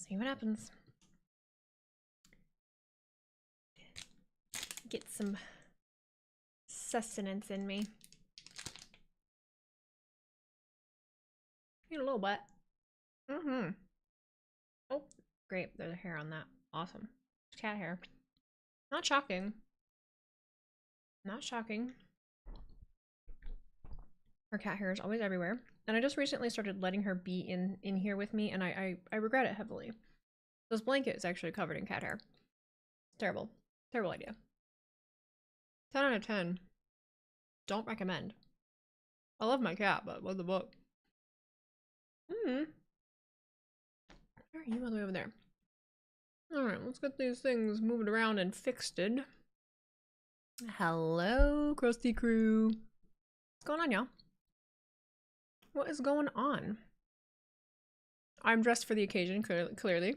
See what happens. Get some sustenance in me. Need a little bit. Oh, great. There's a hair on that. Awesome. Cat hair. Not shocking. Not shocking. Her cat hair is always everywhere. And I just recently started letting her be in here with me, and I regret it heavily. This blanket is actually covered in cat hair. Terrible. Terrible idea. 10 out of 10. Don't recommend. I love my cat, but what the book? Where are you all the way over there? Alright, let's get these things moved around and fixed. Hello, Krusty Crew. What's going on, y'all? What is going on? I'm dressed for the occasion, clearly.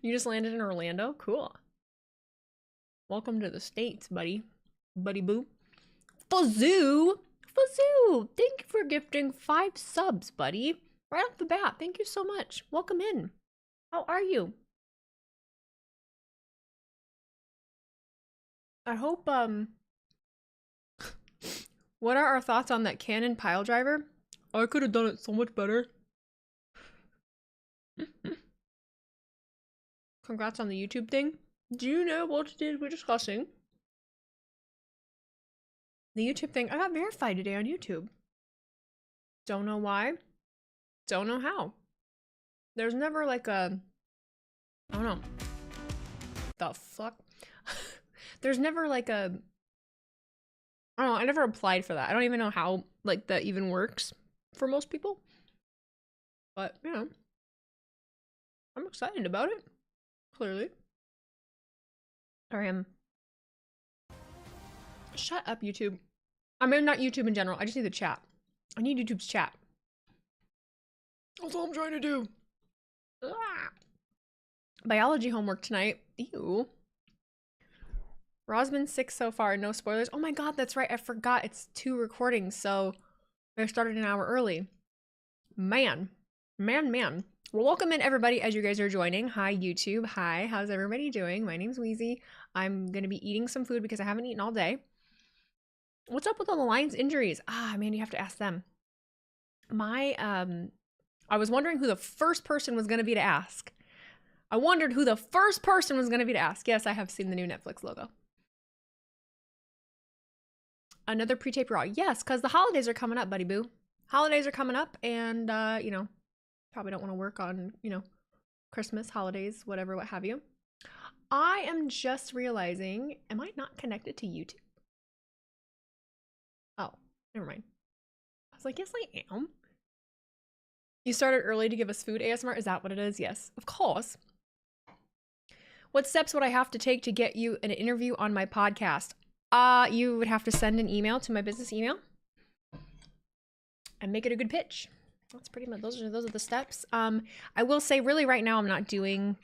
You just landed in Orlando? Cool. Welcome to the States, buddy. Buddy boo. Fazoo! Fazoo! Thank you for gifting 5 subs, buddy. Right off the bat. Thank you so much. Welcome in. How are you? I hope, what are our thoughts on that Canon pile driver? I could have done it so much better. Congrats on the YouTube thing. Do you know what it is we're discussing? The YouTube thing. I got verified today on YouTube. Don't know why. Don't know how. There's never like a... I don't know. The fuck? There's never like a... I don't know. I never applied for that. I don't even know how like that even works for most people. But, you know. I'm excited about it. Clearly. Sorry, shut up, YouTube. I mean, not YouTube in general. I just need the chat. I need YouTube's chat. That's all I'm trying to do. Ah. Biology homework tonight. Ew. Rosman 6 so far. No spoilers. Oh my god, that's right. I forgot. It's 2 recordings, so I started an hour early. Man. Well, welcome in everybody as you guys are joining. Hi, YouTube. Hi, how's everybody doing? My name's Wheezy. I'm gonna be eating some food because I haven't eaten all day. What's up with all the Lions injuries? Ah, man, you have to ask them. I was wondering who the first person was gonna be to ask. I wondered who the first person was gonna be to ask. Yes, I have seen the new Netflix logo. Another pre-tape raw. Yes, because the holidays are coming up, buddy boo. Holidays are coming up, and you know, probably don't want to work on, you know, Christmas, holidays, whatever, what have you. I am just realizing, am I not connected to YouTube? Oh, never mind. I was like, yes, I am. You started early to give us food ASMR? Is that what it is? Yes, of course. What steps would I have to take to get you an interview on my podcast? You would have to send an email to my business email and make it a good pitch. That's pretty much, those are the steps. I will say really right now I'm not doing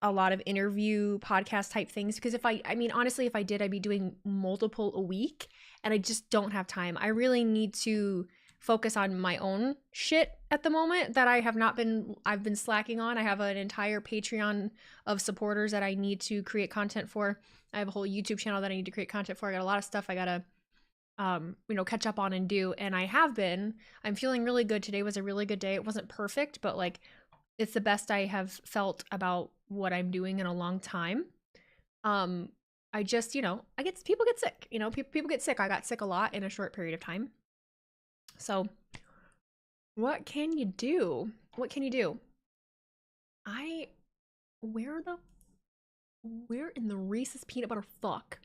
a lot of interview podcast type things because I mean, honestly, if I did, I'd be doing multiple a week and I just don't have time. I really need to focus on my own shit at the moment that I've been slacking on. I have an entire Patreon of supporters that I need to create content for. I have a whole YouTube channel that I need to create content for. I got a lot of stuff I gotta you know, catch up on and do, and I have been. I'm feeling really good. Today was a really good day. It wasn't perfect, but like it's the best I have felt about what I'm doing in a long time. I just, you know, people get sick, you know, people get sick. I got sick a lot in a short period of time. So what can you do? What can you do? Where in the Reese's peanut butter fuck?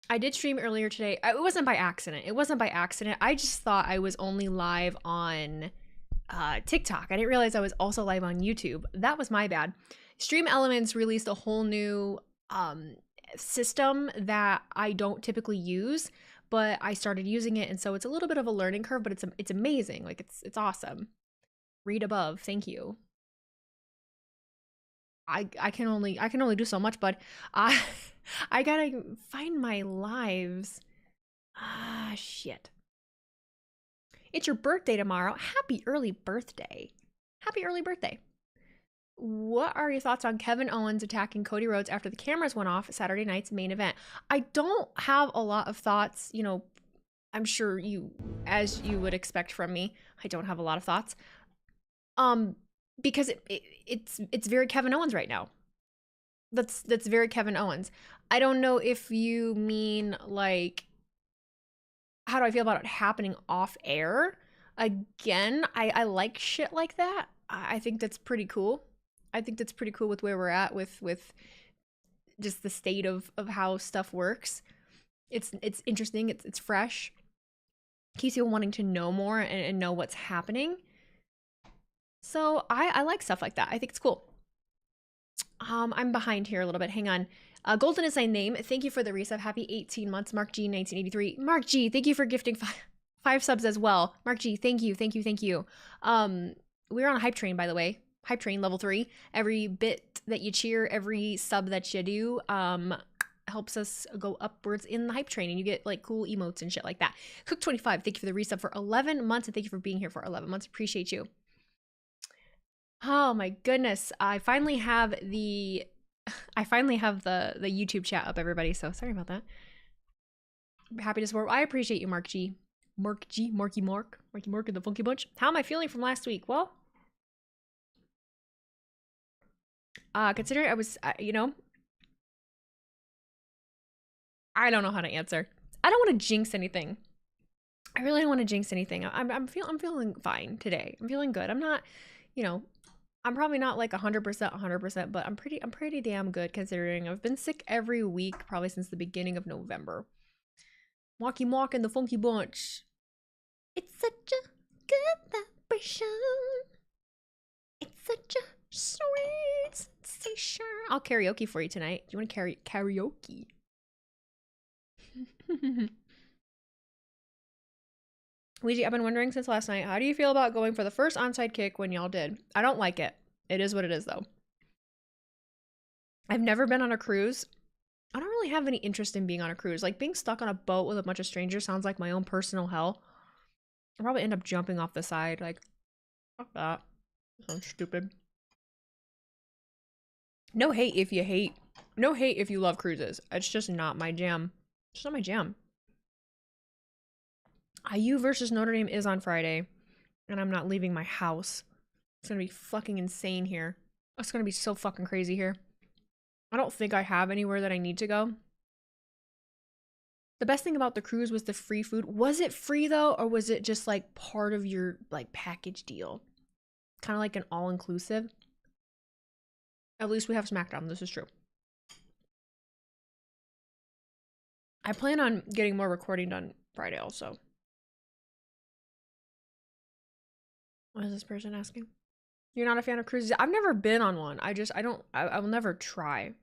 I did stream earlier today. It wasn't by accident. I just thought I was only live on TikTok. I didn't realize I was also live on YouTube. That was my bad. Stream Elements released a whole new system that I don't typically use, but I started using it, and so it's a little bit of a learning curve, but it's amazing. Like it's awesome. Read above. Thank you. I can only do so much, but I gotta find my lives. Ah, shit. It's your birthday tomorrow. Happy early birthday. Happy early birthday. What are your thoughts on Kevin Owens attacking Cody Rhodes after the cameras went off at Saturday night's main event? I don't have a lot of thoughts. You know, I'm sure you, as you would expect from me, I don't have a lot of thoughts. Because it's very Kevin Owens right now. That's very Kevin Owens. I don't know if you mean like, how do I feel about it happening off air? Again, I like shit like that. I think that's pretty cool. I think that's pretty cool with where we're at with just the state of how stuff works. It's interesting. It's fresh. Keeps you wanting to know more and know what's happening. So I like stuff like that. I think it's cool. I'm behind here a little bit. Hang on. Golden is my name. Thank you for the resub. Happy 18 months. Mark G 1983. Mark G, thank you for gifting five subs as well. Mark G, thank you. We're on a hype train, by the way. Hype train level 3. Every bit that you cheer, every sub that you do, helps us go upwards in the hype train, and you get like cool emotes and shit like that. Cook25, thank you for the resub for 11 months, and thank you for being here for 11 months. Appreciate you. Oh my goodness. I finally have the YouTube chat up, everybody. So sorry about that. I'm happy to support. I appreciate you, Mark G. Marky Mark and the Funky Bunch. How am I feeling from last week? Well, considering I was, you know, I don't know how to answer. I don't want to jinx anything. I really don't want to jinx anything. I'm feeling fine today. I'm feeling good. I'm not, you know, I'm probably not like 100%, but I'm pretty damn good considering I've been sick every week probably since the beginning of November. Marky Mark and the Funky Bunch. It's such a good vibration. It's such a sweet sensation. I'll karaoke for you tonight. Do you want to karaoke? Wheezy, I've been wondering since last night, how do you feel about going for the first onside kick when y'all did? I don't like it. It is what it is, though. I've never been on a cruise. I don't really have any interest in being on a cruise. Like, being stuck on a boat with a bunch of strangers sounds like my own personal hell. I'll probably end up jumping off the side. Like, fuck that. Sounds stupid. No hate if you hate. No hate if you love cruises. It's just not my jam. It's not my jam. IU versus Notre Dame is on Friday, and I'm not leaving my house. It's gonna be fucking insane here. It's gonna be so fucking crazy here. I don't think I have anywhere that I need to go. The best thing about the cruise was the free food. Was it free though, or was it just like part of your like package deal? Kind of like an all-inclusive. At least we have SmackDown. This is true. I plan on getting more recording done Friday also. What is this person asking? You're not a fan of cruises? I've never been on one. I will never try.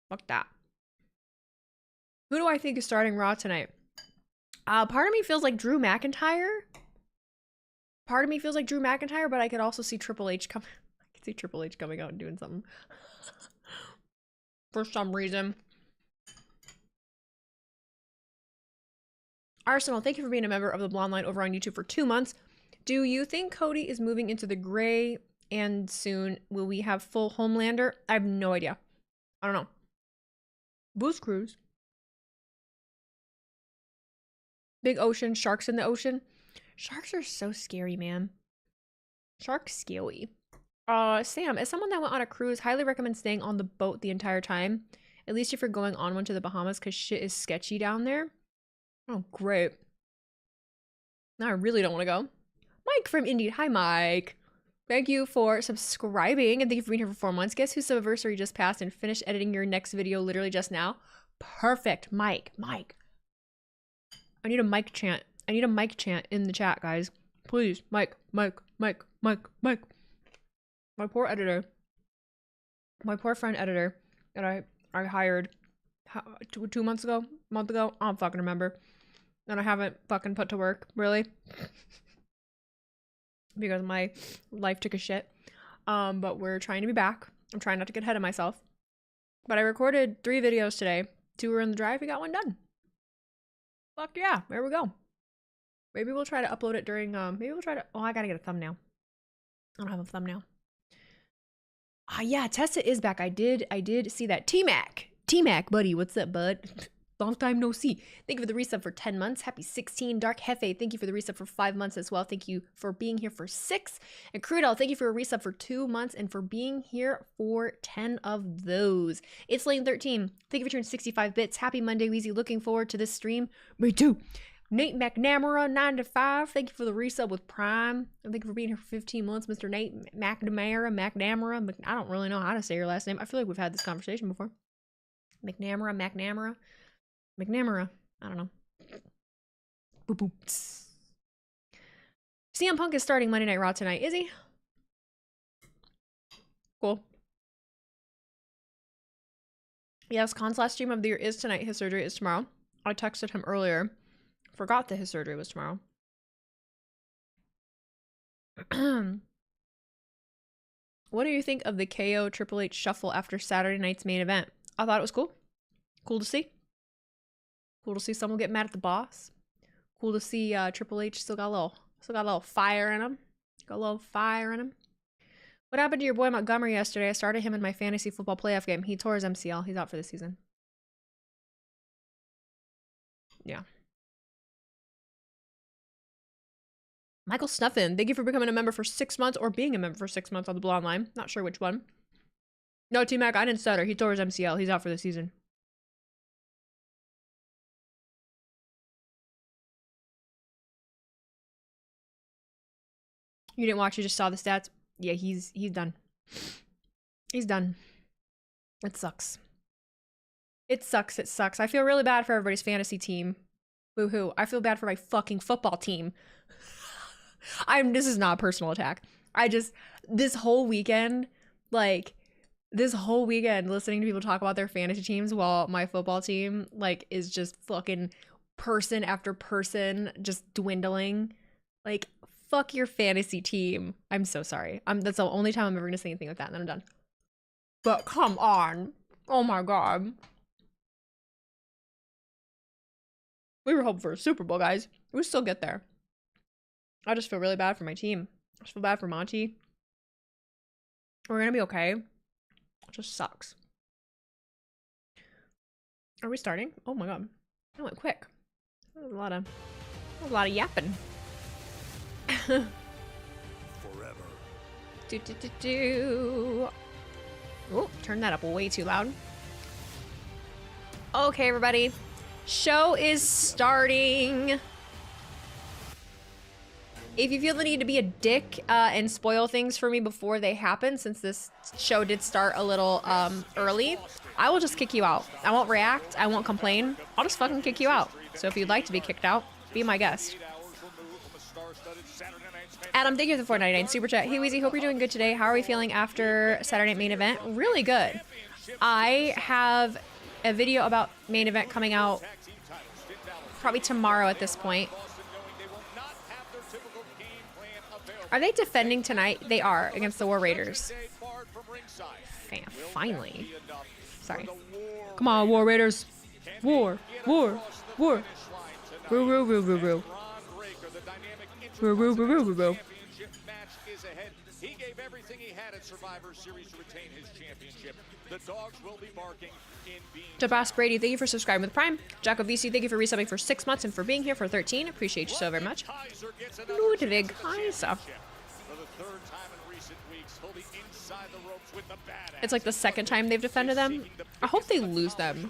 Fuck that. Who do I think is starting Raw tonight? Part of me feels like Drew McIntyre. Part of me feels like Drew McIntyre, but I could also see Triple H come. I could see Triple H coming out and doing something. For some reason. Arsenal, thank you for being a member of the Blonde Line over on YouTube for 2 months. Do you think Cody is moving into the gray, and soon will we have full Homelander? I have no idea. I don't know. Boost Cruise. Big ocean, sharks in the ocean. Sharks are so scary, man. Sharks scary. Sam, as someone that went on a cruise, highly recommend staying on the boat the entire time. At least if you're going on one to the Bahamas, because shit is sketchy down there. Oh, great. Now I really don't want to go. Mike from Indeed. Hi, Mike. Thank you for subscribing, and thank you for being here for 4 months. Guess whose anniversary just passed and finished editing your next video literally just now? Perfect, Mike. Mike. I need a mic chant. I need a mic chant in the chat, guys. Please, Mike, Mike, Mike, Mike, Mike. My poor editor. My poor friend editor that I hired 2 months ago, a month ago. I don't fucking remember. And I haven't fucking put to work, really. Because my life took a shit. But we're trying to be back. I'm trying not to get ahead of myself. But I recorded 3 videos today. 2 were in the drive. We got 1 done. Fuck yeah. There we go. Maybe we'll try to upload it during, maybe we'll try to, oh, I gotta get a thumbnail. I don't have a thumbnail. Ah, yeah, Tessa is back. I did see that. T-Mac, buddy. What's up, bud? Long time no see. Thank you for the resub for 10 months. Happy 16. Dark Hefe, thank you for the resub for 5 months as well. Thank you for being here for 6. And Crudel, thank you for a resub for 2 months and for being here for 10 of those. It's Lane 13. Thank you for turning 65 bits. Happy Monday, Wheezy. Looking forward to this stream. Me too. Nate McNamara, 9 to 5. Thank you for the resub with Prime. And thank you for being here for 15 months, Mr. Nate McNamara. I don't really know how to say your last name. I feel like we've had this conversation before. McNamara. I don't know. Boop, boop. CM Punk is starting Monday Night Raw tonight. Is he? Cool. Yes, Khan's last stream of the year is tonight. His surgery is tomorrow. I texted him earlier. Forgot that his surgery was tomorrow. What do you think of the KO Triple H shuffle after Saturday night's main event? I thought it was cool. Cool to see. Cool to see someone get mad at the boss. Cool to see Triple H still got a little fire in him. Got a little fire in him. What happened to your boy Montgomery yesterday? I started him in my fantasy football playoff game. He tore his MCL. He's out for the season. Yeah. Michael Snuffin, thank you for becoming a member for 6 months or being a member for 6 months on the Blonde Line. Not sure which one. No, T-Mac, I didn't stutter. He tore his MCL. He's out for the season. You didn't watch, you just saw the stats? Yeah, he's done. He's done. It sucks. It sucks. I feel really bad for everybody's fantasy team. Boo-hoo. I feel bad for my fucking football team. This is not a personal attack. This whole weekend, listening to people talk about their fantasy teams while my football team, is just fucking person after person just dwindling. Fuck your fantasy team. I'm so sorry. That's the only time I'm ever gonna say anything like that, and then I'm done. But come on. Oh my god. We were hoping for a Super Bowl, guys. We still get there. I just feel really bad for my team. I just feel bad for Monty. We're gonna be okay. It just sucks. Are we starting? Oh my god. That went quick. That was a lot of yapping. Forever. Oh, turn that up way too loud. Okay, everybody. Show is starting. If you feel the need to be a dick and spoil things for me before they happen, since this show did start a little early, I will just kick you out. I won't react. I won't complain. I'll just fucking kick you out. So if you'd like to be kicked out, be my guest. Adam, thank you for the $4.99 super chat. Hey Wheezy, hope you're doing good today. How are we feeling after Saturday night main event? Really good. I have a video about main event coming out probably tomorrow at this point. Are they defending tonight? They are, against the War Raiders. Finally. Sorry. Come on, War Raiders. War. Woo. He gave everything he had at Survivor Series to retain his championship. The dogs will be barking in being. Jabas Brady, thank you for subscribing with Prime. Jacko VC, thank you for resubbing for 6 months and for being here for 13. Appreciate you so very much. Ludwig Kaiser. It's like the second time they've defended them. I hope they lose them.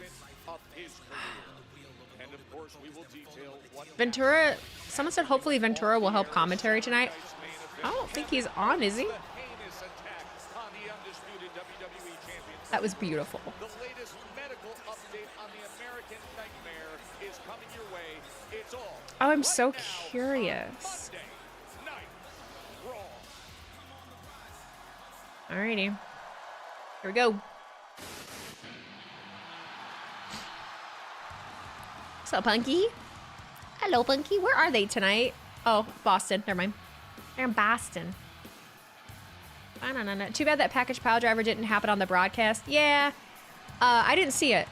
Ventura, someone said hopefully Ventura will help commentary tonight. I don't think he's on, is he? That was beautiful. Oh, I'm so curious. Alrighty. Here we go. What's up, Punky? Hello, Punky. Where are they tonight? Oh, Boston. Never mind. They're in Boston. No. Too bad that package pile driver didn't happen on the broadcast. Yeah. I didn't see it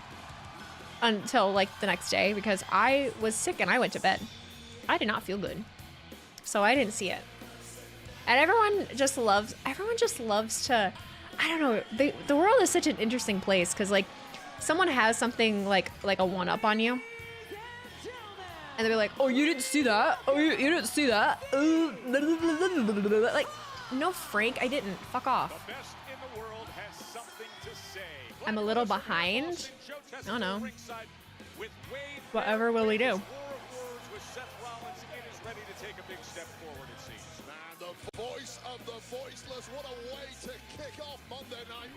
until the next day because I was sick and I went to bed. I did not feel good. So I didn't see it. And everyone just loves to, I don't know, the world is such an interesting place because like someone has something like a one up on you. And they're like, oh, you didn't see that? Oh, you didn't see that? Like, no, Frank, I didn't. Fuck off. The best in the world has something to say. I'm a little behind. I don't know. Whatever will we do?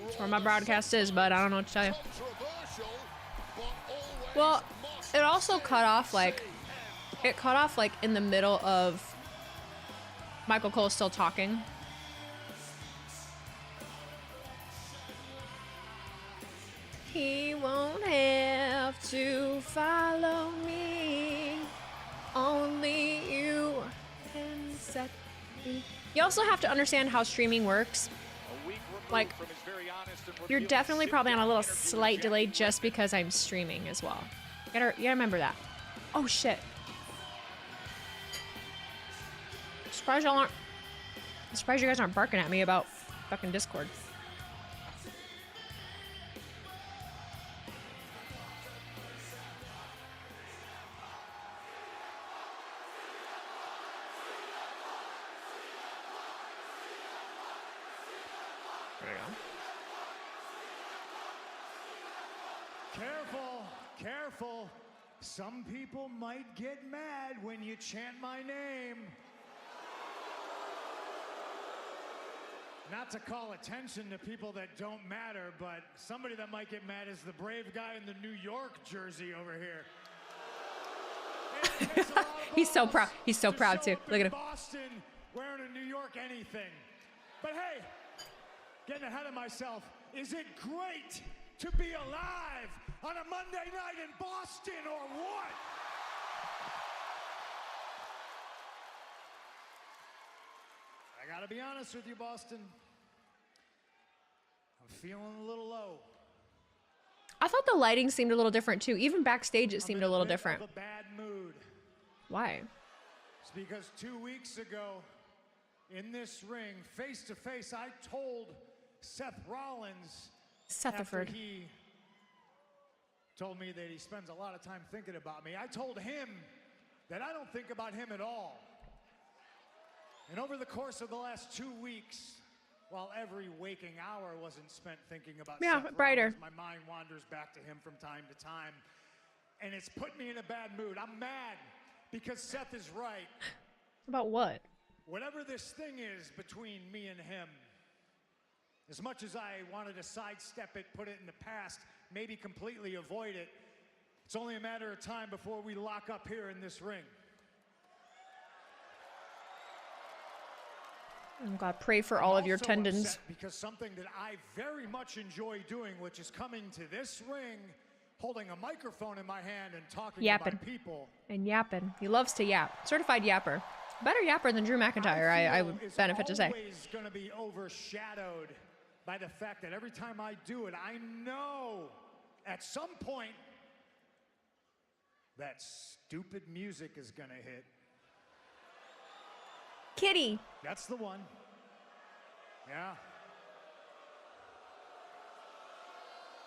That's where my broadcast is, but I don't know what to tell you. Well, it also cut off like in the middle of Michael Cole still talking. He won't have to follow me. Only you can set me. You also have to understand how streaming works. Like, you're definitely probably on a little slight delay just because I'm streaming as well. You gotta remember that. Oh shit. I'm surprised you guys aren't barking at me about fucking Discord. There we go. Careful, careful. Some people might get mad when you chant my name. Not to call attention to people that don't matter, but somebody that might get mad is the brave guy in the New York jersey over here. He's so proud. He's so proud too. Look at him. Boston wearing a New York anything. But hey, getting ahead of myself, is it great to be alive on a Monday night in Boston or what? I gotta be honest with you, Boston. I'm feeling a little low. I thought the lighting seemed a little different too. Even backstage, it seemed a little different. I'm in a bad mood. Why? It's because 2 weeks ago, in this ring, face to face, I told Seth Rollins after he told me that he spends a lot of time thinking about me. I told him that I don't think about him at all. And over the course of the last 2 weeks, while every waking hour wasn't spent thinking about Seth brighter. Rollins, my mind wanders back to him from time to time. And it's put me in a bad mood. I'm mad because Seth is right. About what? Whatever this thing is between me and him, as much as I wanted to sidestep it, put it in the past, maybe completely avoid it, it's only a matter of time before we lock up here in this ring. Oh God, pray for all of your tendons. Because something that I very much enjoy doing, which is coming to this ring, holding a microphone in my hand and talking about people. And yapping. He loves to yap. Certified yapper. Better yapper than Drew McIntyre, I would benefit to say. It's always going to be overshadowed by the fact that every time I do it, I know at some point that stupid music is going to hit. Kitty. That's the one. Yeah.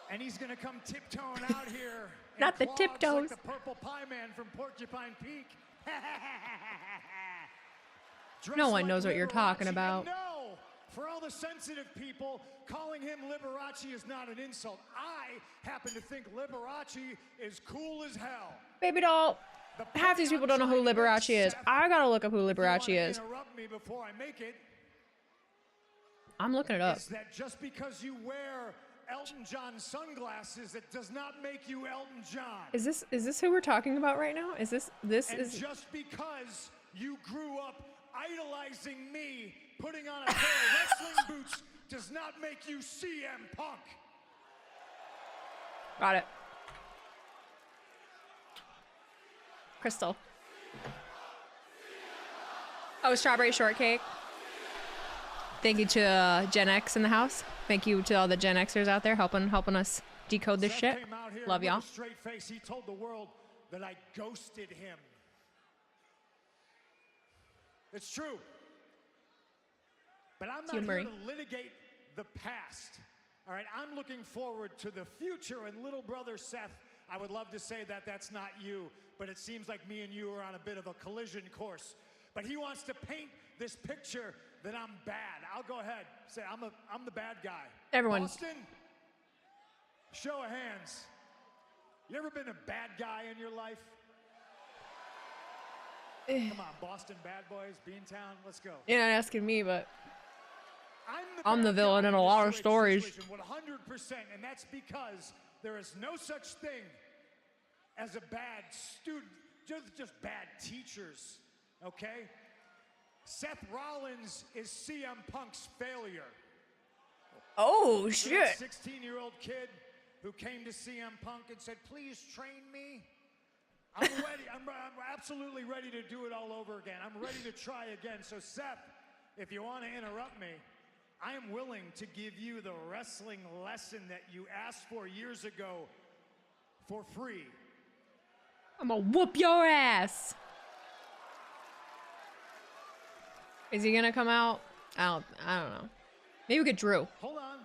And he's gonna come tiptoeing out here. Not the tiptoes. Like the purple pie man from Porcupine Peak. No one knows what you're talking about. No, for all the sensitive people, calling him Liberace is not an insult. I happen to think Liberace is cool as hell. Baby doll. Half these people don't know who Liberace is. I gotta look up who Liberace is. Interrupt me before I make it. I'm looking it up. Is that just because you wear Elton John sunglasses, it does not make you Elton John? Is this who we're talking about right now? Is this and just because you grew up idolizing me, putting on a pair of wrestling boots, does not make you CM Punk. Got it. Crystal. Oh, strawberry shortcake. Thank you to Gen X in the house. Thank you to all the Gen Xers out there helping us decode this shit. Love y'all. Straight face, he told the world that I ghosted him. It's true. But I'm not here to litigate the past. All right, I'm looking forward to the future. And little brother Seth, I would love to say that that's not you, but it seems like me and you are on a bit of a collision course. But he wants to paint this picture that I'm bad. I'll go ahead, say I'm the bad guy. Everyone. Boston, show of hands. You ever been a bad guy in your life? Come on, Boston bad boys, Beantown, let's go. You're not asking me, but I'm the villain in a lot of stories. 100%, and that's because there is no such thing as a bad student, just bad teachers, okay? Seth Rollins is CM Punk's failure. Oh, shit. 16-year-old kid who came to CM Punk and said, please train me. I'm ready. I'm absolutely ready to do it all over again. I'm ready to try again. So, Seth, if you want to interrupt me, I am willing to give you the wrestling lesson that you asked for years ago for free. I'm gonna whoop your ass. Is he gonna come out? I don't know. Maybe we get Drew. Hold on.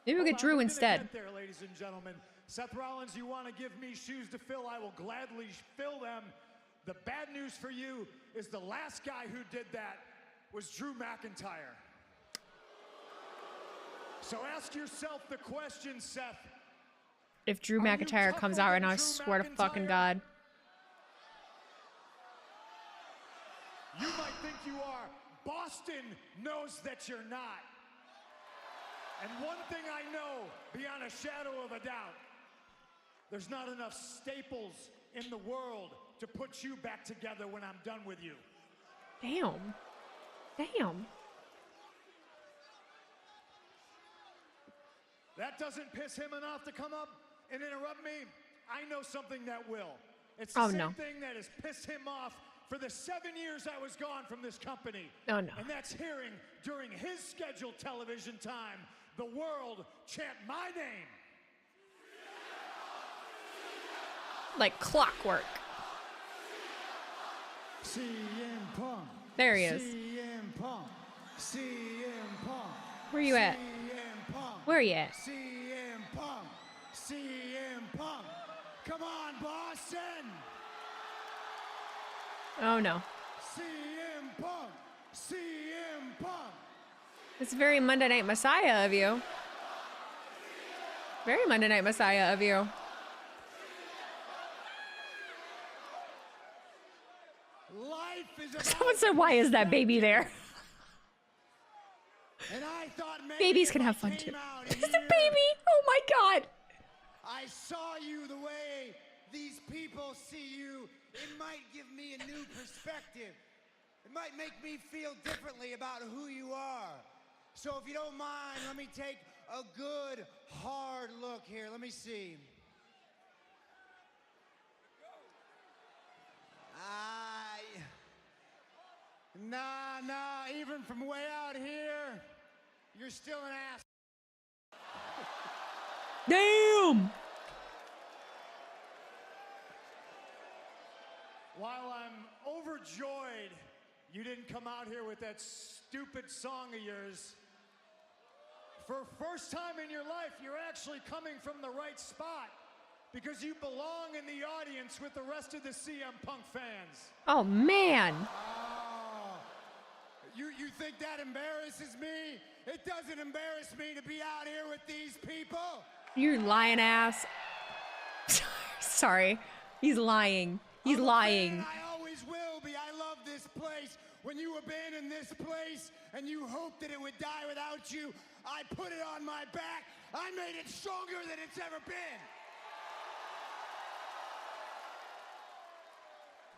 Maybe we get Drew instead. Get there, ladies and gentlemen. Seth Rollins, you want to give me shoes to fill? I will gladly fill them. The bad news for you is the last guy who did that was Drew McIntyre. So ask yourself the question, Seth. If Drew McIntyre comes out right now, I swear to fucking God. You might think you are. Boston knows that you're not. And one thing I know, beyond a shadow of a doubt, there's not enough staples in the world to put you back together when I'm done with you. Damn. Damn. That doesn't piss him enough to come up and interrupt me. I know something that will. It's the same thing that has pissed him off for the 7 years I was gone from this company. Oh, no. And that's hearing during his scheduled television time the world chant my name. Like clockwork. CM Punk. There he is. CM Punk. CM Punk. Where you at? CM Punk. Where you at? CM Punk. CM Punk. Come on, Boston. Oh no. CM Punk. CM Punk. It's very Monday Night Messiah of you. Very Monday Night Messiah of you. Someone said, why is that baby there? And I thought babies can have fun too. It's a baby! Oh my God! I saw you the way these people see you. It might give me a new perspective. It might make me feel differently about who you are. So if you don't mind, let me take a good, hard look here. Let me see. Nah, even from way out here, you're still an ass. Damn! While I'm overjoyed you didn't come out here with that stupid song of yours, for first time in your life, you're actually coming from the right spot because you belong in the audience with the rest of the CM Punk fans. Oh, man. You think that embarrasses me? It doesn't embarrass me to be out here with these people. You lying ass. Sorry. He's lying. He's lying. I always will be. I love this place. When you abandoned this place and you hoped that it would die without you, I put it on my back. I made it stronger than it's ever been.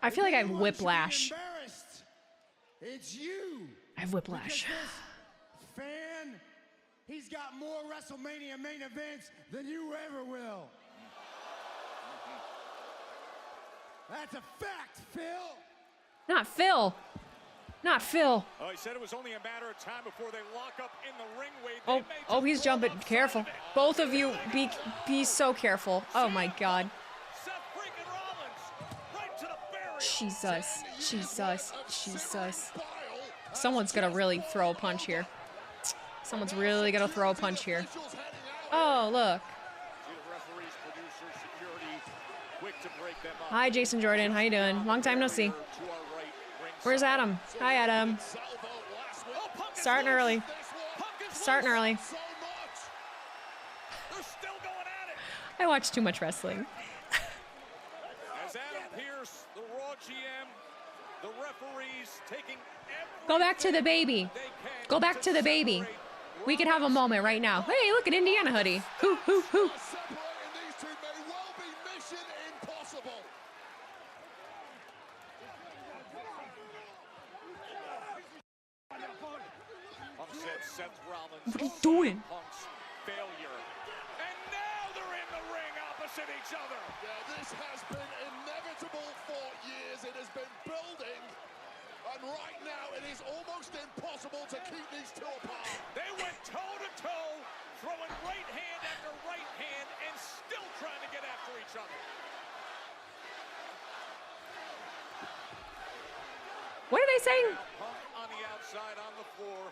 I feel like I have whiplash. It's you. I have whiplash. This fan, he's got more WrestleMania main events than you ever will. That's a fact, Phil. Not Phil. Not Phil. Oh, he said it was only a matter of time before they lock up in the ring. Oh, he's jumping. Careful. Both of you, be so careful. Oh my God. Seth freaking Rollins, right to the barrier. Jesus. Someone's gonna really throw a punch here. Someone's really gonna throw a punch here. Oh, look. Hi, Jason Jordan. How you doing? Long time no see. Where's Adam? Hi, Adam. Starting early. Starting early. I watch too much wrestling. As Adam Pearce, the Raw GM, the referees taking Go back to the baby. Go back to the baby. We can have a moment right now. Hey, look at Indiana hoodie. Hoo, hoo, hoo. What are you doing? Failure. And now they're in the ring opposite each other. Yeah, this has been inevitable for years. It has been building. And right now, it is almost impossible to keep these two apart. They went toe-to-toe, throwing right hand after right hand, and still trying to get after each other. What are they saying? Punk on the outside on the floor.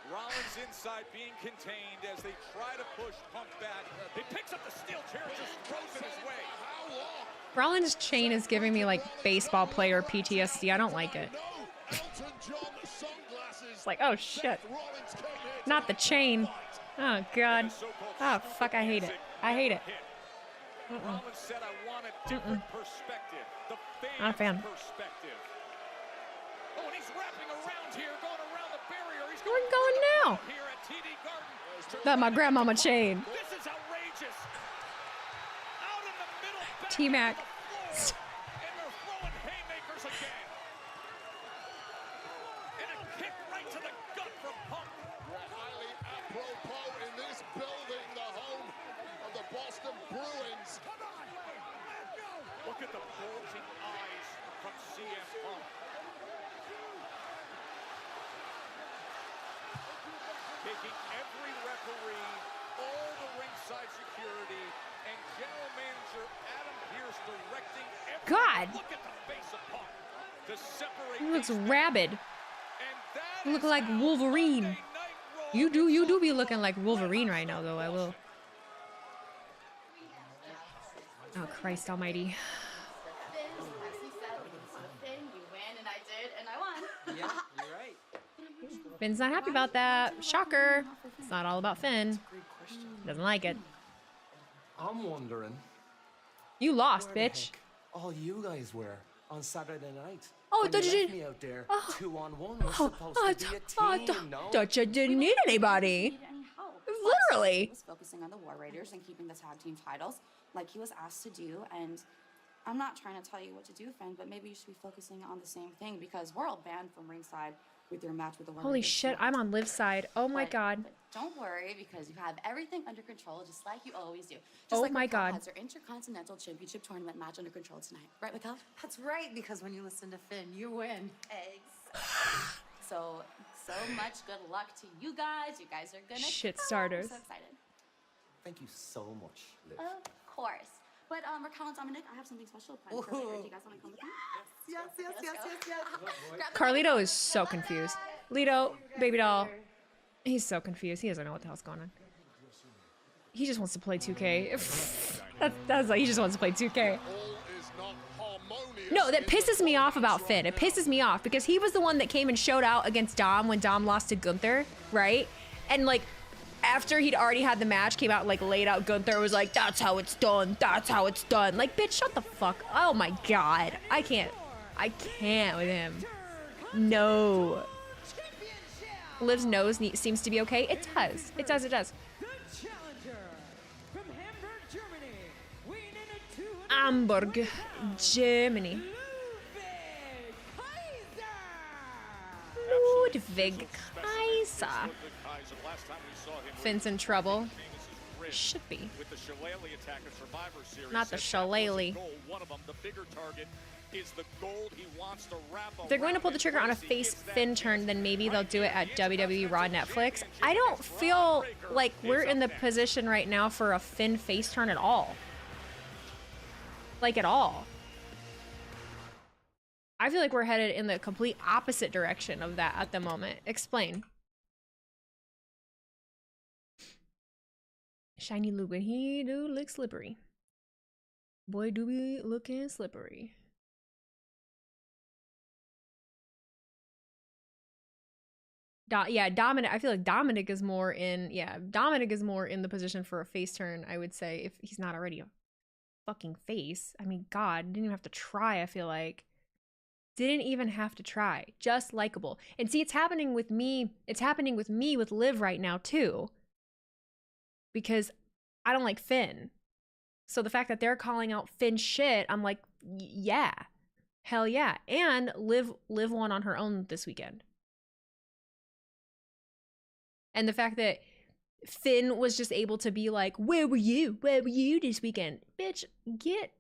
Rollins inside being contained as they try to push Punk back. He picks up the steel chair and just throws it his way. How long? Rollins' chain is giving me like baseball player PTSD. I don't like it. It's like, oh shit. Not the chain. Oh god. Oh fuck, I hate it. I hate it. Rollins said I wanted different perspective. The Not a fan. perspective. Oh, and he's wrapping around here, going around the barrier. He's Where we going now? here at TD Garden. That my grandmama chain. This is outrageous. Out in the middle, back T-Mac. on the floor, and they're throwing haymakers again. And a kick right to the gut from Punk. Highly apropos in this building, the home of the Boston Bruins. Look at the bulging eyes from CM Punk. Taking every referee, all the ringside security, and general manager Adam Pearce directing every God. look at the face of Punk to separate. He looks these men. rabid. And that You look is like how Wolverine. Monday Night Raw You is do be looking like Wolverine right now though, I will. Oh Christ almighty. Yeah, you're right. Finn's not happy about that. Shocker. It's not all about Finn. Doesn't like it. I'm wondering. You lost, where the bitch. heck all you guys were on Saturday night. Oh, when thought you left did- me out there, Oh. 2-on-1. We're Oh, supposed to be a team, no? thought you didn't need anybody. Literally. He was focusing on the War Raiders and keeping the tag team titles like he was asked to do. And I'm not trying to tell you what to do, Finn, but maybe you should be focusing on the same thing because we're all banned from ringside with your match with the War Holy Raiders shit, tonight. I'm on Liv's side. Oh my But- god. but don't worry because you have everything under control just like you always do. Just Oh like my Raquel God. has her Intercontinental Championship tournament match under control tonight. Right, Raquel? That's right, because when you listen to Finn, you win. So much good luck to you guys. You guys are gonna Shit kill it. starters. I'm so excited. Thank you so much, Liv. Of course. But Raquel and Dominic, I have something special planned for later. Do you guys want to come with me? Yes. Carlito is so confused. Lito, baby doll. He's so confused. He doesn't know what the hell's going on. He just wants to play 2K. That's like he just wants to play 2K. No, that pisses me off about Finn. It pisses me off because he was the one that came and showed out against Dom when Dom lost to Gunther, right? And like after he'd already had the match, came out like laid out Gunther, was like, that's how it's done. That's how it's done. Like, bitch, shut the fuck. Oh my god. I can't with him. No. Liv's nose seems to be okay. It does. It does. The challenger from Hamburg, Germany, weighing in at 200 Hamburg, Germany. Ludwig Kaiser. Finn's in trouble. Should be. With the Shillelagh attack of Survivor Series. Not the Said that was Shillelagh. the goal. One of them, the bigger target, is the gold he wants to wrap If they're going to around pull the it. trigger on a Wheezy face gets that Finn chance. turn, then maybe they'll do it at WWE Raw Netflix. I don't feel like we're in the position right now for a Finn face turn at all. Like at all. I feel like we're headed in the complete opposite direction of that at the moment. Explain. Shiny Luke, and he do look slippery. Boy, do be looking slippery. Yeah, Dominic. I feel like Dominic is more in. Yeah, Dominic is more in the position for a face turn. I would say if he's not already a fucking face. I mean, God, didn't even have to try. I feel like didn't even have to try. Just likable. And see, it's happening with me. It's happening with me with Liv right now too. Because I don't like Finn. So the fact that they're calling out Finn shit, I'm like, yeah, hell yeah. And Liv won on her own this weekend. And the fact that Finn was just able to be like, where were you? Where were you this weekend? Bitch, get.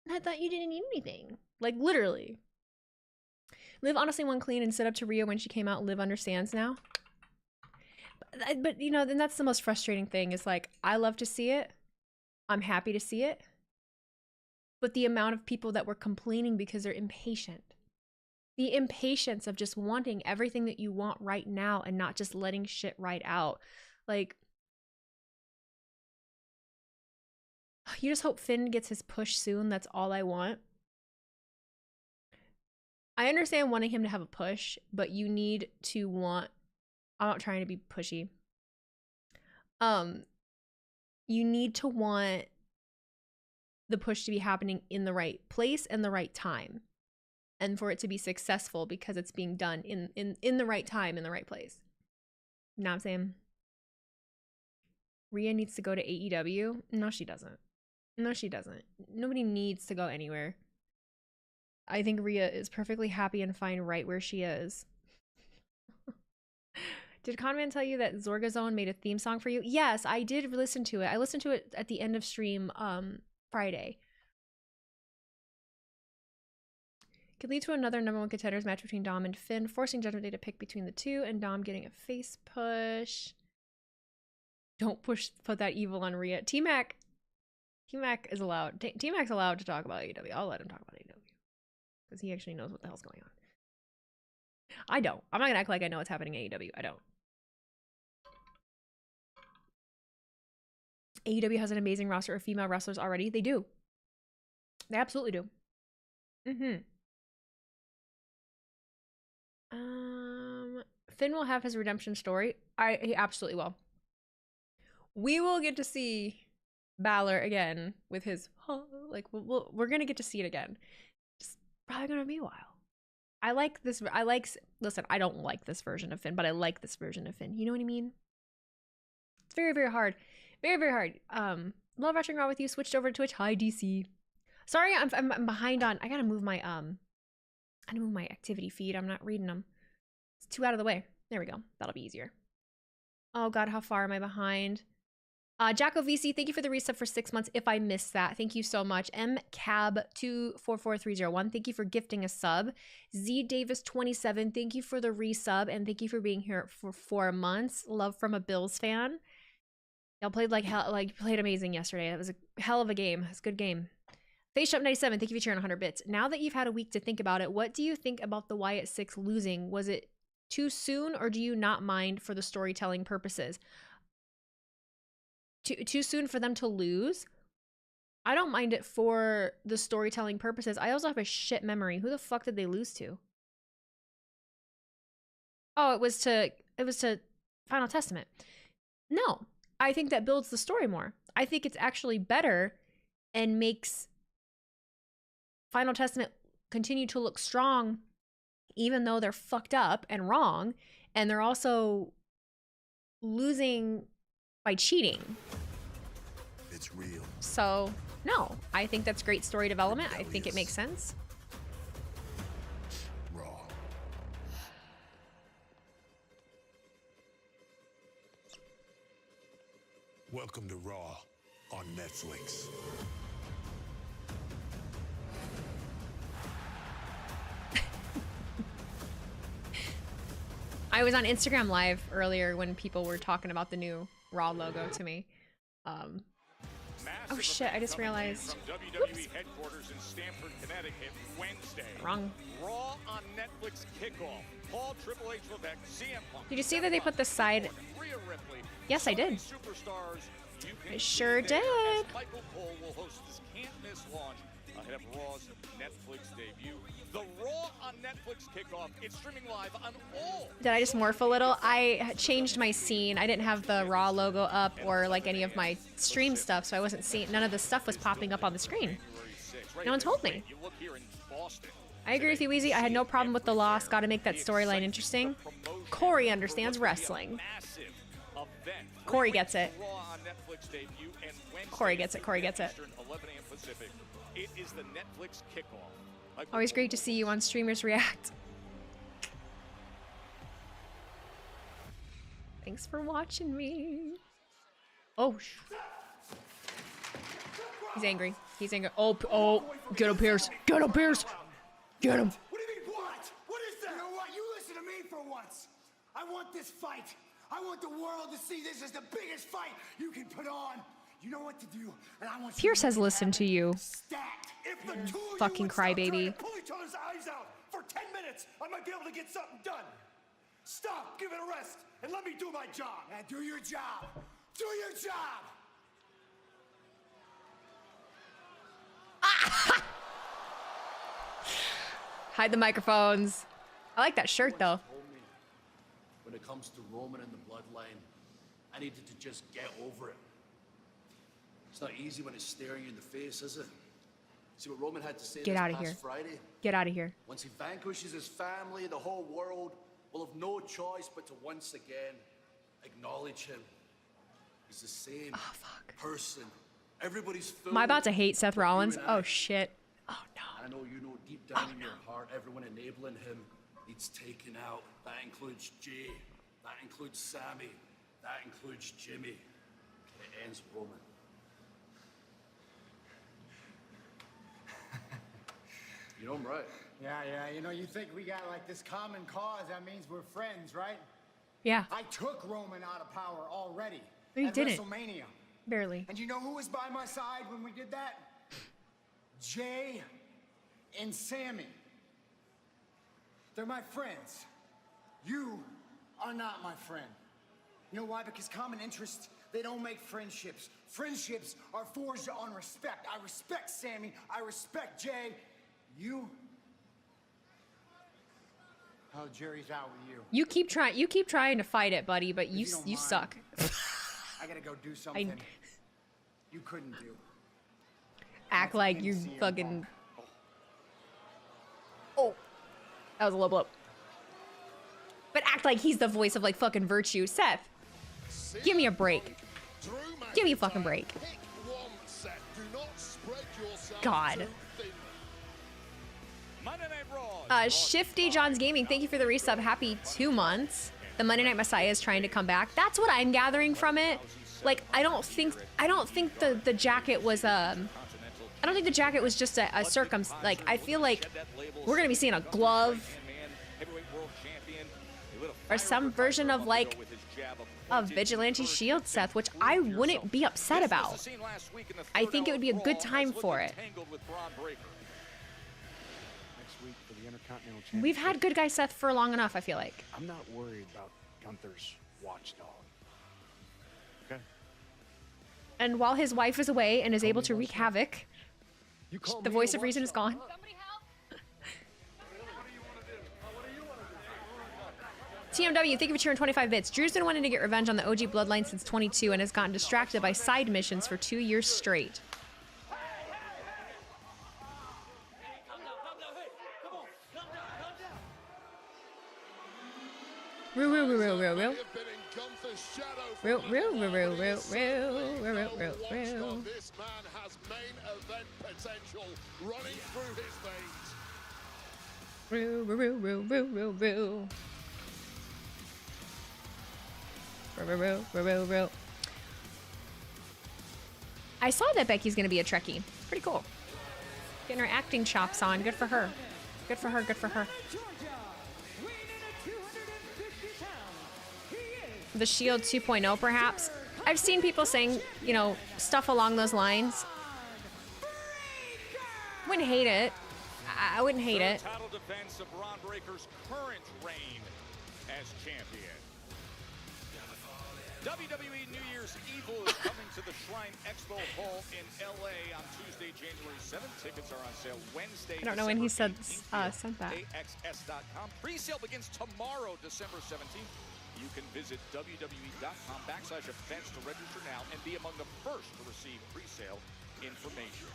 I thought you didn't need anything. Like, literally. Liv honestly won clean and stood up to Rhea when she came out. Liv understands now. But you know, then that's the most frustrating thing is like, I love to see it. I'm happy to see it. But the amount of people that were complaining because they're impatient. The impatience of just wanting everything that you want right now and not just letting shit right out. Like, you just hope Finn gets his push soon. That's all I want. I understand wanting him to have a push, but you need to want... I'm not trying to be pushy. You need to want the push to be happening in the right place and the right time. And for it to be successful because it's being done in the right time, in the right place. You know what I'm saying? Rhea needs to go to AEW? No, she doesn't. No, she doesn't. Nobody needs to go anywhere. I think Rhea is perfectly happy and fine right where she is. Did Conman tell you that Zorgazone made a theme song for you? Yes, I did listen to it. I listened to it at the end of stream Friday. Could lead to another #1 contenders match between Dom and Finn, forcing Judgment Day to pick between the two, and Dom getting a face push. Don't put that evil on Rhea. T-Mac is allowed. T-Mac's allowed to talk about AEW. I'll let him talk about AEW. Because he actually knows what the hell's going on. I don't. I'm not going to act like I know what's happening in AEW. I don't. AEW has an amazing roster of female wrestlers already. They do. They absolutely do. Finn will have his redemption story. He absolutely will. We will get to see Balor again with his we're gonna get to see it again. It's probably gonna be a while. I like this. Listen, I don't like this version of Finn, but I like this version of Finn. You know what I mean? It's very, very hard. Very, very hard. Love watching Raw with you. Switched over to Twitch. Hi, DC. Sorry, I'm behind on. I gotta move my activity feed. I'm not reading them. It's 2 out of the way. There we go. That'll be easier. Oh God, how far am I behind? Jacko VC, thank you for the resub for 6 months. If I missed that, thank you so much. MCAB244301, thank you for gifting a sub. Z Davis 27, thank you for the resub and thank you for being here for 4 months. Love from a Bills fan. Y'all played like hell. Like played amazing yesterday. It was a hell of a game. It's a good game. FaceShop 97, thank you for cheering 100 bits. Now that you've had a week to think about it, what do you think about the Wyatt 6 losing? Was it too soon, or do you not mind for the storytelling purposes? Too soon for them to lose? I don't mind it for the storytelling purposes. I also have a shit memory. Who the fuck did they lose to? Oh, it was to Final Testament. No, I think that builds the story more. I think it's actually better and makes Final Testament continue to look strong, even though they're fucked up and wrong, and they're also losing by cheating. It's real. So, no, I think that's great story development. I think it makes sense. Raw. Welcome to Raw on Netflix. I was on Instagram Live earlier when people were talking about the new Raw logo to me. Oh shit, I just realized. From WWE headquarters in Stamford, Connecticut, Wednesday. Wrong. Raw on Netflix kickoff. Paul Triple H Levesque, CM Punk. Did you see that they put the side? Rhea Ripley. Yes, I did. Superstars. You can I sure be there did. as Michael Cole will host this can't-miss launch ahead of Raw's Netflix debut. The Raw on Netflix kickoff. It's streaming live on all. Did I just morph a little? I changed my scene. I didn't have the Raw logo up or like any of my stream stuff, so I wasn't seeing. None of the stuff was popping up on the screen. No one told me. You look here in Boston. I agree with you, Wheezy. I had no problem with the loss. Got to make that storyline interesting. Corey understands wrestling. Corey gets it. Corey gets it. Corey gets it. It is the Netflix kickoff. Always great to see you on Streamers React. Thanks for watching me. Oh, he's angry. He's angry. Oh, get him, Pierce. Get him, Pierce. Get him. What do you mean, what? What is that? You know what? You listen to me for once. I want this fight. I want the world to see this as the biggest fight you can put on. You know what to do, and I want Pierce has listened to you. Stacked. If the two of Fucking you would stop trying crybaby. to pull each other's eyes out for 10 minutes, I might be able to get something done. Stop, give it a rest, and let me do my job. And do your job. Do your job. Hide the microphones. I like that shirt though. When it comes to Roman and the bloodline, I needed to just get over it. It's not easy when it's staring you in the face, is it? See what Roman had to say Get this out of past here. Friday? Get out of here. Once he vanquishes his family, the whole world will have no choice but to once again acknowledge him. He's the same person. Everybody's Am I about to hate Seth Rollins? Oh shit. Oh no. I know you know deep down in your heart, everyone enabling him needs taken out. That includes Jay. That includes Sammy. That includes Jimmy. It ends Roman. You know I'm right. Yeah, you know, you think we got like this common cause, that means we're friends, right? Yeah. I took Roman out of power already. No, you at didn't. WrestleMania. Barely. And you know who was by my side when we did that? Jay and Sammy. They're my friends. You are not my friend. You know why? Because common interests, they don't make friendships. Friendships are forged on respect. I respect Sammy. I respect Jay. You? Oh, Jerry's out with you. You keep trying to fight it, buddy, but you mind. suck. I gotta go do something you couldn't do. Act like you fucking. Oh, that was a low blow. But act like he's the voice of like fucking virtue. Seth, give me a break. Give me a fucking break. God. Shifty John's Gaming, thank you for the resub. Happy 2 months. The Monday Night Messiah is trying to come back. That's what I'm gathering from it. Like, I don't think the jacket was I don't think the jacket was just a like, I feel like we're gonna be seeing a glove or some version of like a vigilante shield, Seth, which I wouldn't be upset about. I think it would be a good time for it. We've had good guy Seth for long enough, I feel like. I'm not worried about Gunther's watchdog. Okay? And while his wife is away and is able to wreak havoc, the voice of reason is gone. TMW, thank you for cheering 25 bits. Drew's been wanting to get revenge on the OG bloodline since 22 and has gotten distracted by side missions for 2 years straight. Real. This man has main event potential running through his veins. Real. I saw that Becky's gonna be a Trekkie. Pretty cool. Getting her acting chops on. Good for her. Good for her. The Shield 2.0, perhaps. I've seen people saying, you know, stuff along those lines. Wouldn't hate it. I wouldn't hate it. Title defense of Bron Breakker's current reign as champion. WWE New Year's Evil is coming to the Shrine Expo Hall in LA on Tuesday, January 7th. Tickets are on sale Wednesday. I don't know when he said that. AXS.com. Pre-sale begins tomorrow, December 17th. You can visit www.com/events to register now and be among the first to receive pre-sale information.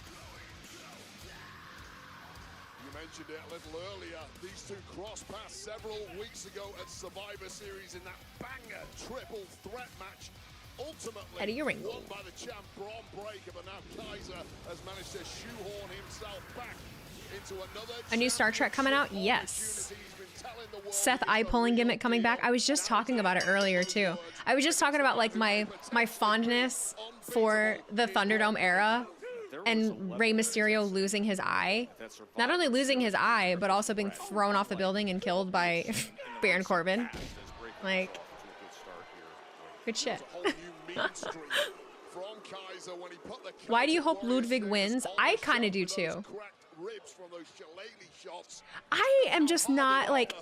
You mentioned it a little earlier. These two crossed paths several weeks ago at Survivor Series in that banger triple threat match. Ultimately won by the champ Bron Breakker, but now Kaiser has managed to shoehorn himself back into another. A new Star Trek coming out? Yes. Seth eye pulling gimmick coming back. I was just talking about it earlier too. I was just talking about like my fondness for the Thunderdome era. And Rey Mysterio losing his eye. Not only losing his eye, but also being thrown off the building and killed by Baron Corbin. Like, good shit. Why do you hope Ludwig wins? I kind of do too. I am just not like.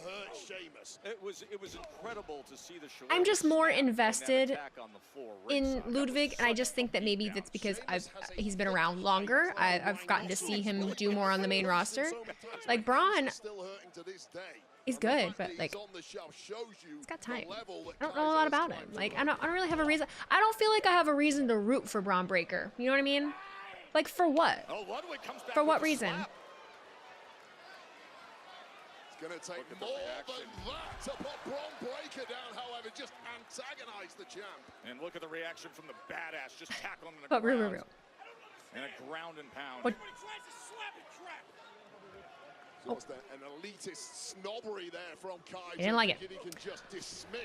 It was incredible to see the I'm just more invested in Ludwig, and I just think that maybe that's because he's been around longer. I've gotten to see him do more on the main roster. Like Braun, he's good, but like he's got time. I don't know a lot about him. Like I don't really have a reason. I don't feel like I have a reason to root for Bron Breakker. You know what I mean? Like for what? For what reason? It's going to take more than that to put Bron Breakker down, however, just antagonize the champ. And look at the reaction from the badass, just tackling the but ground. Real. And a ground and pound. What? An elitist snobbery there from Kaiser. I didn't like it.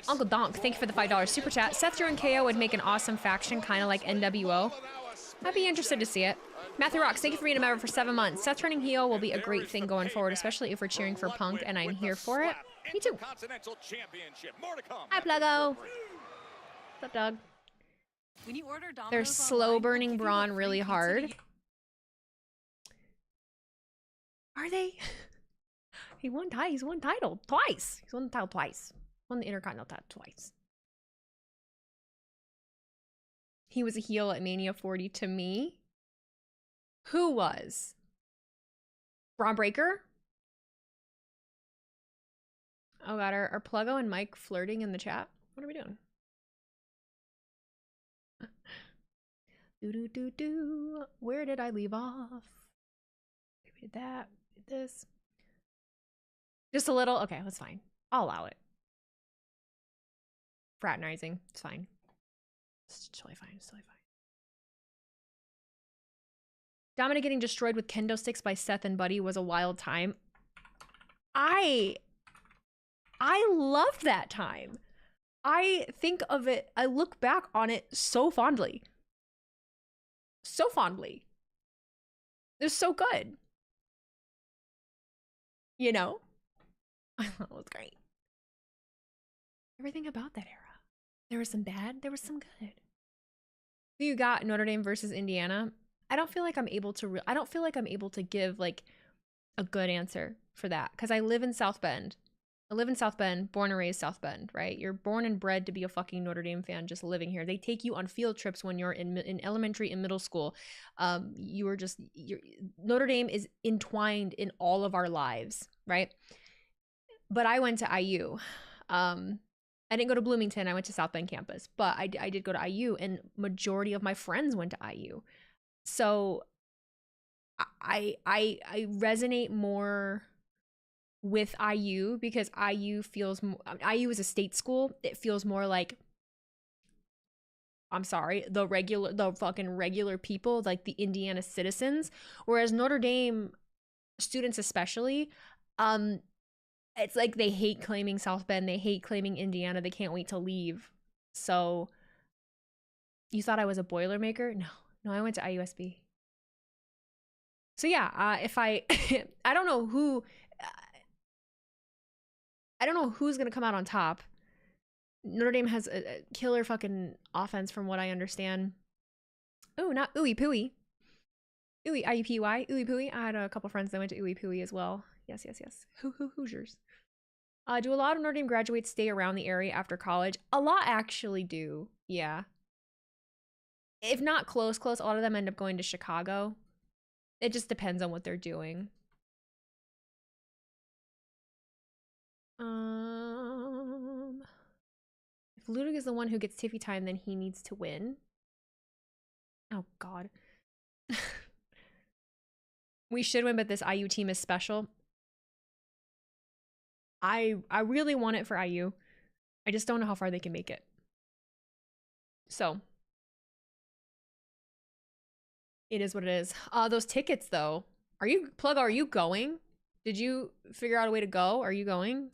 Uncle Donk, thank you for the $5 super chat. Seth, Drew, and KO would make an awesome faction, kind of like NWO. I'd be interested to see it. Matthew Rocks, thank you for being a member for 7 months. Seth turning heel will be a great thing going forward, especially if we're cheering for Punk, and I'm here for it. Me too. Hi, Pluggo. What's up, dog? When you order Domino's They're slow burning Braun really hard. Are they? He's won title twice. He's won the title twice. Won the Intercontinental title twice. He was a heel at Mania 40 to me. Who was? Bron Breakker? Oh god, are Pluggo and Mike flirting in the chat? What are we doing? Do. Where did I leave off? We did that. We did this. Just a little. Okay, that's fine. I'll allow it. Fraternizing. It's fine. It's totally fine. It's totally fine. Dominic getting destroyed with kendo sticks by Seth and Buddy was a wild time. I loved that time. I think of it, I look back on it so fondly. So fondly. It was so good. You know? I thought it was great. Everything about that era. There was some bad, there was some good. Who you got? Notre Dame versus Indiana? I don't feel like I'm able to give like a good answer for that because I live in South Bend. Born and raised South Bend, right? You're born and bred to be a fucking Notre Dame fan just living here. They take you on field trips when you're in elementary and middle school. Notre Dame is entwined in all of our lives, right? But I went to IU. I didn't go to Bloomington. I went to South Bend campus, but I did go to IU, and majority of my friends went to IU. So I resonate more with IU because IU is a state school. It feels more like, I'm sorry, the fucking regular people, like the Indiana citizens. Whereas Notre Dame students especially, it's like they hate claiming South Bend, they hate claiming Indiana, they can't wait to leave. So you thought I was a Boilermaker? No, I went to IUSB. So yeah, if I don't know who's gonna come out on top. Notre Dame has a killer fucking offense from what I understand. Oh, not Ooey Pooey. Ooey, IUPY, Ooey Pooey. I had a couple friends that went to Ooey Pooey as well. Yes, yes, yes. Hoosiers. Do a lot of Notre Dame graduates stay around the area after college? A lot actually do, yeah. If not close, a lot of them end up going to Chicago. It just depends on what they're doing. If Ludwig is the one who gets Tiffy time, then he needs to win. Oh, God. We should win, but this IU team is special. I really want it for IU. I just don't know how far they can make it. So it is what it is. Those tickets though. Are you going? Did you figure out a way to go? Are you going?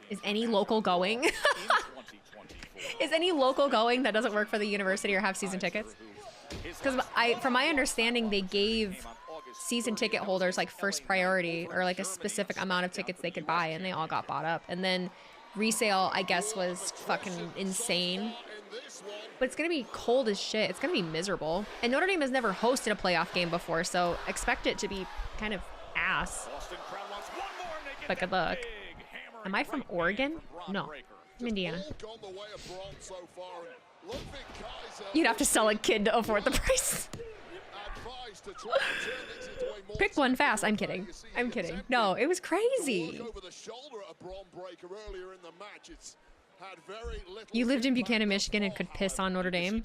Is any local going? Is any local going that doesn't work for the university or have season tickets? Because from my understanding, they gave season ticket holders like first priority or like a specific amount of tickets they could buy, and they all got bought up. And then resale, I guess, was fucking insane. But it's gonna be cold as shit. It's gonna be miserable. And Notre Dame has never hosted a playoff game before, so expect it to be kind of ass. But good luck. Am I from Oregon? No, I'm Indiana. You'd have to sell a kid to afford the price. Pick one fast. I'm kidding. I'm kidding. No, it was crazy. You lived in Buchanan, Michigan and could piss on Notre Dame?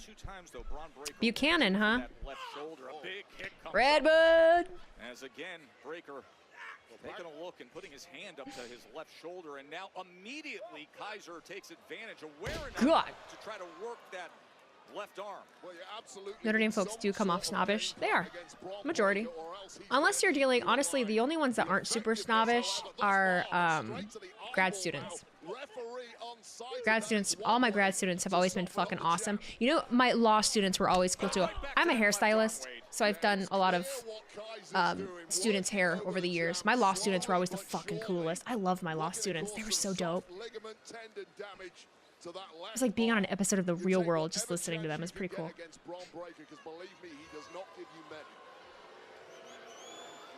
Buchanan, huh? Redwood! As again, Breaker taking a look and putting his hand up to his left shoulder, and now immediately Kaiser takes advantage, aware enough to try to work that left arm. Notre Dame folks do come off snobbish. They are. Majority. Unless you're dealing, honestly, the only ones that aren't super snobbish are grad students. Grad students, all my grad students have always been fucking awesome. You know, my law students were always cool too. I'm a hairstylist, so I've done a lot of students' hair over the years. My law students were always the fucking coolest. I love my law students. They were so dope. It's like being on an episode of The Real World, just listening to them is pretty cool.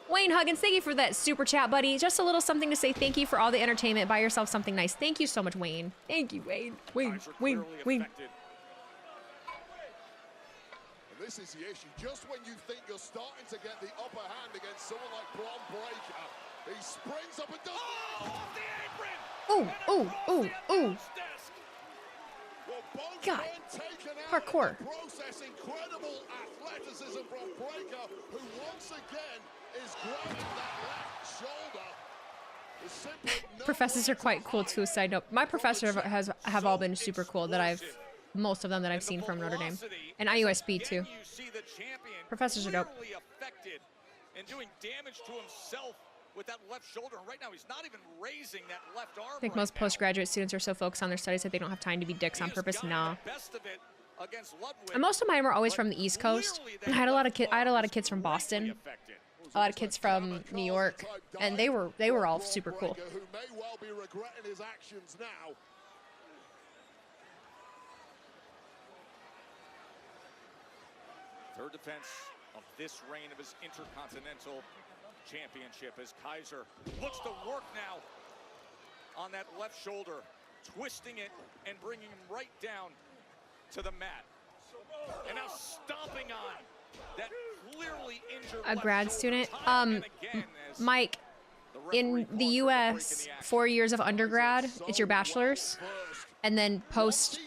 Wayne Huggins, thank you for that super chat, buddy. Just a little something to say thank you for all the entertainment. Buy yourself something nice. Thank you so much, Wayne. Thank you, Wayne. Wayne. And this is the issue. Just when you think you're starting to get the upper hand against someone like Bron Breakker, he springs up and does... Oh, off the apron! Ooh. God. Parkour. Process incredible athleticism from Breakker, who once again is grabbing that left shoulder. Professors are quite cool too. Side note, my professors have all been super cool. Most of them that I've seen from Notre Dame and IUSB too. Professors are dope. And doing damage to himself with that left shoulder. Right now, he's not even raising that left arm. I think most postgraduate students are so focused on their studies that they don't have time to be dicks on purpose. Nah. And most of mine were always from the East Coast. I had a lot of kids from Boston, a lot of kids from New York, and they were all super cool. Who may well be regretting his actions now. Third defense of this reign of his Intercontinental Championship as Kaiser looks to work now on that left shoulder, twisting it and bringing him right down to the mat. And now stomping on that clearly injured a grad student. Mike, in the US, 4 years of undergrad, it's your bachelor's, and then post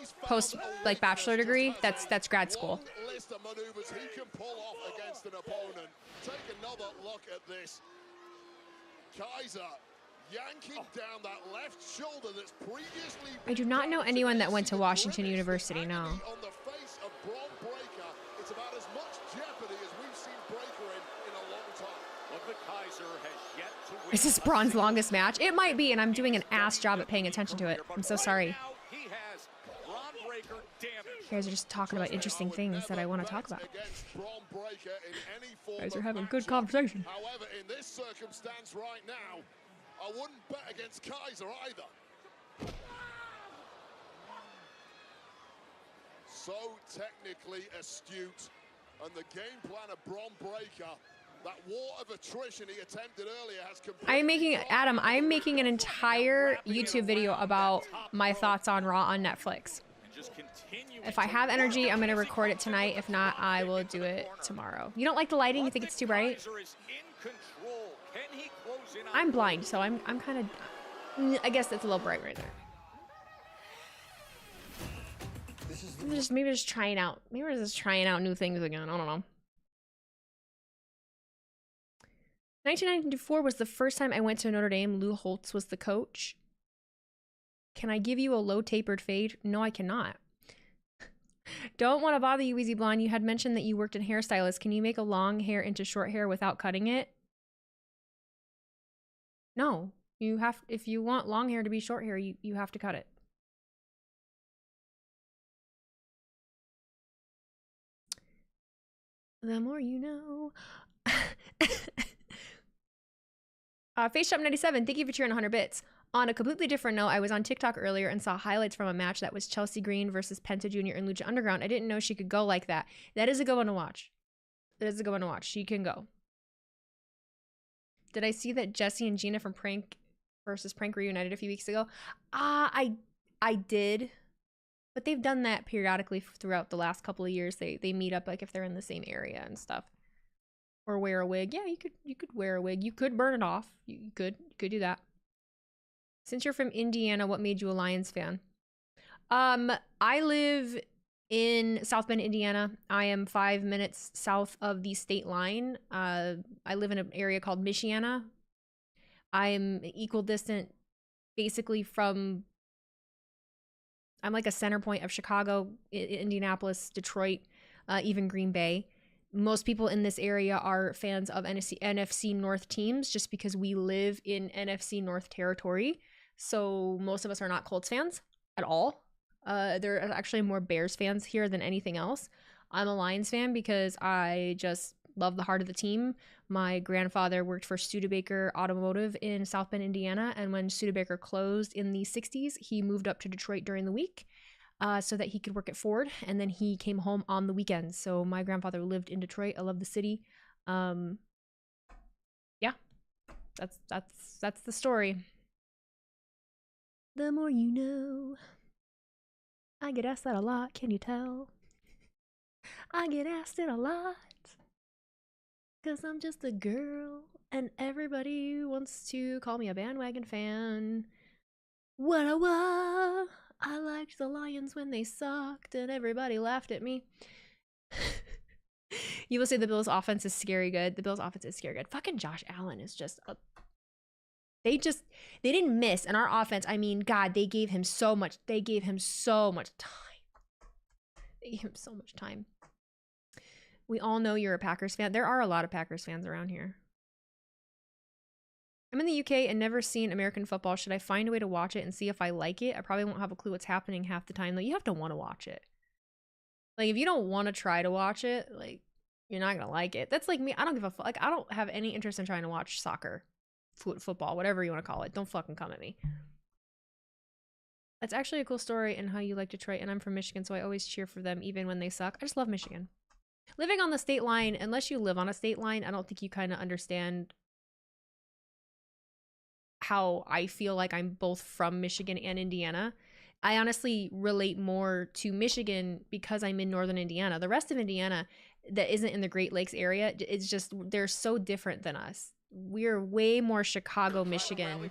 like bachelor degree, that's grad school. List of maneuvers he can pull off against an opponent. Take another look at this. Kaiser yanking down that left shoulder that's previously... I do not know anyone that went to Washington University, no. On the face of Bron Breakker, it's about as much jeopardy as we've seen Breakker in a long time. Look, the Kaiser has yet to win. Is this Bron's longest match? It might be, and I'm doing an ass job at paying attention to it. I'm so sorry. You guys are just talking about interesting things that I want to talk about. You guys are having good conversation. However, in this circumstance right now, I wouldn't bet against Kaiser either. so technically astute, and the game plan of Bron Breakker, that war of attrition he attempted earlier has completely... I'm making an entire YouTube video about my thoughts on Raw on Netflix. If I have energy, I'm gonna record it tonight. If not, I will do it tomorrow. You don't like the lighting? You think it's too bright? I'm blind, so I'm kind of... I guess it's a little bright right there. Maybe just trying out. Maybe we're just trying out new things again. I don't know. 1994 was the first time I went to Notre Dame. Lou Holtz was the coach. Can I give you a low tapered fade? No, I cannot. Don't want to bother you, Wheezy Blonde. You had mentioned that you worked in hairstylist. Can you make a long hair into short hair without cutting it? No. You have, if you want long hair to be short hair, you have to cut it. The more you know. FaceShop97, thank you for cheering 100 bits. On a completely different note, I was on TikTok earlier and saw highlights from a match that was Chelsea Green versus Penta Jr. in Lucha Underground. I didn't know she could go like that. That is a good one to watch. That is a good one to watch. She can go. Did I see that Jesse and Gina from Prank versus Prank reunited a few weeks ago? I did. But they've done that periodically throughout the last couple of years. They meet up like if they're in the same area and stuff. Or wear a wig. Yeah, you could wear a wig. You could burn it off. You could do that. Since you're from Indiana, what made you a Lions fan? I live in South Bend, Indiana. I am 5 minutes south of the state line. I live in an area called Michiana. I'm equal distant basically from... I'm like a center point of Chicago, Indianapolis, Detroit, even Green Bay. Most people in this area are fans of NFC North teams just because we live in NFC North territory. So most of us are not Colts fans at all. There are actually more Bears fans here than anything else. I'm a Lions fan because I just love the heart of the team. My grandfather worked for Studebaker Automotive in South Bend, Indiana. And when Studebaker closed in the 60s, he moved up to Detroit during the week. So that he could work at Ford, and then he came home on the weekends. So my grandfather lived in Detroit. I love the city. Yeah, that's the story. The more you know. I get asked that a lot. Can you tell? I get asked it a lot. 'Cause I'm just a girl, and everybody wants to call me a bandwagon fan. What? I liked the Lions when they sucked and everybody laughed at me. You will say the Bills' offense is scary good. The Bills' offense is scary good. Fucking Josh Allen is just a... They didn't miss. And our offense, I mean, God, they gave him so much. They gave him so much time. We all know you're a Packers fan. There are a lot of Packers fans around here. I'm in the UK and never seen American football. Should I find a way to watch it and see if I like it? I probably won't have a clue what's happening half the time. Like, you have to want to watch it. Like, if you don't want to try to watch it, like, you're not going to like it. That's like me. I don't give a fuck. Like, I don't have any interest in trying to watch soccer, football, whatever you want to call it. Don't fucking come at me. That's actually a cool story and how you like Detroit. And I'm from Michigan, so I always cheer for them even when they suck. I just love Michigan. Living on the state line, unless you live on a state line, I don't think you kind of understand how I feel like I'm both from Michigan and Indiana. I honestly relate more to Michigan because I'm in northern Indiana. The rest of Indiana that isn't in the Great Lakes area, it's just, they're so different than us. We're way more Chicago, Michigan,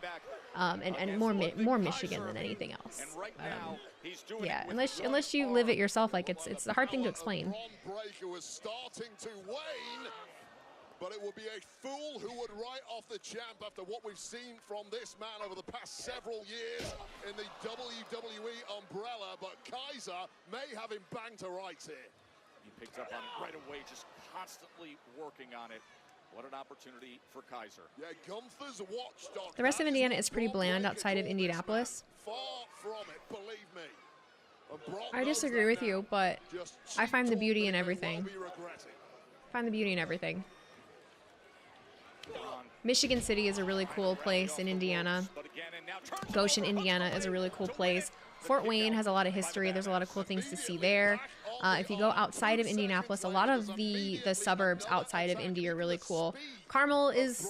and more Michigan than anything else. Yeah, unless you live it yourself, like it's a hard thing to explain. But it would be a fool who would write off the champ after what we've seen from this man over the past several years in the WWE umbrella. But Kaiser may have him banged to rights here. He picked up on it right away, just constantly working on it. What an opportunity for Kaiser. Yeah, Gunther's watchdog. The rest of Indiana is pretty bland outside of Indianapolis. Far from it, believe me. I disagree with you, but I find the beauty in everything. Michigan City is a really cool place in Indiana. Goshen, Indiana is a really cool place. Fort Wayne has a lot of history. There's a lot of cool things to see there. If you go outside of Indianapolis, a lot of the suburbs outside of Indy are really cool. Carmel is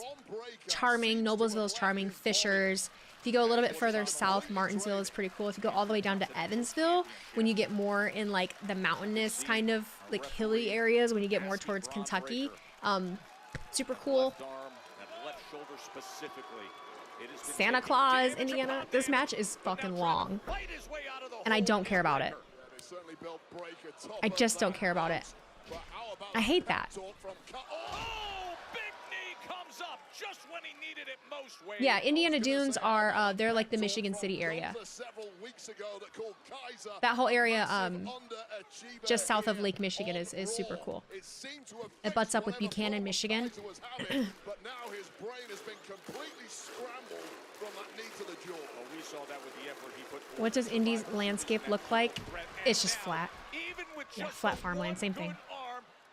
charming. Noblesville is charming. Fishers. If you go a little bit further south, Martinsville is pretty cool. If you go all the way down to Evansville, when you get more in like the mountainous kind of like hilly areas, when you get more towards Kentucky, super cool. Santa Claus, Indiana. This match is fucking long, and I don't care about it. I just don't care about it. I hate that. Yeah, Indiana Dunes are they're like the Michigan City area. That whole area just south of Lake Michigan is super cool. It butts up with Buchanan, Michigan. What does Indy's landscape look like? It's just flat. Yeah, flat farmland, same thing.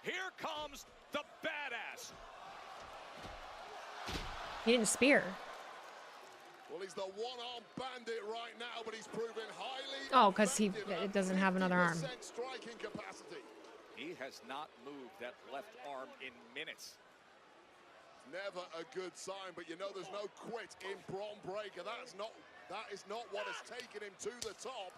Here comes the badass. He didn't spear. Well, he's the one-arm bandit right now, but he's proven highly. Oh, because it doesn't have another arm. Striking capacity. He has not moved that left arm in minutes. Never a good sign, but you know there's no quit in Bron Breakker. That is not what has taken him to the top.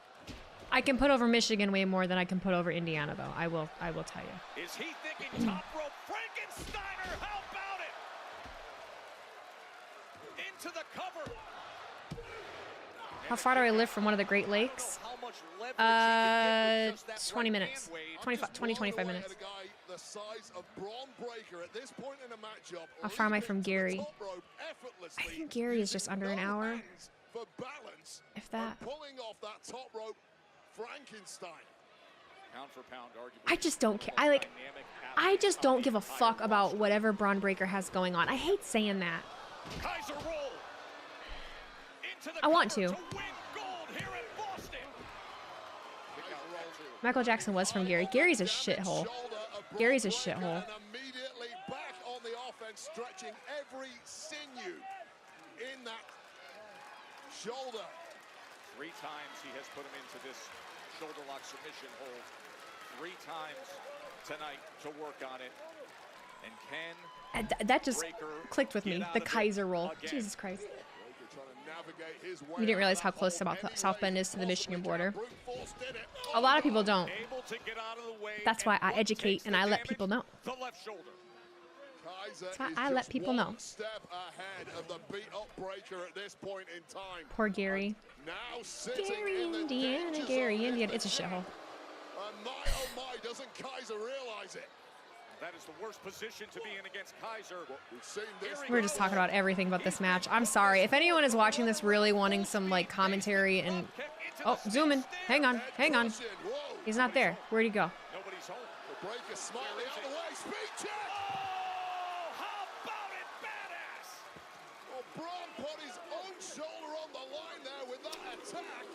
I can put over Michigan way more than I can put over Indiana, though. I will tell you. Is he thinking top rope Frankensteiner? How about it? Into the cover. How far do I live from one of the Great Lakes? 20 minutes. 25 minutes. How far am I from Gary? I think Gary is just under an hour. If that. I just don't care. I just don't give a fuck about whatever Bron Breakker has going on. I hate saying that. I want to. Michael Jackson was from Gary. Gary's a shithole. Gary's a shithole. Immediately back on the offense, stretching every sinew in that shoulder. 3 times he has put him into this shoulder lock submission hold. 3 times tonight to work on it. And can that just clicked with me. The Kaiser roll. Jesus Christ. You didn't realize how close South Bend is to the Michigan border. A lot of people don't. That's why I educate and I let people know. That's why I let people know. Poor Gary. Gary, Indiana. Gary, Indiana. It's a shithole. Doesn't Kaiser realize it? That is the worst position to be in against Kaiser. We're just talking about everything but this match. I'm sorry. If anyone is watching this really wanting some like commentary and... Oh, zoom in. Hang on. Hang on. He's not there. Where'd he go? Nobody's home. The Breakker smartly out of the way. Speed check. Oh, how about it, badass? Well, Bron put his own shoulder on the line there with that attack.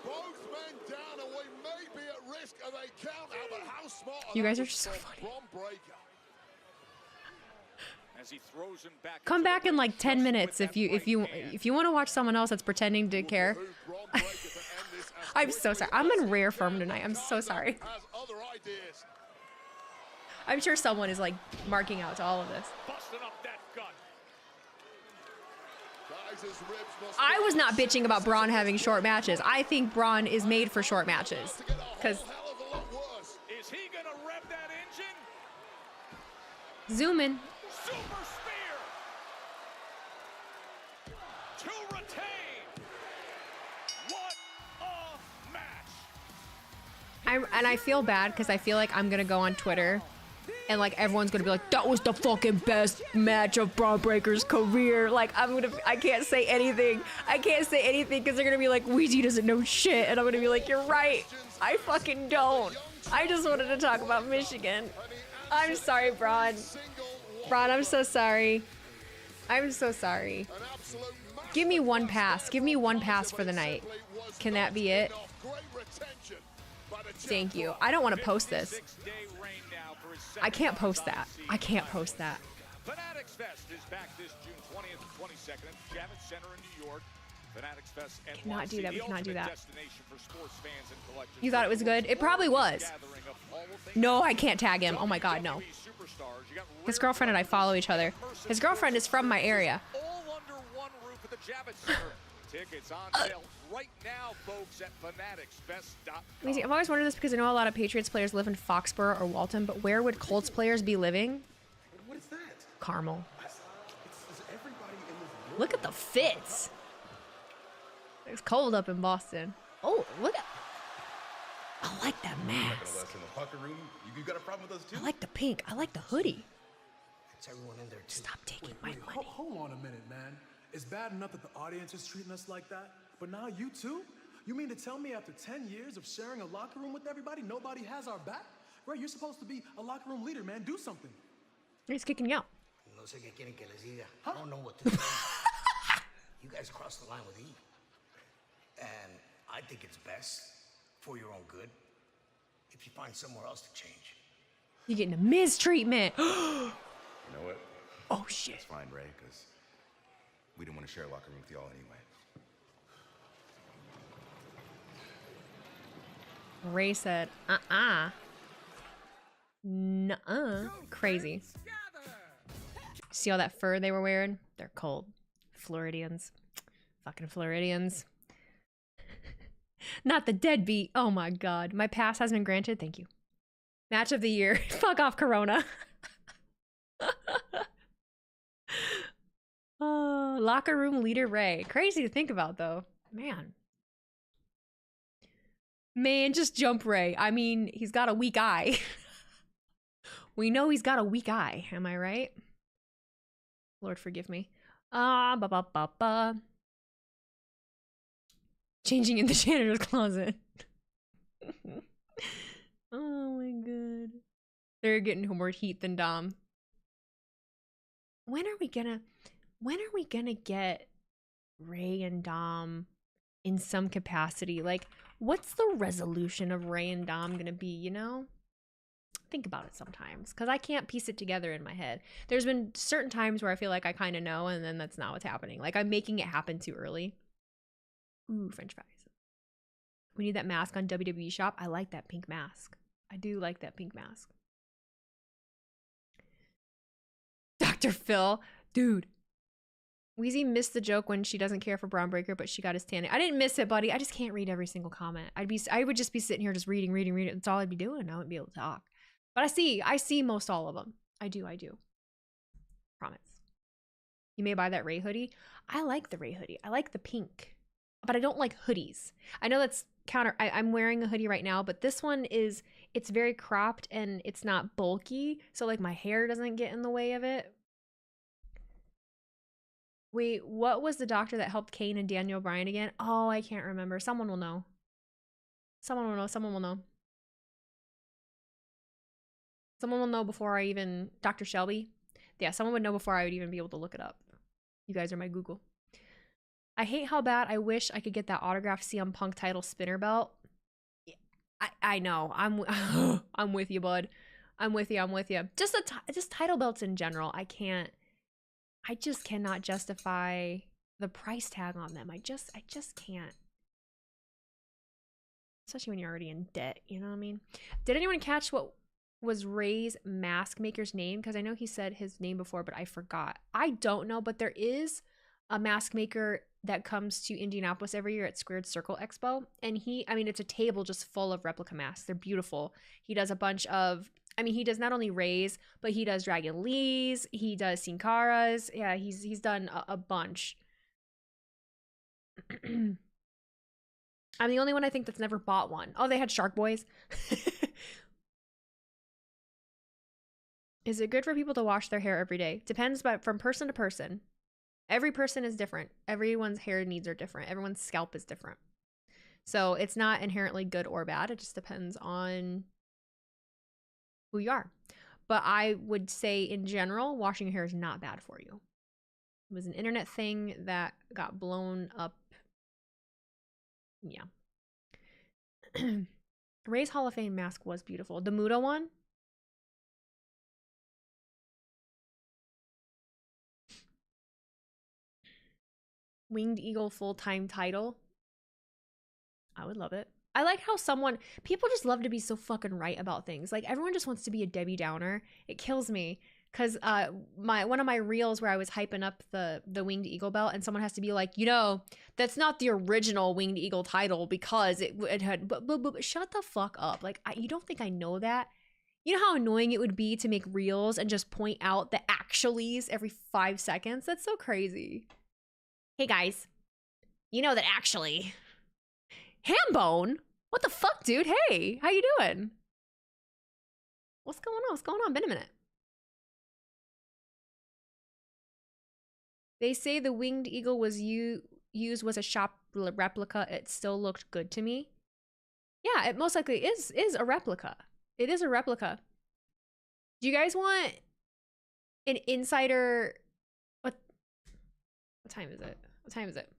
Both men down, and we may be at risk of a count out, but how smart you guys are just so funny. As he throws him back. Come back in like 10 minutes if you want to watch someone else that's pretending to care. I'm so sorry. I'm in rare form tonight. I'm so sorry. I'm sure someone is like marking out to all of this. Busting up that gut. I was not bitching about Braun having short matches. I think Braun is made for short matches. Because is he gonna rev that engine? Zoom in. Super spear to retain. What a match! And I feel bad because I feel like I'm gonna go on Twitter and like everyone's gonna be like, that was the fucking best match of Bron Breakker's career. Like I can't say anything. I can't say anything because they're gonna be like, Wheezy doesn't know shit, and I'm gonna be like, you're right. I fucking don't. I just wanted to talk about Michigan. I'm sorry, Bron. Bron, I'm so sorry. I'm so sorry. Give me one pass. Give me one pass for the night. Can that be it? Thank you. I don't want to post this. I can't post that. I can't post that. Fanatics Fest is back this June 20th and 22nd at Javits Center in New York. Fanatics Fest NYC, Cannot do that. We cannot do that. destination for sports fans and collectors. You thought it was good? It probably was. No, I can't tag him. Oh my god, no. His girlfriend and I follow each other. His girlfriend is from my area. All under one roof at the Javits Center. Tickets on sale right now, folks, at fanaticsfest.com. I've always wondered this because I know a lot of Patriots players live in Foxborough or Walton, but where would Colts players be living? What is that? Carmel. It's everybody in this room. Look at the fits. It's cold up in Boston. Oh, look at. I like that mask. In the locker room, you got a problem with us too? I like the pink. I like the hoodie. It's everyone in there too. Stop taking my money. Hold on a minute, man. It's bad enough that the audience is treating us like that, but now you too? You mean to tell me after 10 years of sharing a locker room with everybody, nobody has our back? Right, you're supposed to be a locker room leader, man. Do something. He's kicking you out. No sé qué quieren que les diga. I don't know what to say. You guys crossed the line with E. And I think it's best for your own good if you find somewhere else to change. You're getting a Miz treatment. You know what? Oh, shit. It's fine, Ray, because we didn't want to share a locker room with y'all anyway. Ray said, nuh-uh. Crazy. See all that fur they were wearing? They're cold. Floridians. Fucking Floridians. Not the deadbeat. Oh my god. My pass has been granted. Thank you. Match of the year. Fuck off, Corona. Oh, locker room leader Ray. Crazy to think about, though. Man. Man, just jump Ray. I mean, he's got a weak eye. We know he's got a weak eye. Am I right? Lord, forgive me. Changing in the janitor's closet. Oh my god. They're getting more heat than Dom. When are we gonna get Ray and Dom in some capacity? Like, what's the resolution of Ray and Dom gonna be, you know? Think about it sometimes, because I can't piece it together in my head. There's been certain times where I feel like I kind of know, and then that's not what's happening. Like, I'm making it happen too early. Ooh, French fries. We need that mask on WWE Shop. I like that pink mask. I do like that pink mask. Dr. Phil. Dude. Wheezy missed the joke when she doesn't care for Braun Breaker, but she got his tanning. I didn't miss it, buddy. I just can't read every single comment. I would just be sitting here just reading. That's all I'd be doing. I wouldn't be able to talk. But I see most all of them. I do. Promise. You may buy that Ray hoodie. I like the Ray hoodie. I like the pink. But I don't like hoodies. I know that's counter. I'm wearing a hoodie right now, but this one it's very cropped and it's not bulky. So like my hair doesn't get in the way of it. Wait, what was the doctor that helped Kane and Daniel Bryan again? Oh, I can't remember. Someone will know. Someone will know. Someone will know. Someone will know before I even... Dr. Shelby? Yeah, someone would know before I would even be able to look it up. You guys are my Google. I hate how bad I wish I could get that autographed CM Punk title spinner belt. I know. I'm with you, bud. I'm with you. Just title belts in general. I just cannot justify the price tag on them. I just can't. Especially when you're already in debt, you know what I mean? Did anyone catch what was Ray's mask maker's name? Because I know he said his name before, but I forgot. I don't know, but there is a mask maker that comes to Indianapolis every year at Squared Circle Expo. And it's a table just full of replica masks. They're beautiful. He does a bunch of, he does not only Ray's, but he does Dragon Lee's, he does Sin Cara's. Yeah, he's done a bunch. I'm the only one I think that's never bought one. Oh, they had Shark Boys. Is it good for people to wash their hair every day? Depends, but from person to person. Every person is different. Everyone's hair needs are different. Everyone's scalp is different. So it's not inherently good or bad. It just depends on who you are. But I would say in general, washing your hair is not bad for you. It was an internet thing that got blown up. Yeah. Ray's Hall of Fame mask was beautiful. The Muda one. Winged Eagle full-time title. I would love it. I like how people just love to be so fucking right about things. Like, everyone just wants to be a Debbie Downer. It kills me. Because one of my reels where I was hyping up the Winged Eagle belt, and someone has to be like, you know, that's not the original Winged Eagle title because it had, but shut the fuck up. Like, you don't think I know that? You know how annoying it would be to make reels and just point out the actuallys every 5 seconds? That's so crazy. Hey guys, you know that actually, Hambone? What the fuck, dude? Hey, how you doing? What's going on? What's going on? Been a minute. They say the Winged Eagle was used was a shop replica. It still looked good to me. Yeah, it most likely is a replica. It is a replica. Do you guys want an insider? What time is it? What time is it?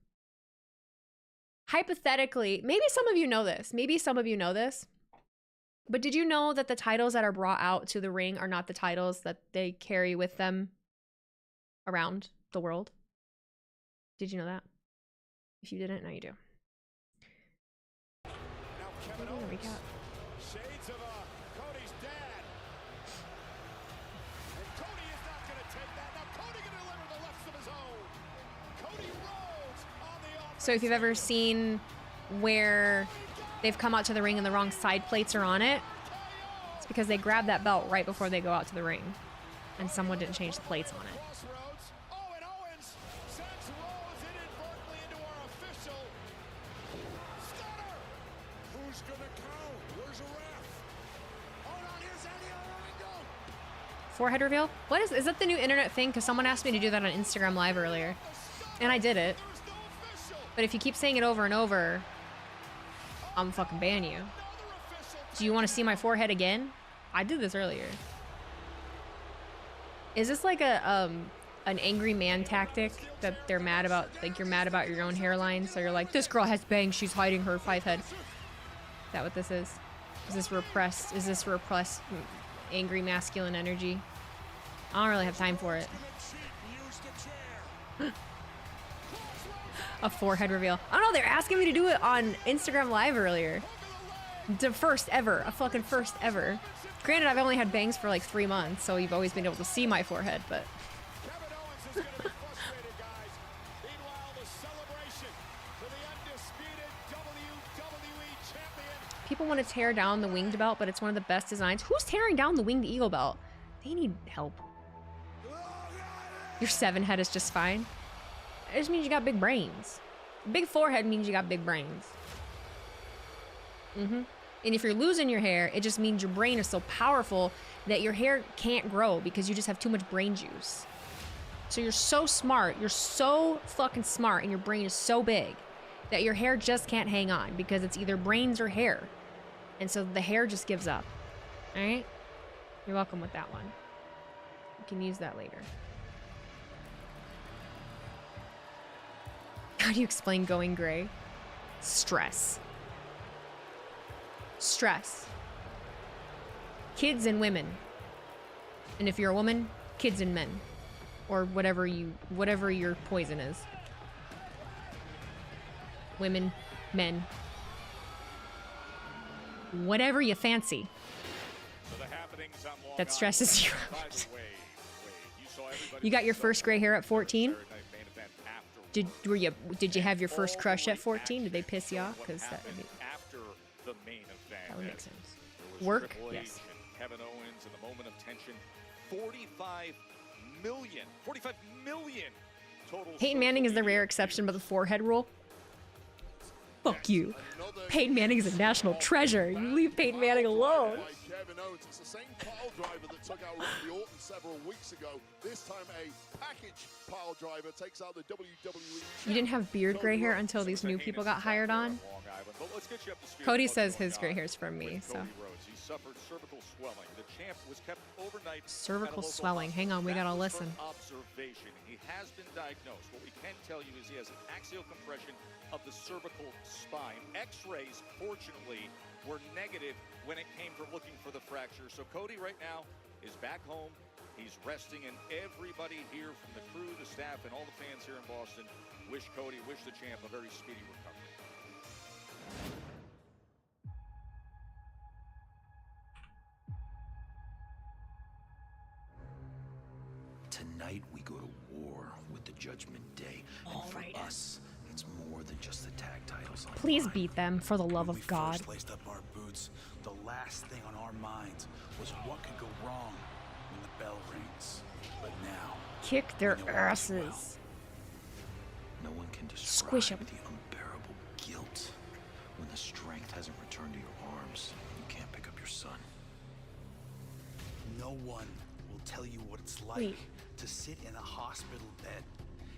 Hypothetically, maybe some of you know this. Maybe some of you know this. But did you know that the titles that are brought out to the ring are not the titles that they carry with them around the world? Did you know that? If you didn't, now you do. Now Kevin Owens, shades of Cody's dad. And Cody is not going to take that. Now Cody going to deliver the lefts of his own. Cody Rhodes on the offense. So if you've ever seen where they've come out to the ring and the wrong side plates are on it, it's because they grab that belt right before they go out to the ring. And someone didn't change the plates on it. Forehead reveal? What is that the new internet thing? Because someone asked me to do that on Instagram Live earlier. And I did it. But if you keep saying it over and over, I'm fucking ban you. Do you want to see my forehead again? I did this earlier. Is this like an angry man tactic that they're mad about? Like, you're mad about your own hairline, so you're like, this girl has bangs, she's hiding her 5 head. Is that what this is? Is this repressed angry masculine energy? I don't really have time for it. A forehead reveal. I don't know, they're asking me to do it on Instagram Live earlier. The first ever. A fucking first ever. Granted, I've only had bangs for like 3 months, so you've always been able to see my forehead, but... People want to tear down the winged belt, but it's one of the best designs. Who's tearing down the Winged Eagle belt? They need help. Your 7 head is just fine. It just means you got big brains. Big forehead means you got big brains. And if you're losing your hair, it just means your brain is so powerful that your hair can't grow because you just have too much brain juice. So you're so smart. You're so fucking smart, and your brain is so big that your hair just can't hang on because it's either brains or hair. And so the hair just gives up. All right? You're welcome with that one. You can use that later. How do you explain going gray? Stress. Stress. Kids and women. And if you're a woman, kids and men. Or whatever your poison is. Women, men. Whatever you fancy. That stresses you out. You got your first gray hair at 14? Did you have your first crush at 14? Did they piss you off? Because that would make sense. Work? Yes. Kevin Owens in the moment of tension. 45 million total. Peyton Manning is the rare exception, but the forehead rule. Fuck you. Peyton Manning is a national treasure. You leave Peyton Manning alone. It's the same pile driver that took out Randy Orton several weeks ago. This time a package pile driver takes out the WWE. You didn't have beard gray hair until these new people got hired on. Cody says his gray hair's from me, so. He suffered cervical swelling. The champ was kept overnight. Cervical swelling. Hang on, we gotta listen. Observation. He has been diagnosed. What we can tell you is he has an axial compression of the cervical spine. X-rays, fortunately, were negative when it came for looking for the fracture. So Cody right now is back home. He's resting, and everybody here from the crew, the staff, and all the fans here in Boston wish Cody, wish the champ a very speedy recovery. Tonight we go to war with the Judgment Day. And for us, it's more than just the tag titles. Please beat them, for the love of God. First laced up our boots, the last thing on our minds was what could go wrong when the bell rings. But now, kick their asses. No one can describe Squish 'em. the unbearable guilt when the strength hasn't returned to your arms and you can't pick up your son. No one will tell you what it's like Wait. to sit in a hospital bed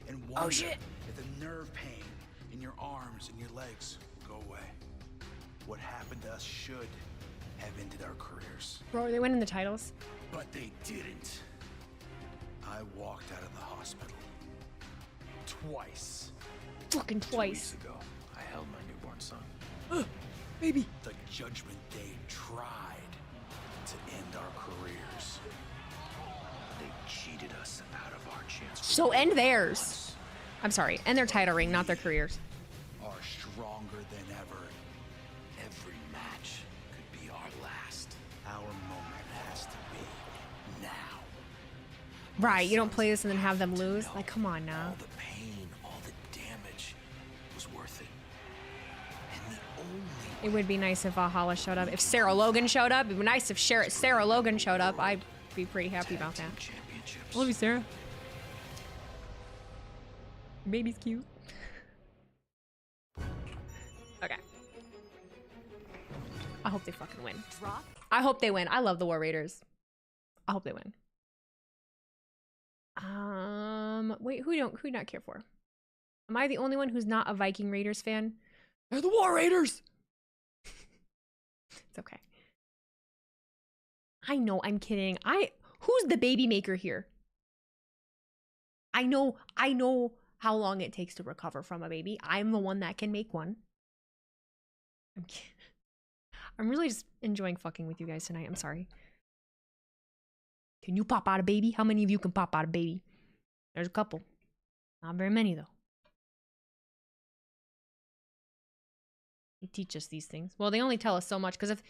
and wonder shit. if the nerve pain in your arms and your legs will go away. What happened to us should have ended our careers. Bro, are they winning the titles? But they didn't. I walked out of the hospital twice. Fucking 2 twice. weeks ago, I held my newborn son. Baby. The Judgment Day tried to end our careers. They cheated us out of our chance. So end theirs. I'm sorry, end their title ring, not their careers. Are stronger than ever. Every match could be our last. Our moment has to be now. Right, you don't play this and then have them lose? Like, come on now. All the pain, all the damage was worth it. And the only It would be nice if Valhalla showed up. If Sarah Logan showed up, it'd be nice if Sarah Logan showed up. I'd be pretty happy about that. championships. Love you, Sarah. Baby's cute. Okay. I hope they fucking win. Drop. I hope they win. I love the War Raiders. I hope they win. Wait, who do you not care for? Am I the only one who's not a Viking Raiders fan? They're the War Raiders. It's okay. I know, I'm kidding. Who's the baby maker here? I know how long it takes to recover from a baby. I'm the one that can make one. I'm really just enjoying fucking with you guys tonight. I'm sorry. Can you pop out a baby? How many of you can pop out a baby? There's a couple. Not very many, though. They teach us these things. Well, they only tell us so much because if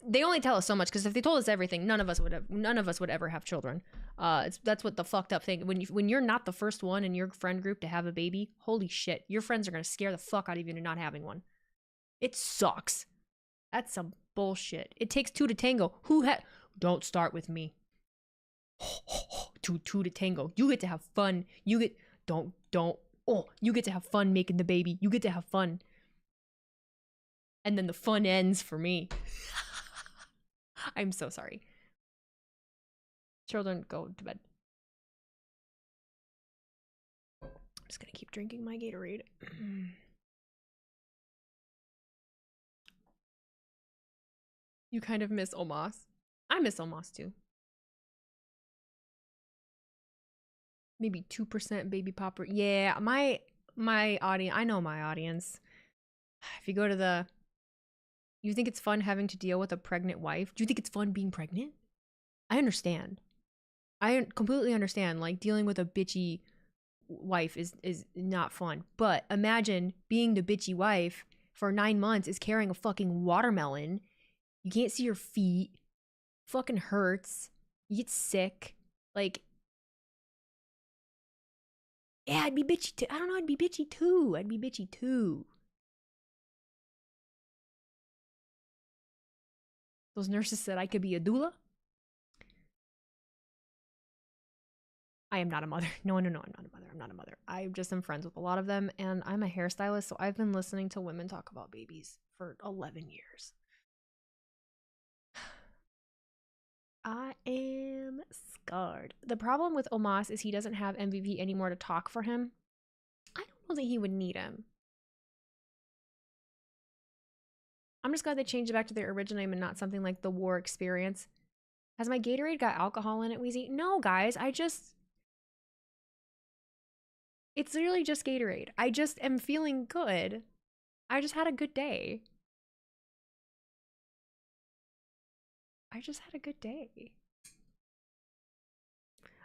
they told us everything, none of us would ever have children. That's what the fucked up thing. When you're not the first one in your friend group to have a baby, holy shit, your friends are gonna scare the fuck out of you into not having one. It sucks. That's some bullshit. It takes two to tango. Don't start with me. Two to tango. You get to have fun. You get to have fun making the baby. You get to have fun. And then the fun ends for me. I'm so sorry. Children, go to bed. I'm just gonna keep drinking my Gatorade. You kind of miss Omos. I miss Omos too. Maybe 2% baby popper. Yeah, my audience. I know my audience. If you go to you think it's fun having to deal with a pregnant wife? Do you think it's fun being pregnant? I understand. I completely understand. Like, dealing with a bitchy wife is not fun. But imagine being the bitchy wife for 9 months is carrying a fucking watermelon. You can't see your feet. Fucking hurts. You get sick. Like, yeah, I'd be bitchy too. I don't know, I'd be bitchy too. Those nurses said I could be a doula. I am not a mother. No, I'm not a mother. I just am friends with a lot of them, and I'm a hairstylist, so I've been listening to women talk about babies for 11 years. I am scarred. The problem with Omos is he doesn't have MVP anymore to talk for him. I don't know that he would need him. I'm just glad they changed it back to their original name and not something like the War Experience. Has my Gatorade got alcohol in it, Wheezy? No, guys. It's literally just Gatorade. I just am feeling good. I just had a good day.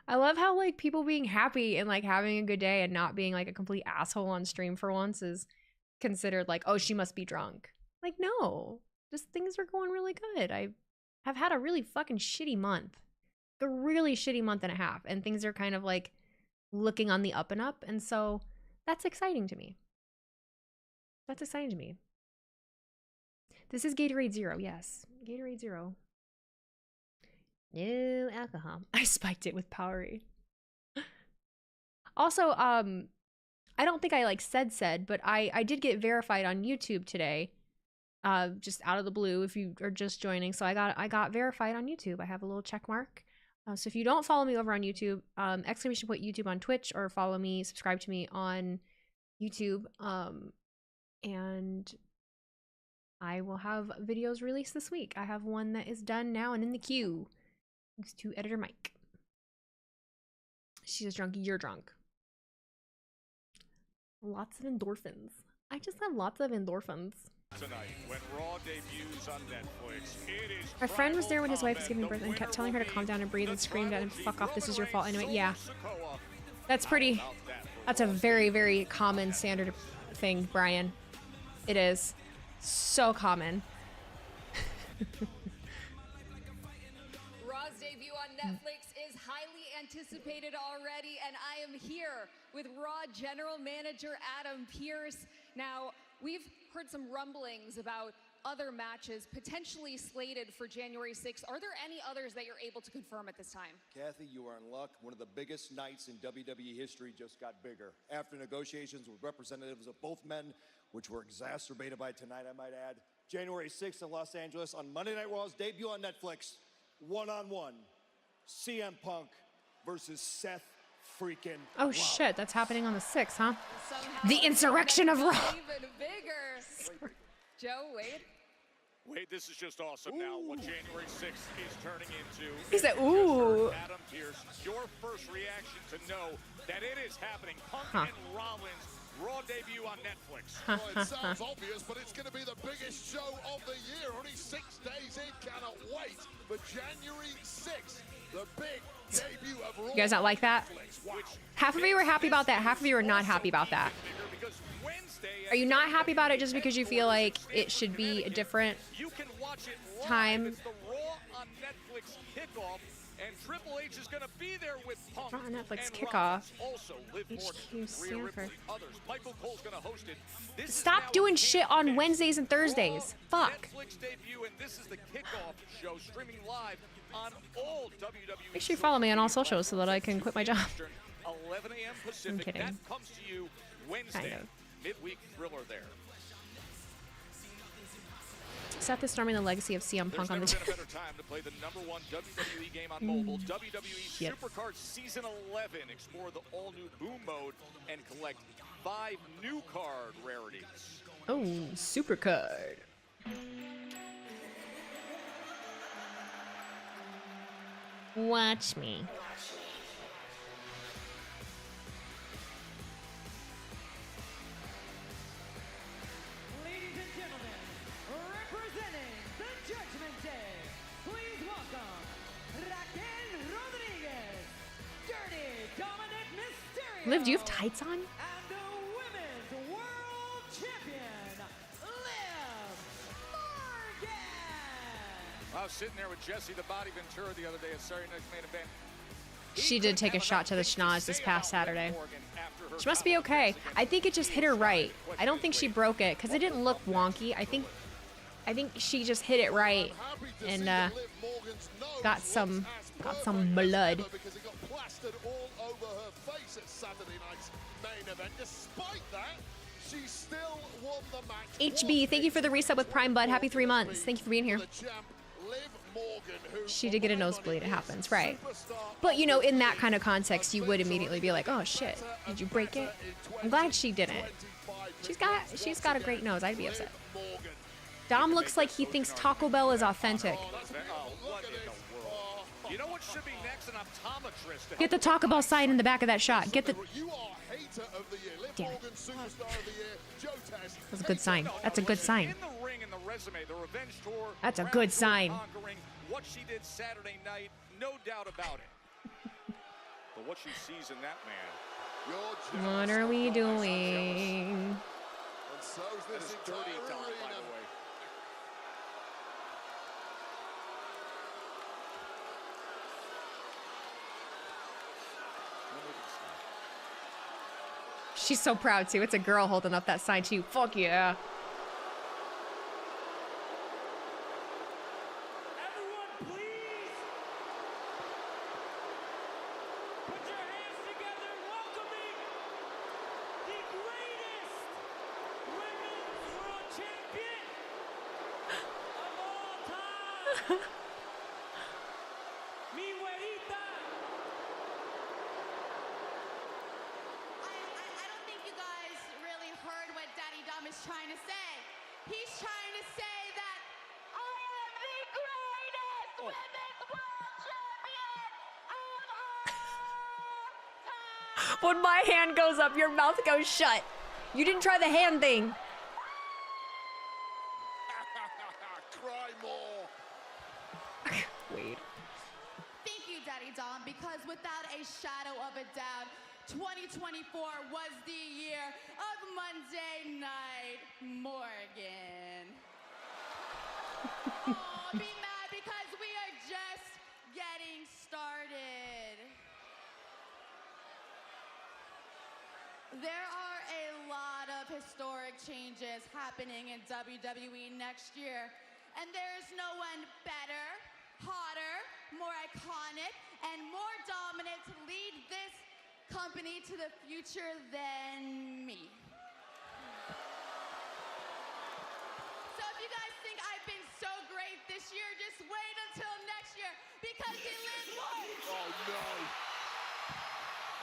I love how like people being happy and like having a good day and not being like a complete asshole on stream for once is considered like, oh, she must be drunk. Like, no, just things are going really good. I have had a really fucking shitty month, a really shitty month and a half, and things are kind of like looking on the up and up. And so that's exciting to me. That's exciting to me. This is Gatorade Zero. Yes, Gatorade Zero. No alcohol. I spiked it with Powerade. Also, I don't think I like said, but I did get verified on YouTube today. Just out of the blue if you are just joining. So I got verified on YouTube. I have a little check mark. So if you don't follow me over on YouTube, exclamation point YouTube on Twitch, or follow me, subscribe to me on YouTube. And I will have videos released this week. I have one that is done now and in the queue. Thanks to editor Mike. She's drunk, you're drunk. Lots of endorphins. I just have lots of endorphins. Tonight, when Raw debuts on Netflix, it is my friend was there when his wife was giving birth and kept telling her to calm down and breathe and screamed at him, fuck off, this is your fault. Anyway, yeah. That's a very, very common standard thing, Brian. It is. So common. Raw's debut on Netflix is highly anticipated already, and I am here with Raw General Manager Adam Pearce. Now, we've heard some rumblings about other matches potentially slated for January 6th. Are there any others that you're able to confirm at this time? Kathy, you are in luck. One of the biggest nights in WWE history just got bigger. After negotiations with representatives of both men, which were exacerbated by tonight, I might add, January 6th in Los Angeles on Monday Night Raw's debut on Netflix, one-on-one, CM Punk versus Seth freaking Oh Rollins. shit, that's happening on the 6th, huh? The insurrection of Raw. Even bigger. Joe, Wade? Wade, this is just awesome. Now, what January 6th is turning into. He said, ooh. Adam Pearce, your first reaction to know that it is happening. Punk and Rollins, Raw debut on Netflix. Well, it sounds obvious, but it's going to be the biggest show of the year. Only 6 days in. Cannot wait for January 6th. The big debut of Raw. You guys not like that? Half of you are happy about that. Half of you are not happy about that. Are you not happy about it just because you feel like it should be a different time? It's the Raw on Netflix kickoff, and Triple H is going to be there with Punk. Not on Netflix and kickoff. Also, Liv Morgan, Rhea Ripley, others. Michael Cole's going to host it. This Stop doing shit on Wednesdays and Thursdays. Fuck. Netflix debut, and this is the kickoff show streaming live on all WWE. Make sure you follow me on all socials so that I can quit my job. 11 a.m. Pacific. I'm kidding. That comes to you Wednesday. Kind of. Midweek thriller there. Seth is storming the legacy of CM Punk on the There's never been a better time to play the #1 WWE game on mobile. WWE Yep. Supercard Season 11. Explore the all-new Boom Mode and collect 5 new card rarities. Oh, super card. Watch me. Ladies and gentlemen, representing the Judgment Day, please welcome Raquel Rodriguez, Dirty Dominant Mysterio, Liv, do you have tights on? and the Women's World Champion, Liv Morgan. I was sitting there with Jesse the Body Ventura the other day at Saturday Night's Main Event. She did take a shot to the schnoz this past Saturday. She must be okay. I think it just hit her right. I don't think she broke it because it didn't look wonky. I think she just hit it right and got some blood. Because it got plastered all over her face at Saturday night's main event. Despite that, she still won the match. HB, thank you for the reset with Prime Bud. Happy 3 months. Thank you for being here. She did get a nosebleed. It happens, right? But you know, in that kind of context, you would immediately be like, "Oh shit, did you break it?" I'm glad she didn't. She's got a great nose. I'd be upset. Dom looks like he thinks Taco Bell is authentic. You know what should be next? An optometrist. Get the Taco Bell sign in the back of that shot. Get the. Damn it. That's a good sign. That's a good sign. That's a good sign. What she did Saturday night, no doubt about it. But what she sees in that man. What are we doing? And so's That this is dirty entire Dom, by arena. the way. She's so proud too. It's a girl holding up that sign too. Fuck yeah. Everyone, please put your hands together welcoming the greatest women's world champion of all time. Mi güerita. I don't think you guys really heard what Daddy Dom is trying to say. He's trying to say that I am the greatest women's world champion of all. When my hand goes up, your mouth goes shut. You didn't try the hand thing. Cry more. Wait. Thank you, Daddy Dom, because without a shadow of a doubt, 2024 was the year of Monday Night Morgan. Oh, be mad because we are just getting started. There are a lot of historic changes happening in WWE next year, and there's no one better, hotter, more iconic, and more dominant to lead this company to the future than me. So if you guys think I've been so great this year, just wait until next year because it lives more. Oh no.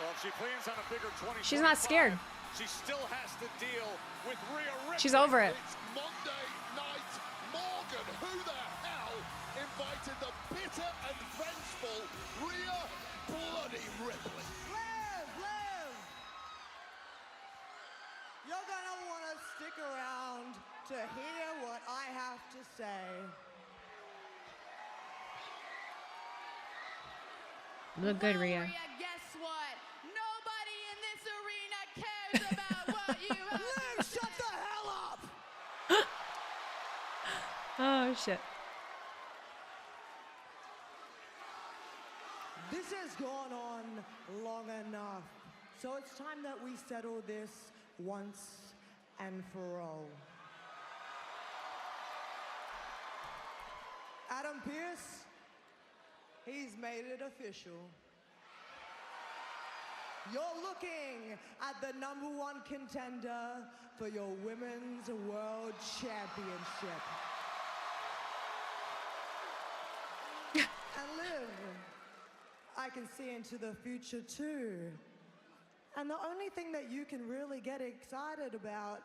Well, if she plans on a bigger 20. She's not scared. She still has to deal with Rhea Ripley. She's over it. It's Monday Night Morgan. Who the hell invited the bitter and vengeful Rhea Bloody Ripley? Liv! You're gonna wanna stick around to hear what I have to say. Look good, Rhea. Guess what? Nobody in this arena cares about what you have. Liv, shut the hell up! Oh shit. This has gone on long enough, so it's time that we settle this once and for all. Adam Pearce, he's made it official. You're looking at the #1 contender for your Women's World Championship. And Liv, I can see into the future too. And the only thing that you can really get excited about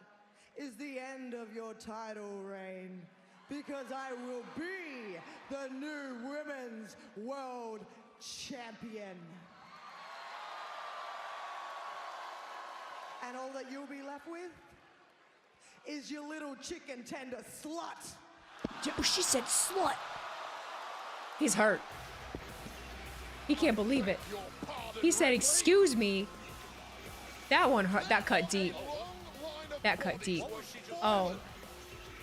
is the end of your title reign, because I will be the new Women's World Champion. And all that you'll be left with is your little chicken tender slut. Oh, she said slut. He's hurt. He can't believe it. He said, "Excuse me." That one hurt. That cut deep. That cut deep. Oh.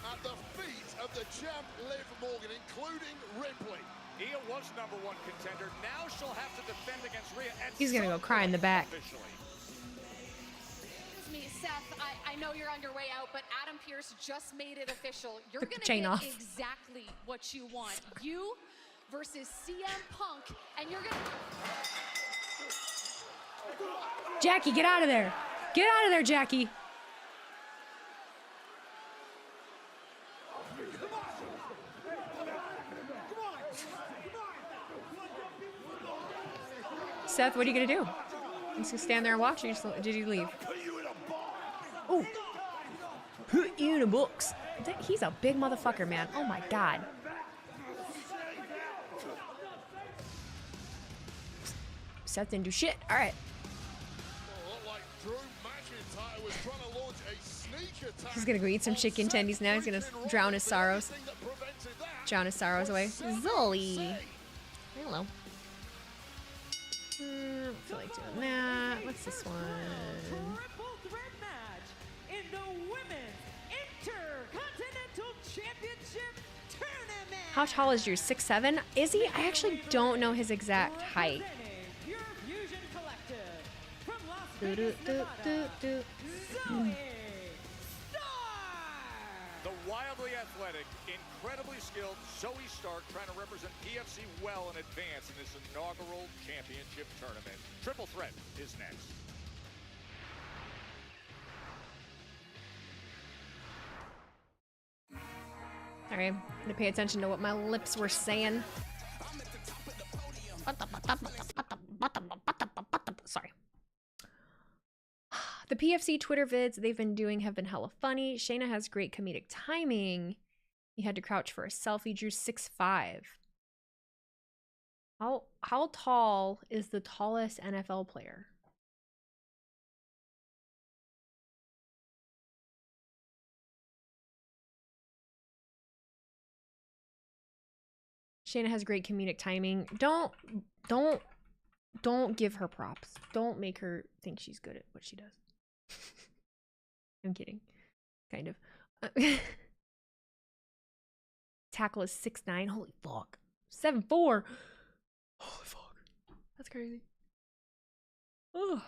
At the feet of the champ Liv Morgan, including Ripley. Nia was #1 contender. Now she'll have to defend against Rhea. He's gonna go cry in the back. Excuse me, Seth, I know you're on your way out, but Adam Pearce just made it official. You're Took the gonna chain get off. exactly what you want. You versus CM Punk, and you're gonna... Jackie, get out of there. Get out of there, Jackie. Seth, what are you gonna do? You just gonna stand there and watch, or did you leave? Ooh. Put you in a box. He's a big motherfucker, man. Oh my god. Seth didn't do shit. All right. He's gonna go eat some chicken tendies now. He's gonna drown his sorrows. Drown his sorrows away. Zolly. Hello. feel like doing that. What's this one? Triple threat match in the Women's Intercontinental Championship Tournament. How tall is yours? 6'7"? Is he? I actually don't know his exact height. Pure Fusion Collective from Las Do, Vegas, do, Nevada, do, do. Zoe. The wildly athletic, incredibly skilled Zoe Stark trying to represent PFC well in advance in this inaugural championship tournament. Triple Threat is next. Sorry, I'm gonna pay attention to what my lips were saying. Sorry. The PFC Twitter vids they've been doing have been hella funny. Shayna has great comedic timing. He had to crouch for a selfie. Drew 6'5". How tall is the tallest NFL player? Shayna has great comedic timing. Don't give her props. Don't make her think she's good at what she does. I'm kidding. Kind of. Tackle is 6'9". Holy fuck. 7'4". Holy fuck. That's crazy. Ugh.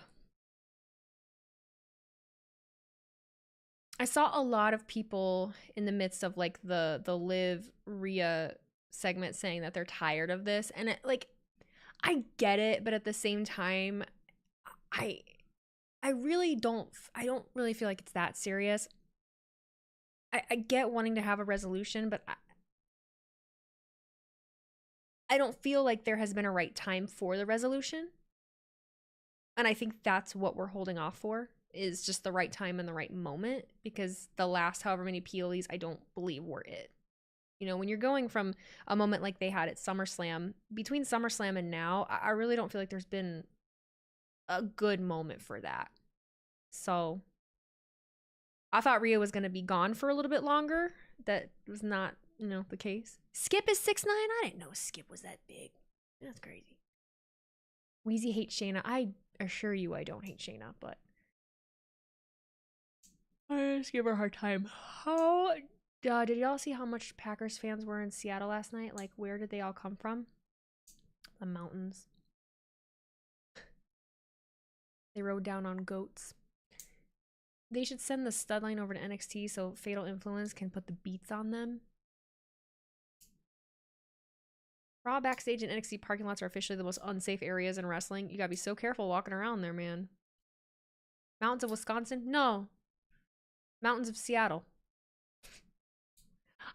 I saw a lot of people in the midst of like the Liv Rhea segment saying that they're tired of this, and it, like, I get it, but at the same time, I don't really feel like it's that serious. I get wanting to have a resolution, but I don't feel like there has been a right time for the resolution. And I think that's what we're holding off for, is just the right time and the right moment, because the last however many PLEs I don't believe were it. You know, when you're going from a moment like they had at SummerSlam, between SummerSlam and now, I really don't feel like there's been a good moment for that. So I thought Rhea was going to be gone for a little bit longer. That was not, you know, the case. Skip is 6'9". I didn't know Skip was that big. That's crazy. Wheezy hates Shayna. I assure you I don't hate Shayna, but I just give her a hard time. How did y'all see how much Packers fans were in Seattle last night? Like, where did they all come from? The mountains. They rode down on goats. They should send the stud line over to NXT so Fatal Influence can put the beats on them. Raw, Backstage, and NXT parking lots are officially the most unsafe areas in wrestling. You gotta be so careful walking around there, man. Mountains of Wisconsin? No. Mountains of Seattle.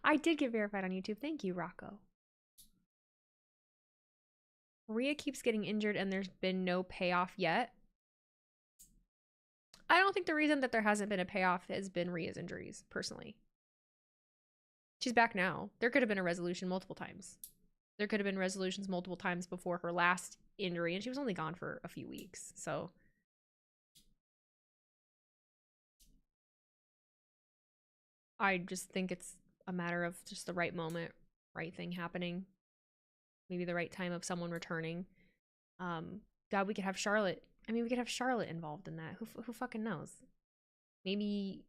I did get verified on YouTube. Thank you, Rocco. Rhea keeps getting injured and there's been no payoff yet. I don't think the reason that there hasn't been a payoff has been Rhea's injuries, personally. She's back now. There could have been a resolution multiple times. There could have been resolutions multiple times before her last injury, and she was only gone for a few weeks, so. I just think it's a matter of just the right moment, right thing happening. Maybe the right time of someone returning. God, we could have Charlotte. I mean, we could have Charlotte involved in that. Who fucking knows? Maybe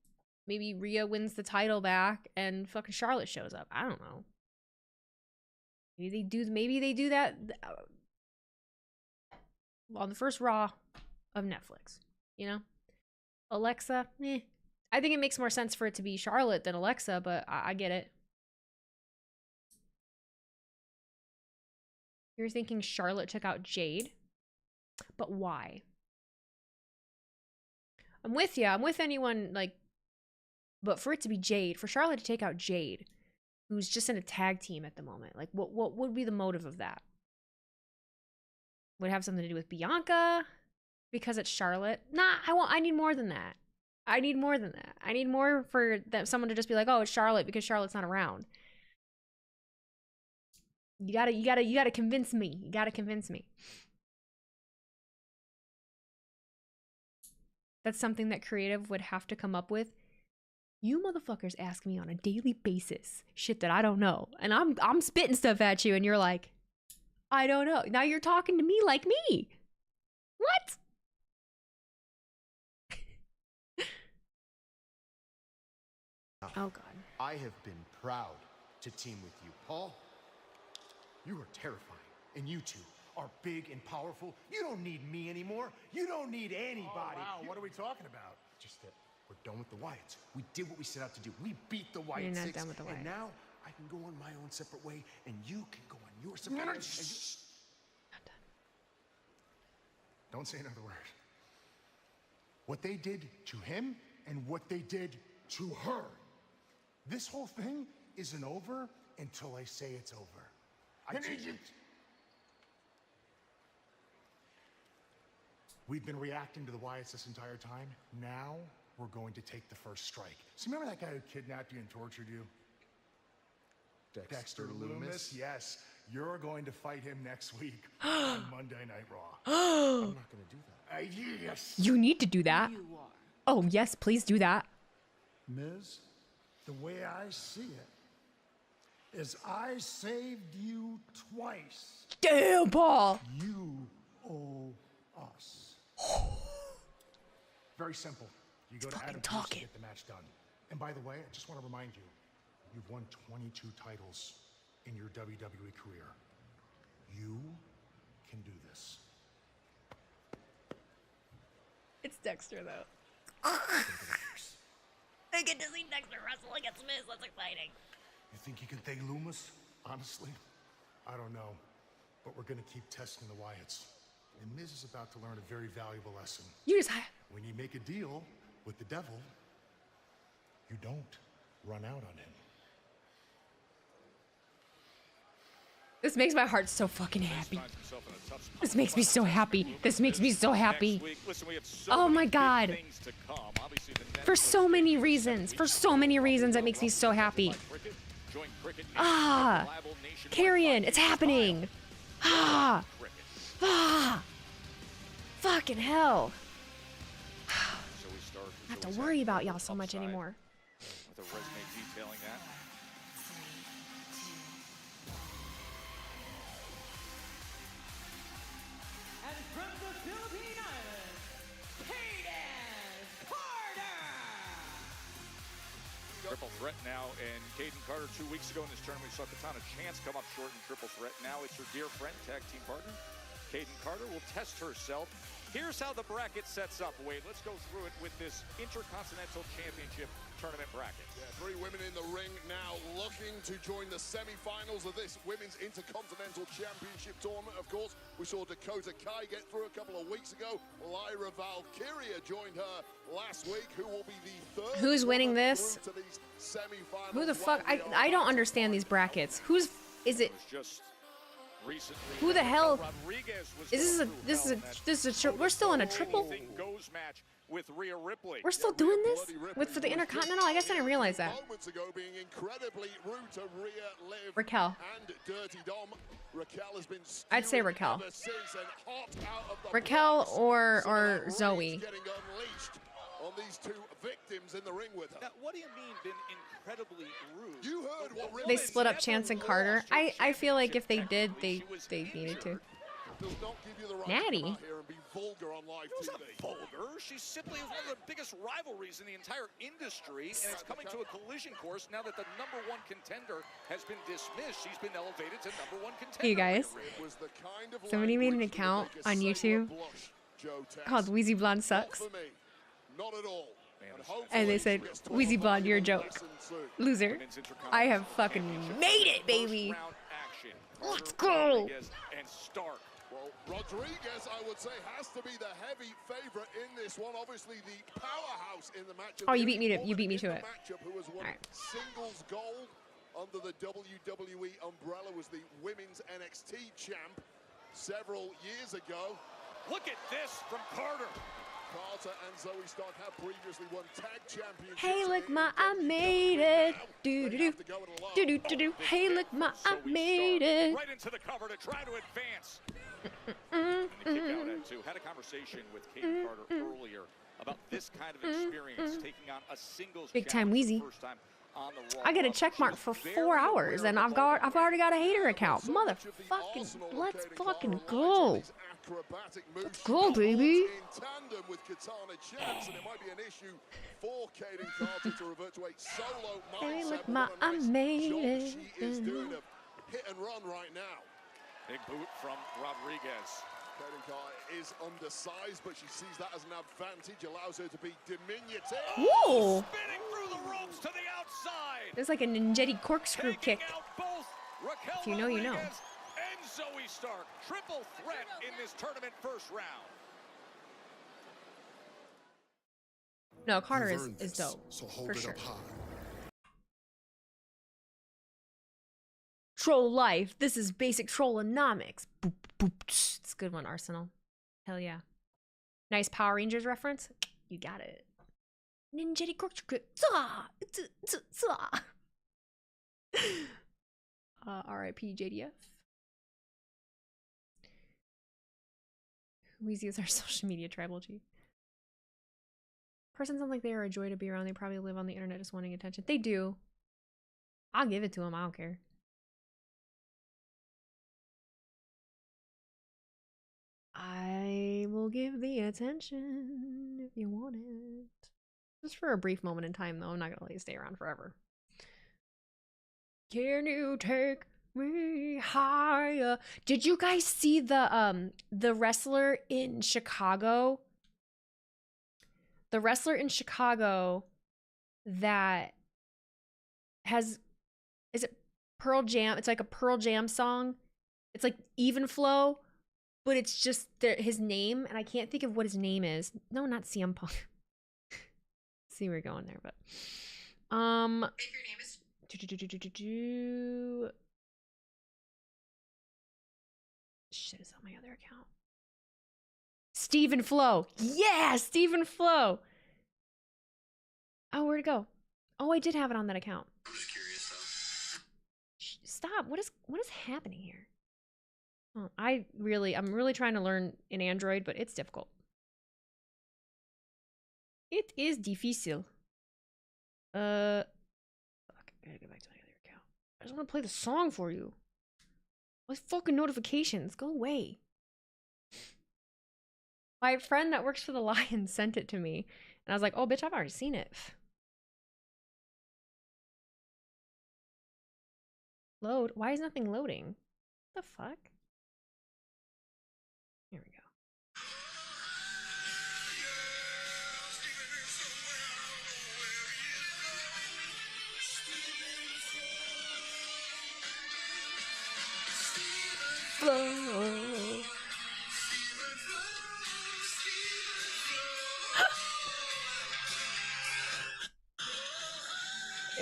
Rhea wins the title back and fucking Charlotte shows up. I don't know. Maybe they do that on the first Raw of Netflix, you know? Alexa, I think it makes more sense for it to be Charlotte than Alexa, but I get it. You're thinking Charlotte took out Jade? But why? I'm with you. I'm with anyone, like, but for it to be Jade, for Charlotte to take out Jade, who's just in a tag team at the moment, like, what would be the motive of that? Would it have something to do with Bianca? Because it's Charlotte? Nah, I need more than that. I need more than that. I need more for someone to just be like, oh, it's Charlotte because Charlotte's not around. You gotta convince me. You gotta convince me. That's something that creative would have to come up with. You motherfuckers ask me on a daily basis shit that I don't know, and I'm spitting stuff at you, and you're like, I don't know. Now you're talking to me like me. What? Oh, God. I have been proud to team with you. Paul, you are terrifying. And you two are big and powerful. You don't need me anymore. You don't need anybody. Oh, wow, what are we talking about? Just that we're done with the Wyatts. We did what we set out to do. We beat the Wyatt You're not Six. done with the And Wyatts. now I can go on my own separate way, and you can go on your separate way. Don't say another word. What they did to him and what they did to her. This whole thing isn't over until I say it's over. We've been reacting to the Wyatts this entire time. Now we're going to take the first strike. So remember that guy who kidnapped you and tortured you? Dexter Loomis? Yes. You're going to fight him next week on Monday Night Raw. I'm not going to do that. Yes. You need to do that. Oh, yes, please do that. Miz, the way I see it is I saved you twice. Damn, Paul. You owe us. Very simple. You go to Adam Pearce to get the match done. And by the way, I just want to remind you, you've won 22 titles in your WWE career. You can do this. It's Dexter, though. I get to see Dexter wrestle against Miz. That's exciting. You think you can take Loomis? Honestly, I don't know. But we're going to keep testing the Wyatts. And Miz is about to learn a very valuable lesson. You just... When you make a deal with the devil, you don't run out on him. This makes my heart so fucking happy. This makes me so happy. This makes me so happy. Oh my God. For so many reasons. For so many reasons, it makes me so happy. Ah. Carrion, it's happening. Ah. Ah. Fucking hell. I don't have to worry about y'all so much anymore. With a resume detailing that. And from the Philippine Islands, Caden Carter! Triple threat now, and Caden Carter 2 weeks ago in this tournament, we saw Katana Chance come up short in triple threat. Now it's her dear friend, tag team partner. Caden Carter will test herself. Here's how the bracket sets up, Wade. Let's go through it with this Intercontinental Championship tournament bracket. Yeah, 3 women in the ring now looking to join the semi-finals of this Women's Intercontinental Championship tournament. Of course, we saw Dakota Kai get through a couple of weeks ago. Lyra Valkyria joined her last week, who will be the third. Who's winning this? Who the fuck? I don't understand these brackets. Is it? Who the hell? This is a we're still in a triple. We're still doing this for the Intercontinental. I guess I didn't realize that. Raquel. I'd say Raquel. Raquel or Zoe. On these 2 victims in the ring with her. Now, what do you mean been incredibly rude? You heard what They split up Chance and Carter. I feel like if they did, they needed to. Natty. Who's not vulgar? She's simply one of the biggest rivalries in the entire industry, and it's coming to a collision course now that the #1 contender has been dismissed. She's been elevated to #1 contender. Hey guys, somebody made an account on YouTube called Wheezy Blonde Sucks. Not at all. And they said, Wheezy Blonde, you're a joke. Loser. I have fucking made it, baby. Let's go. Well, Rodriguez, I would say, has to be the heavy favorite in this one. Obviously, the powerhouse in the matchup. Oh, you beat me to it. Who has won singles gold under the WWE umbrella, was the women's NXT champ several years ago. Look at this from Carter. Carter and Zoe Stark have previously won tag championships. Hey, look, ma, I made it. Do do do. Do do do do. Hey, look, ma, I made it. Right into the cover to try to advance. Had a conversation with Caden Carter earlier about this kind of experience, taking on a singles big time Wheezy. first time. on the Raw. I get a check mark for 4 hours, and I've already got a hater account. Motherfucking, let's fucking go. Let's go, baby. Hey, look, I made it. Is doing a hit and run right now. Big boot from Rodriguez. Kaden Carter is undersized, but she sees that as an advantage, allows her to be diminutive. Whoa! Spinning through the ropes to the outside. It's like a ninjetti corkscrew kick. If you know, you know. And Zoe Stark, triple threat in this tournament first round. No, Carter is dope, so hold for it sure. up high. Troll life. This is basic trollonomics. Boop, boop, tsh. It's a good one, Arsenal. Hell yeah. Nice Power Rangers reference. You got it. Ninjetti corkscrew. R.I.P. JDF. Wheezy is our social media tribal chief. Person sounds like they are a joy to be around. They probably live on the internet just wanting attention. They do. I'll give it to them. I don't care. I will give the attention if you want it. Just for a brief moment in time, though. I'm not going to let you stay around forever. Can you take me higher? Did you guys see the wrestler in Chicago? The wrestler in Chicago that has, is it Pearl Jam? It's like a Pearl Jam song. It's like Even Flow, but it's just his name, and I can't think of what his name is. No, not CM Punk. See where we're going there, but if your name is shit, is on my other account. Stephen Flo. Yeah, Stephen Flo. Oh, where'd it go? Oh, I did have it on that account. I'm just curious though. Stop. What is happening here? Oh, I'm really trying to learn in Android, but it's difficult. It is difícil. Fuck, I gotta get back to my other account. I just want to play the song for you. What fucking notifications? Go away. My friend that works for the Lions sent it to me, and I was like, oh, bitch, I've already seen it. Load? Why is nothing loading? What the fuck? Here we go.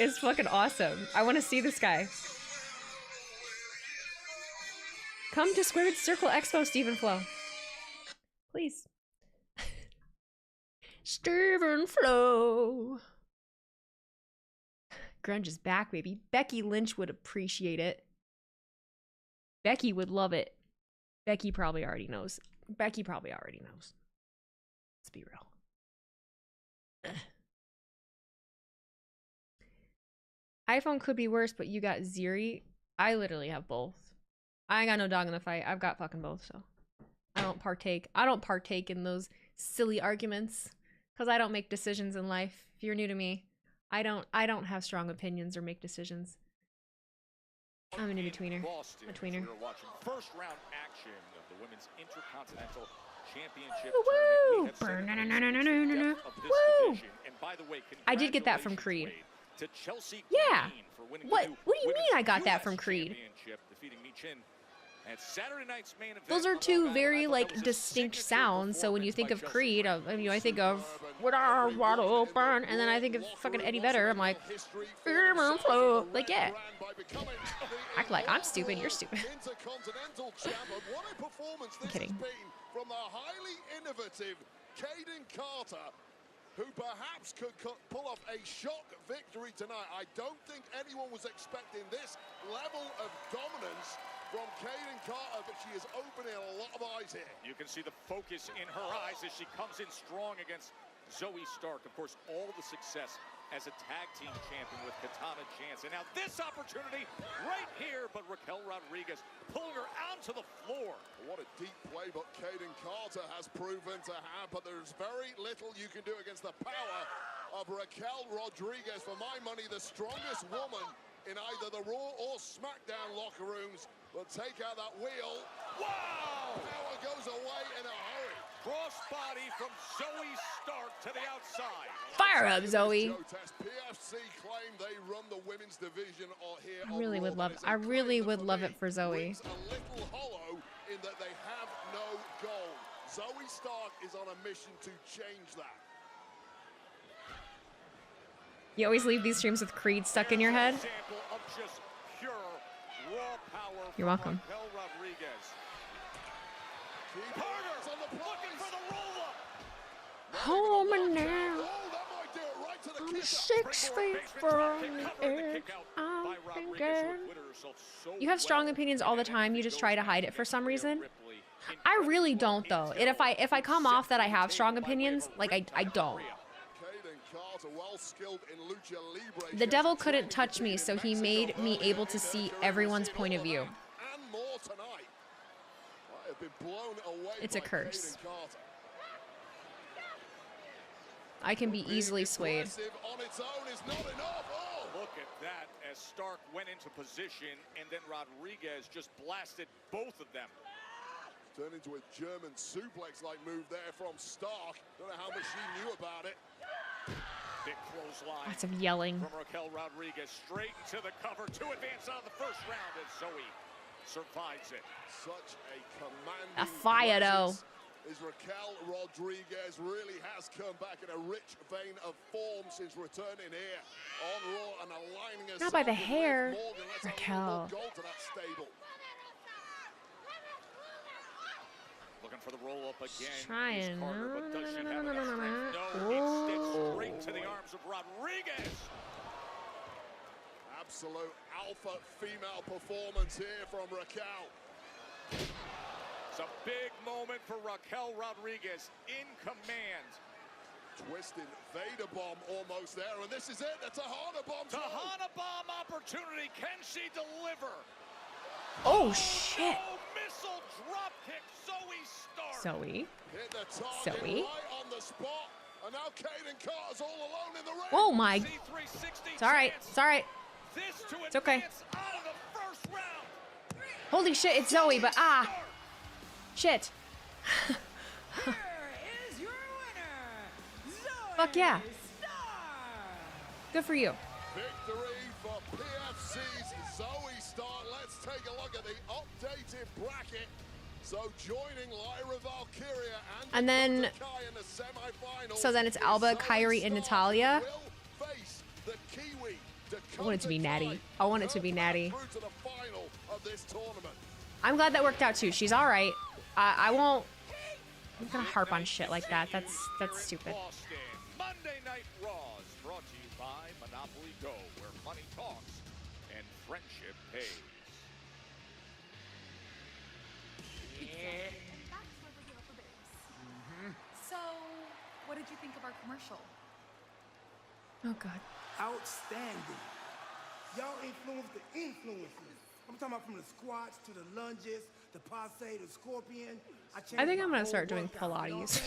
It's fucking awesome. I want to see this guy. Come to Squared Circle Expo, Stephen Flo. Please. Stephen Flo. Grunge is back, baby. Becky Lynch would appreciate it. Becky would love it. Becky probably already knows. Let's be real. iPhone could be worse, but you got Ziri. I literally have both. I ain't got no dog in the fight. I've got fucking both, so I don't partake in those silly arguments because I don't make decisions in life. If you're new to me, I don't have strong opinions or make decisions. I'm an in-betweener. A tweener. We're watching first round action of the Women's Intercontinental Championship Woo! Woo! And by the way, I did get that from Creed. To Chelsea Yeah. for winning What the do you mean I got that US from Creed? defeating Michin at Saturday night's main event. Those are two very like distinct sounds. So when you think of Creed, I think of "With our wide open," and then I think of fucking Eddie Vedder. I'm like, like yeah. Act like I'm stupid. You're stupid. I'm kidding. From the highly innovative Kaden Carter, who perhaps could pull off a shock victory tonight. I don't think anyone was expecting this level of dominance from Kaden Carter, but she is opening a lot of eyes here. You can see the focus in her eyes as she comes in strong against Zoe Stark. Of course, all the success as a tag team champion with Katana Chance. And now this opportunity right here, but Raquel Rodriguez pulling her out to the floor. What a deep play, but Kaden Carter has proven to have, but there's very little you can do against the power of Raquel Rodriguez. For my money, the strongest woman in either the Raw or SmackDown locker rooms. Will take out that wheel. Wow! Power goes away in a hurry. Crossbody from Zoe Stark to the outside. Fire up, Zoe. PFC claim they run the women's division here. I really would love it for Zoe. A little hollow in that they have no goal. Zoe Stark is on a mission to change that. You always leave these streams with Creed stuck in your head. You're welcome. Home now. I'm 6 feet from the edge. I'm thinking. You have strong opinions all the time. You just try to hide it for some reason. I really don't, though. And if I come off that I have strong opinions, like I don't. The devil couldn't touch me, so he made me able to see everyone's point of view. It's a curse. I can be easily swayed. Look at that as Stark went into position, and then Rodriguez just blasted both of them. Turned into a German suplex-like move there from Stark. Don't know how much she knew about it. Big clothesline. Lots of yelling. From Raquel Rodriguez straight into the cover to advance out of the first round as Zoe survives it. Such a commanding A fire though. Is Raquel Rodriguez really has come back in a rich vein of form since returning here on Raw and aligning us. Not by the hair, Raquel. Looking for the roll up again. Trying. Carter, but does she have enough strength? No, instead straight into the arms of Rodriguez. Absolute alpha female performance here from Raquel. It's a big moment for Raquel Rodriguez in command. Twisted Vader bomb almost there, and this is it. That's a Tahana bomb. Tahana bomb opportunity. Can she deliver? Oh shit. Oh, missile drop kick. Zoe Stark. Zoe. Hit the target Zoe. right on the spot. And now Kaden Carter's all alone in the ring. Oh my. It's alright. It's alright. It's okay. Holy shit, it's Zoe, but shit. Fuck yeah. Good for you. Victory for PFC's Zoe Stark. Let's take a look at the updated bracket. So joining Lyra Valkyria And then, Kai in the semifinals. so then it's Alba, Kyrie, and Natalia. Will face the Kiwi. I want it to be Natty. I want it to be Natty. Through to the final of this tournament. I'm glad that worked out too. She's all right. I won't. I'm not gonna harp on shit like that. That's stupid. Boston, Monday Night Raws, brought to you by Monopoly Go, where money talks and friendship pays. So, what did you think of our commercial? Oh God. Outstanding. Y'all influenced the influencers. I'm talking about from the squats to the lunges, the passe, the scorpion. I think I'm gonna start doing Pilates.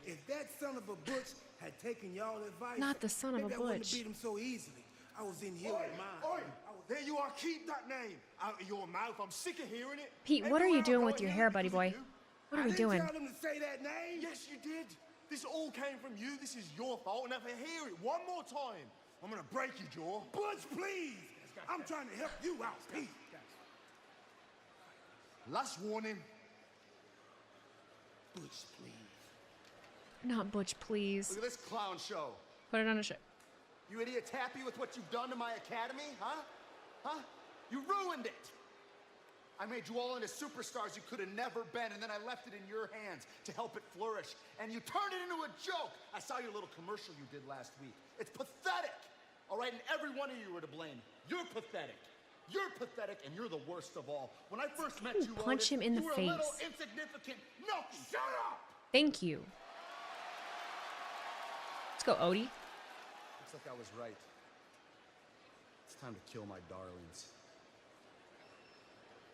If that son of a butch had taken y'all advice, Not the son of a maybe I wouldn't butch. beat him so easily. I was in here with mine. There you are. Keep that name out of your mouth. I'm sick of hearing it. Pete, what are you doing with your hair, buddy boy? What are we doing? I didn't tell him to say that name. Yes, you did. This all came from you. This is your fault. And if I hear it one more time, I'm gonna break your jaw. Butch, please. I'm trying to help you out, Pete. Last warning. Butch, please. Not Butch, please. Look at this clown show. Put it on a show. You idiots happy with what you've done to my academy, huh? Huh? You ruined it. I made you all into superstars you could have never been, and then I left it in your hands to help it flourish. And you turned it into a joke. I saw your little commercial you did last week. It's pathetic. All right, and every one of you were to blame. You're pathetic. You're pathetic, and you're the worst of all. When I first met you, Punch him in the you were a little face. insignificant. No, shut up! Thank you. Let's go, Odie. Looks like I was right. It's time to kill my darlings.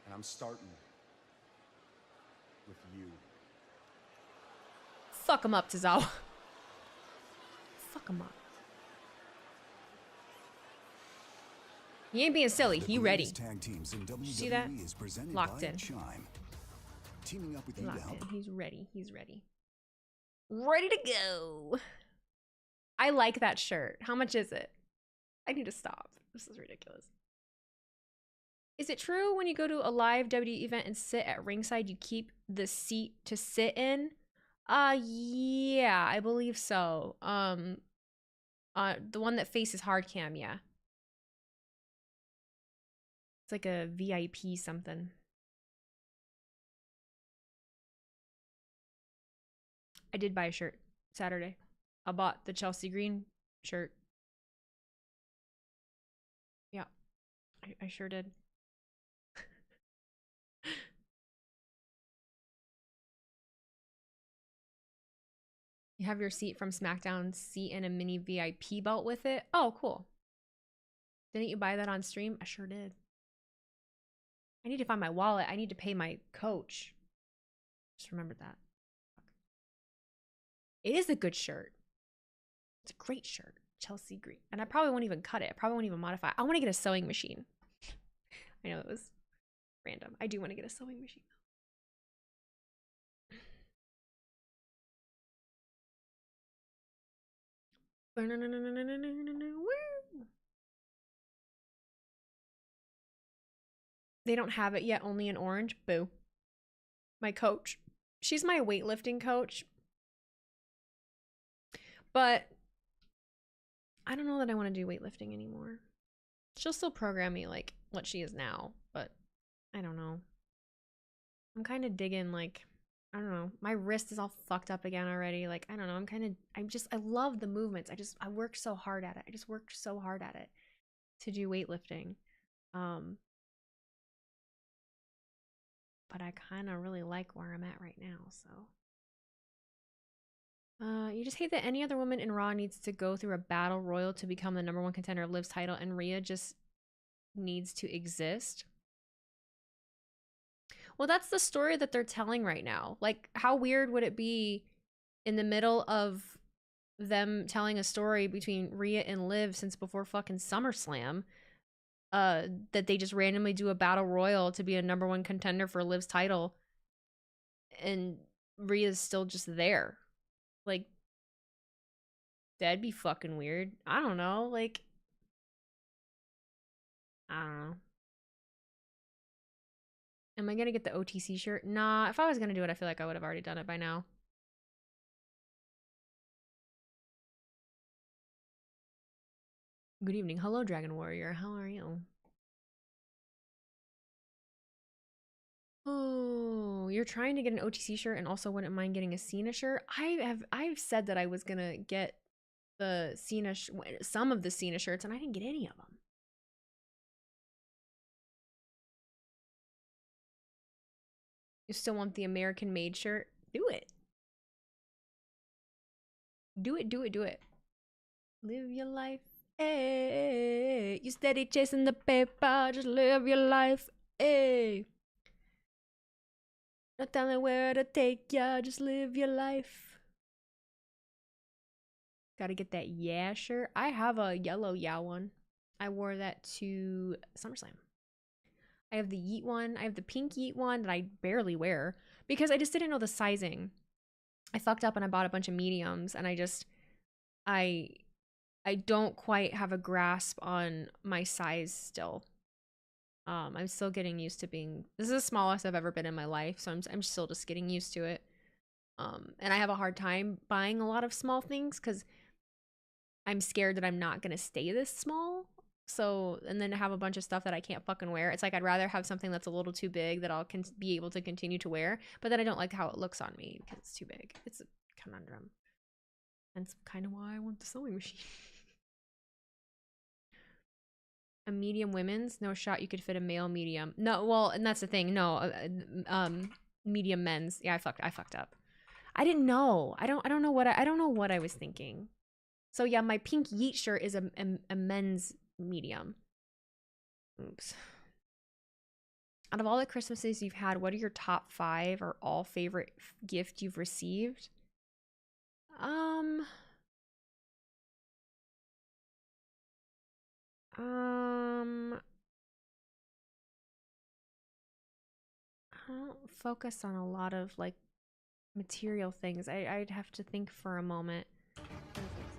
And I'm starting with you. Fuck him up, Tozawa. Fuck him up. He ain't being silly. He ready. Tag teams in WWE See that? Is presented Locked by in. Chime. Teaming up with you to Locked help. in. He's ready. He's ready. Ready to go. I like that shirt. How much is it? I need to stop. This is ridiculous. Is it true when you go to a live WWE event and sit at ringside, you keep the seat to sit in? Yeah, I believe so. The one that faces hard cam, yeah. It's like a VIP something. I did buy a shirt Saturday. I bought the Chelsea green shirt. Yeah, I sure did. You have your seat from SmackDown seat and a mini VIP belt with it. Oh, cool. Didn't you buy that on stream? I sure did. I need to find my wallet. I need to pay my coach. Just remembered that. It is a good shirt. It's a great shirt. Chelsea green. And I probably won't even cut it. I probably won't even modify it. I want to get a sewing machine. I know it was random. I do want to get a sewing machine. They don't have it yet, only in orange. Boo. My coach. She's my weightlifting coach. But I don't know that I want to do weightlifting anymore. She'll still program me like what she is now, but I don't know. I'm kind of digging, like, I don't know. My wrist is all fucked up again already. Like, I don't know. I love the movements. I worked so hard at it. I just worked so hard at it to do weightlifting. But I kind of really like where I'm at right now, so. You just hate that any other woman in Raw needs to go through a battle royal to become the #1 contender of Liv's title, and Rhea just needs to exist. Well, that's the story that they're telling right now. Like, how weird would it be in the middle of them telling a story between Rhea and Liv since before fucking SummerSlam, that they just randomly do a battle royal to be a #1 contender for Liv's title, and Rhea's still just there. Like, that'd be fucking weird. I don't know. Like, I don't know. Am I gonna get the OTC shirt? Nah, if I was gonna do it, I feel like I would have already done it by now. Good evening. Hello, Dragon Warrior. How are you? Oh, you're trying to get an OTC shirt and also wouldn't mind getting a Cena shirt? I've said that I was gonna get the Cena, some of the Cena shirts, and I didn't get any of them. You still want the American made shirt? Do it. Do it, do it, do it. Live your life. Hey, you steady chasing the paper, just live your life. Hey. Not telling where to take ya, just live your life. Gotta get that yeah shirt. I have a yellow yeah one. I wore that to SummerSlam. I have the Yeet one. I have the pink Yeet one that I barely wear because I just didn't know the sizing. I fucked up and I bought a bunch of mediums, and I don't quite have a grasp on my size still. I'm still getting used to being, this is the smallest I've ever been in my life, so I'm still just getting used to it. And I have a hard time buying a lot of small things because I'm scared that I'm not gonna stay this small. So, and then to have a bunch of stuff that I can't fucking wear. It's like I'd rather have something that's a little too big that I'll be able to continue to wear, but then I don't like how it looks on me because it's too big. It's a conundrum. And it's kind of why I want the sewing machine. A medium women's? No shot you could fit a male medium. No, well, and that's the thing. No, medium men's. Yeah, I fucked up. I didn't know. I don't know what I was thinking. So yeah, my pink Yeet shirt is a men's medium. Oops. Out of all the Christmases you've had, what are your top 5 or all favorite gift you've received? I don't focus on a lot of like material things. I'd have to think for a moment.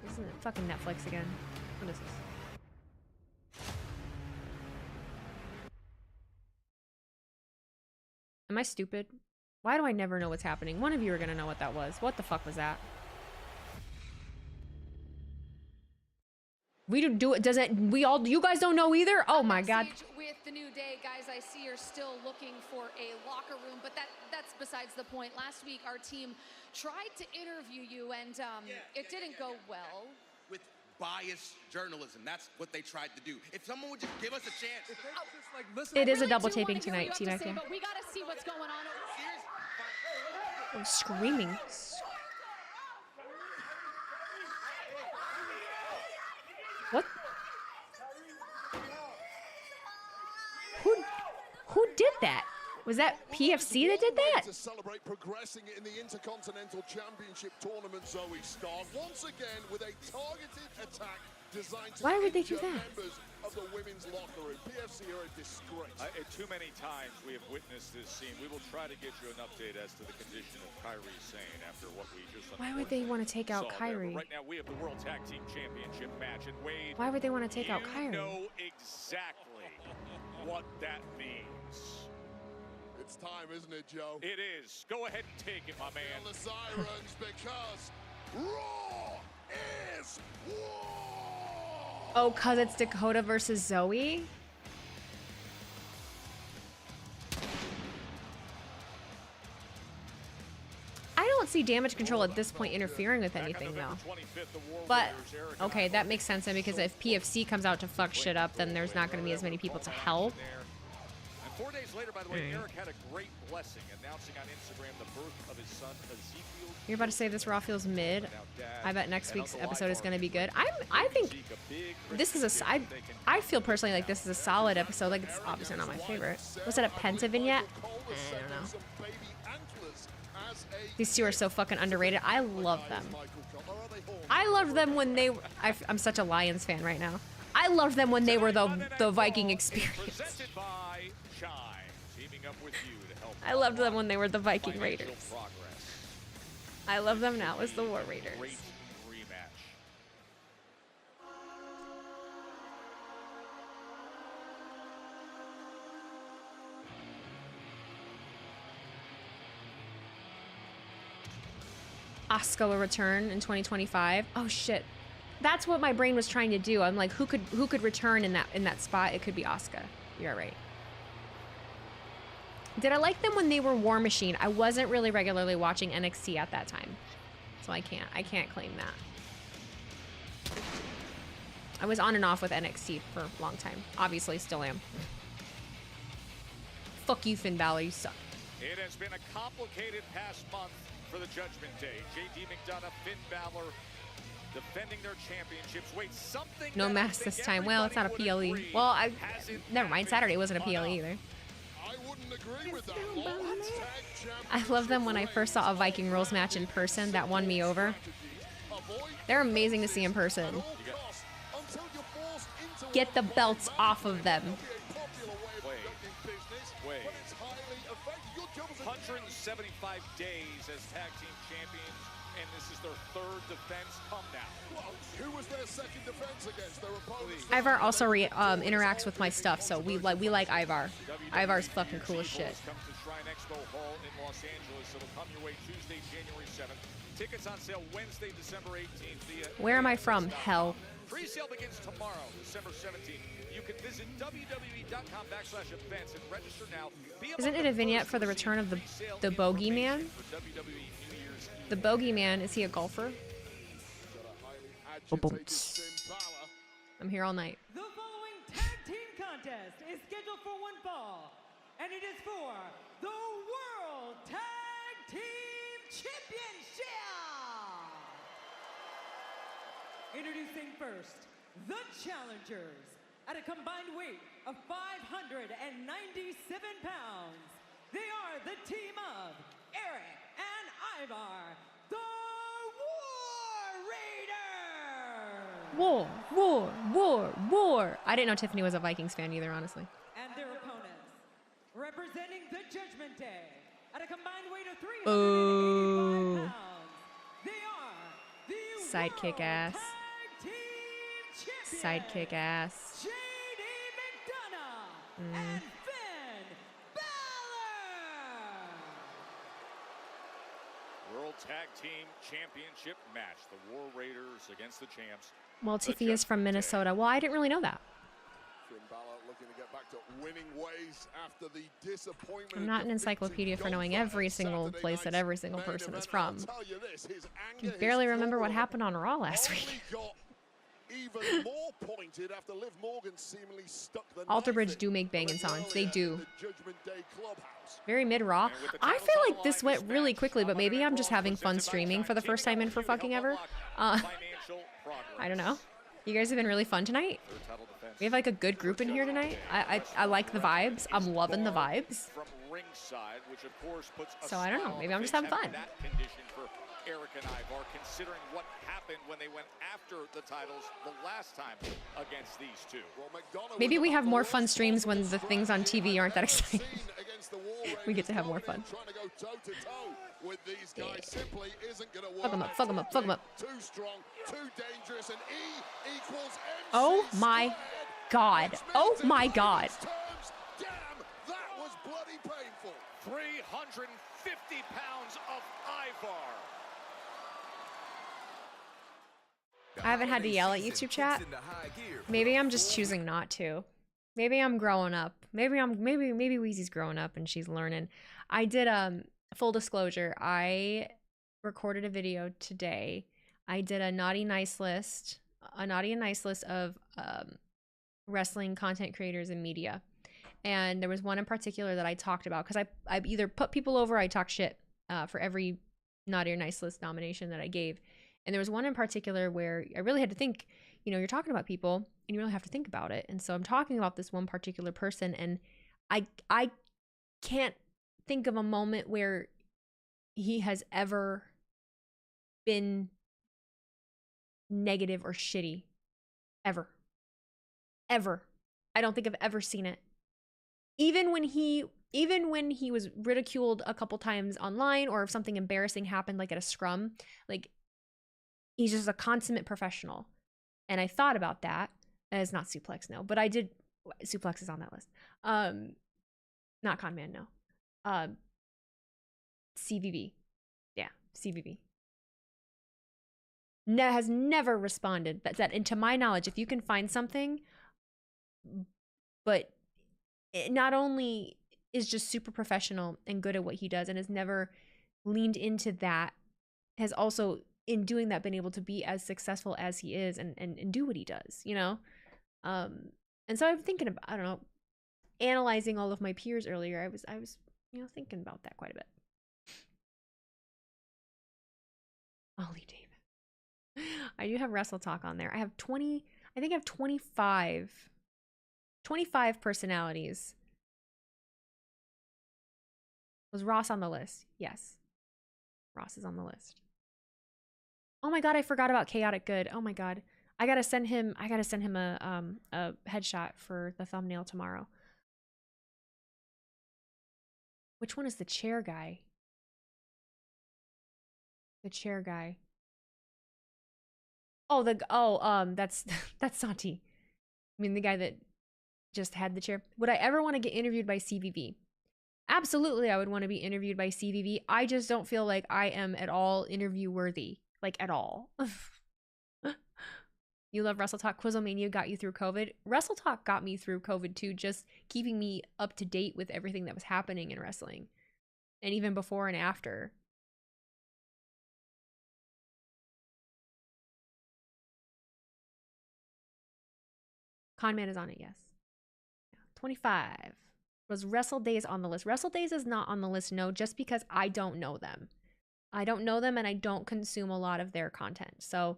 Isn't it fucking Netflix again? What is this? Am I stupid? Why do I never know what's happening? One of you are gonna know what that was. What the fuck was that? We don't do it. Doesn't we all? You guys don't know either. Oh my god. With the new day, guys, I see you're still looking for a locker room, but that's besides the point. Last week, our team tried to interview you, and it didn't go well. With biased journalism, that's what they tried to do. If someone would just give us a chance. If they just, like, listen, It is a double taping tonight, Tina. Tina. But we gotta see what's going on. I'm screaming. What? Who did that? Was that PFC that did that? To celebrate progressing in the Intercontinental Championship tournament, Zoe Stark once again with a targeted attack designed to Why would they do injure that? members of the women's locker room. PFC are a disgrace. Too many times we have witnessed this scene. We will try to get you an update as to the condition of Kyrie Sane after what we just. Why would they want to take out Kyrie? Right now we have the World Tag Team Championship match, and Wade. Why would they want to take out Kyrie? You know exactly what that means. It's time, isn't it, Joe? It is. Go ahead and take it, my man. Feel the sirens because Raw is war. Oh, cause it's Dakota versus Zoe? I don't see Damage Control at this point interfering with anything though. But okay, that makes sense then, because if PFC comes out to fuck shit up, then there's not going to be as many people to help. And 4 days later, by the way, Eric had a great blessing, announcing on Instagram the birth of his son Ezekiel. You're about to say this Raw feels mid. I bet next week's episode is going to be good. I think this is I feel personally like this is a solid episode. Like, it's obviously not my favorite. Was it a Penta vignette? I don't know. These two are so fucking underrated. I love them. I loved them when they. I'm such a Lions fan right now. I loved them when they were the Viking Experience. I loved them when they were the Viking Raiders. I love them now as the War Raiders. Asuka will return in 2025. Oh shit. That's what my brain was trying to do. I'm like, who could return in that spot? It could be Asuka. You're right. Did I like them when they were War Machine? I wasn't really regularly watching NXT at that time. So I can't claim that. I was on and off with NXT for a long time. Obviously still am. Fuck you, Finn Balor, you suck. It has been a complicated past month for the Judgment Day. JD McDonough, Finn Balor defending their championships. Wait, something. No mask this time. Well, it's not a PLE. Well, never mind. Saturday wasn't a PLE either. I wouldn't agree with that. I love them when I first saw a Viking Rules match in person. That won me over. They're amazing to see in person. Get the belts off of them. Wait. 175 days as tag team champions, and this is their third defense. Come now. Who was their second defense against their opponents? Ivar also interacts with my stuff, so we like Ivar. Ivar's fucking cool as shit. Come to Shrine Expo Hall in Los Angeles. It'll come your way Tuesday, January 7th. Tickets on sale Wednesday, December 18th. Where am I from? Hell. Pre-sale begins tomorrow, December 17th. You can visit WWE.com/events and register now. Isn't it a vignette for the return of the Bogeyman? The Bogeyman, is he a golfer? I'm here all night. The following tag team contest is scheduled for one fall, and it is for the World Tag Team Championship. Introducing first, the challengers. At a combined weight of 597 pounds, they are the team of Eric and Ivar, the War Raiders! War. I didn't know Tiffany was a Vikings fan either, honestly. And their opponents, representing the Judgment Day, at a combined weight of 385 pounds, they are the Sidekick ass. Sidekick ass. and Finn Balor! World Tag Team Championship match. The War Raiders against the champs. Well, Tiffy is from Minnesota. Well, I didn't really know that. Finn Balor looking to get back to winning ways after the disappointment. I'm not an encyclopedia for knowing every single place that every single person is from. I can barely remember what happened on Raw last week. Even more pointed after Liv Morgan seemingly stuck the Alter Bridge do make banging songs. They do. Judgment Day clubhouse. Very mid-Raw. I feel like this went really quickly, but maybe I'm just having fun streaming for the first time in for fucking ever. I don't know. You guys have been really fun tonight. We have like a good group in here tonight. I like the vibes. I'm loving the vibes. So I don't know. Maybe I'm just having fun. Eric and Ivar, considering what happened when they went after the titles the last time against these two. Maybe we have more fun streams when the things on TV aren't that exciting. We get to have more fun. Yeah. Fuck them up, fuck them up, fuck them up. Too strong, too dangerous, and E equals MC Oh my god. Oh my god. Damn, that was bloody painful. 350 pounds of Ivar. I haven't had to yell at YouTube chat. Maybe I'm just choosing not to. Maybe I'm growing up. Maybe Wheezy's growing up and she's learning. I did full disclosure, I recorded a video today. I did a naughty nice list of wrestling content creators and media. And there was one in particular that I talked about because I either put people over or I talk shit for every naughty or nice list nomination that I gave. And there was one in particular where I really had to think, you know, you're talking about people and you really have to think about it. And so I'm talking about this one particular person and I can't think of a moment where he has ever been negative or shitty. Ever. I don't think I've ever seen it. Even when he was ridiculed a couple times online or if something embarrassing happened like at a scrum, like he's just a consummate professional. And I thought about that. It's not Suplex, no. But I did. Suplex is on that list. Not Conman, no. CVV. Yeah, CVV. Has never responded. That, and to my knowledge, if you can find something, but it not only is just super professional and good at what he does and has never leaned into that, has also in doing that been able to be as successful as he is and do what he does, you know? And so I'm thinking about, I don't know, analyzing all of my peers earlier. I was, you know, thinking about that quite a bit. Ollie David. I do have Wrestle Talk on there. I have 25 personalities. Was Ross on the list? Yes. Ross is on the list. Oh my god, I forgot about Chaotic Good. Oh my god. I gotta send him a headshot for the thumbnail tomorrow. Which one is the chair guy? The chair guy. Oh, that's Santi. I mean the guy that just had the chair. Would I ever want to get interviewed by CVV? Absolutely, I would want to be interviewed by CVV. I just don't feel like I am at all interview worthy. Like, at all. You love Wrestle Talk. Quizomania got you through COVID. Wrestle Talk got me through COVID too, just keeping me up to date with everything that was happening in wrestling. And even before and after. Conman is on it, yes. 25. Was Wrestle Days on the list? Wrestle Days is not on the list, no, just because I don't know them. I don't know them and I don't consume a lot of their content. So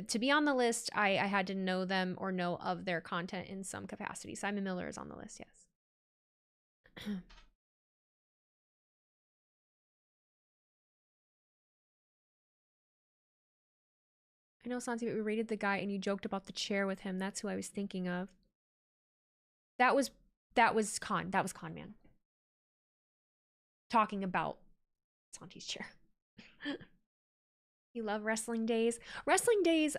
To be on the list, I had to know them or know of their content in some capacity. Simon Miller is on the list, yes. I know, Santi, but we rated the guy and you joked about the chair with him. That's who I was thinking of. That was Con Man. Talking about Santi's chair. You love Wrestling Days. Wrestling Days,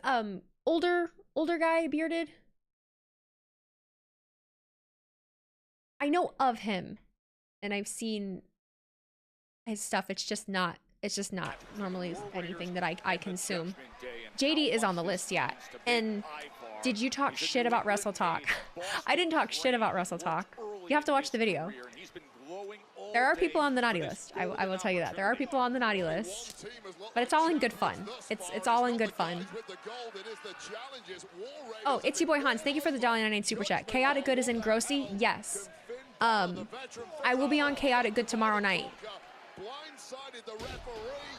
older guy, bearded. I know of him and I've seen his stuff. It's just not normally anything that I consume. JD is on the list, yeah. And did you talk shit about Wrestle Talk? I didn't talk shit about Wrestle Talk. You have to watch the video. There are people on the naughty list. I will tell you that. There are people on the naughty list. But it's all in good fun. It's all in good fun. Oh, it's your boy Hans. Thank you for the $1.99 super chat. Chaotic Good is in Grossy? Yes. I will be on Chaotic Good tomorrow night. Blindsided the referee.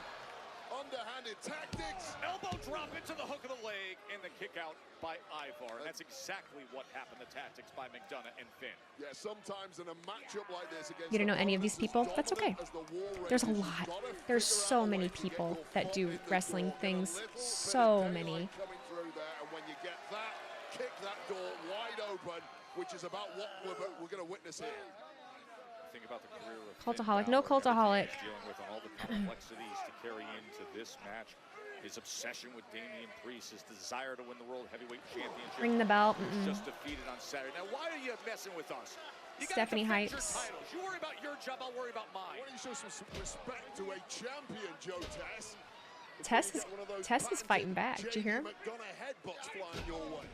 Underhanded tactics. Elbow drop into the hook of the leg and the kick out by Ivar. And that's exactly what happened. The tactics by McDonough and Finn. Yeah, sometimes in a matchup like this against you don't know any of these people? That's okay. There's a lot. There's so many people that do wrestling things. So many. Coming through there, and when you get that, kick that door wide open, which is about what we're going to witness here. Think about the career of Cultaholic. No Cultaholic. Dealing with all the complexities to carry into this match. His obsession with Damian Priest, his desire to win the World Heavyweight Championship. Ring the bell. Just defeated on Saturday. Now, why are you messing with us? You Stephanie Hypes. You worry about your job, I'll worry about mine. Why don't you show some respect to a champion, Joe Tess is fighting back. Did you hear him? McDonough headbutts flying your way.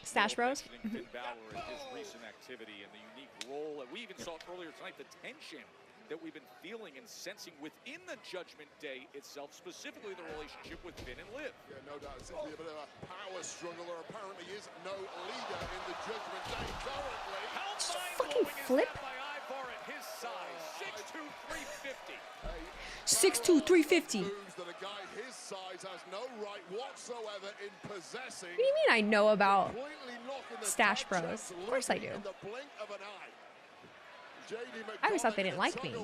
Stash Bros. Finn Balor and his recent activity and the unique role that we even saw earlier tonight, the tension that we've been feeling and sensing within the Judgment Day itself, specifically the relationship with Finn and Liv. Yeah, no doubt. It's a bit of a power struggle. There apparently is no leader in the Judgment Day currently. How fucking flip. by Ivar at his size, 6'2", 350. 6'2", 350. That a guy his size has no right whatsoever in possessing. What do you mean I know about Stash Bros? Of course I do. I always thought they didn't like me.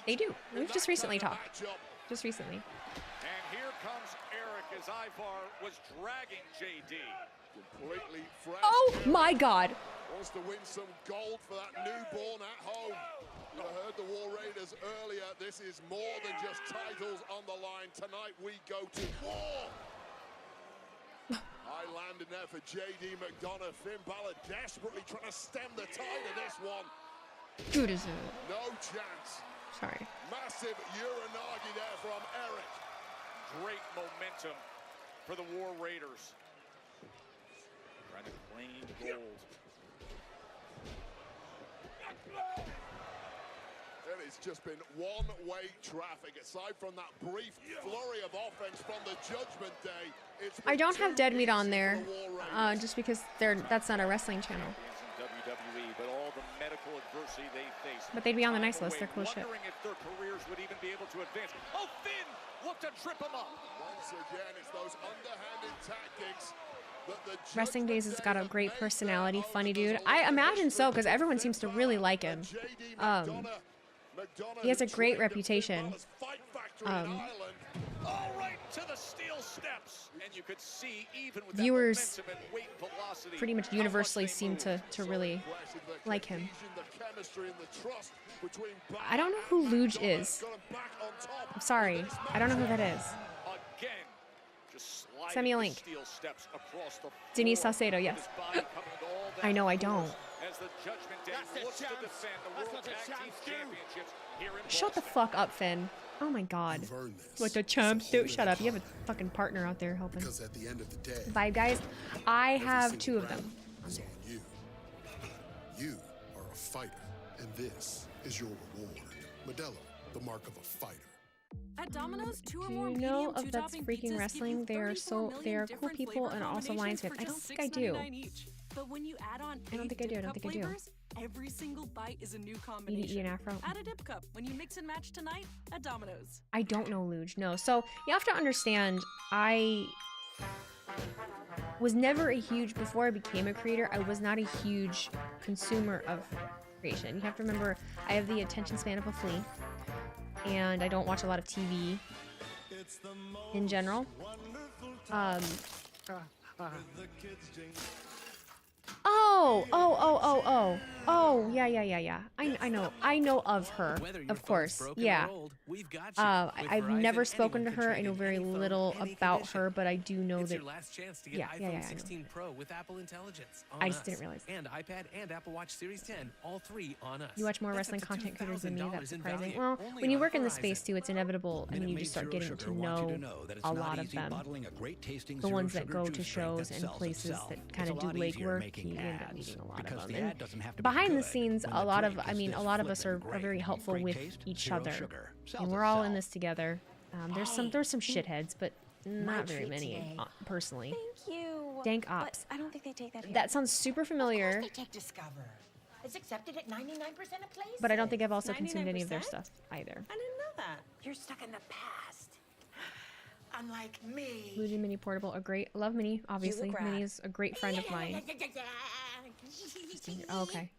They do. We've just recently talked. Just recently. And here comes Eric as Ivar was dragging JD. Completely fresh. Oh my God. Wants to win some gold for that newborn at home. You heard the War Raiders earlier. This is more than just titles on the line. Tonight we go to war. High landing there for JD McDonough. Finn Balor desperately trying to stem the tide of this one. Good as it. No chance. Sorry. Massive Uranagi there from Eric. Great momentum for the War Raiders. Trying to claim gold. It has just been one-way traffic. Aside from that brief flurry of offense from the Judgment Day, it's I don't have Dead Meat on there, just because that's not a wrestling channel. WWE, but all the medical adversity they face. But they'd be on the nice list. They're cool shit. Wondering if their careers would even be able to advance. Oh, Finn! Look to trip him up. Once again, it's those underhanded tactics. Wrestling Days has got a great personality, funny dude. I imagine so, because everyone seems to really like him. He has a great reputation. Viewers pretty much universally seem to really like him. I don't know who Luge is. I'm sorry. I don't know who that is. Send me a link. Denise Salcedo, yes. I know I don't. Shut the fuck up, Finn. Oh my God. What the champs do? Shut up. You have a fucking partner out there helping. Because at the end of the day, Vibe guys, I have 2 of them. is on you. You are a fighter, and this is your reward. Modelo, the mark of a fighter. At Domino's, 2 or Do more you know medium of That's two-topping Freaking pizzas Wrestling? give you They are cool people and also Lions fans. I don't think I do. But when you add on I don't think I do. I don't think I do. Every single bite is a new combination. BDE and Afro. Add a dip cup when you mix and match tonight at Domino's. I don't know Luge, no. So you have to understand, I was never a huge, before I became a creator, I was not a huge consumer of creation. You have to remember, I have the attention span of a flea, and I don't watch a lot of TV in general. Oh, yeah. I know of her, of course. Yeah. I've never spoken to her. I know very little about her, but I do know that. It's your last chance to get iPhone 16 Pro with Apple Intelligence. I just didn't realize. And iPad and Apple Watch Series 10, all three on us. You watch more wrestling content creators than me. That's surprising. Well, when you work in the space too, it's inevitable. I mean, you just start getting to know a lot of them. The ones that go to shows and places that kind of do legwork, you end up meeting a lot of them. And behind the scenes, a lot of us are very helpful with each other, and we're all in this together. There's some shitheads, but not very many, personally. Thank you. Dank ops. But I don't think they take that here. That sounds super familiar. They take Discover. It's accepted at 99% of places. But I don't think I've also consumed any of their stuff either. I didn't know that. You're stuck in the past. Unlike me. Moody Mini Portable, love Mini, obviously. Mini is a great friend of mine. Oh, okay.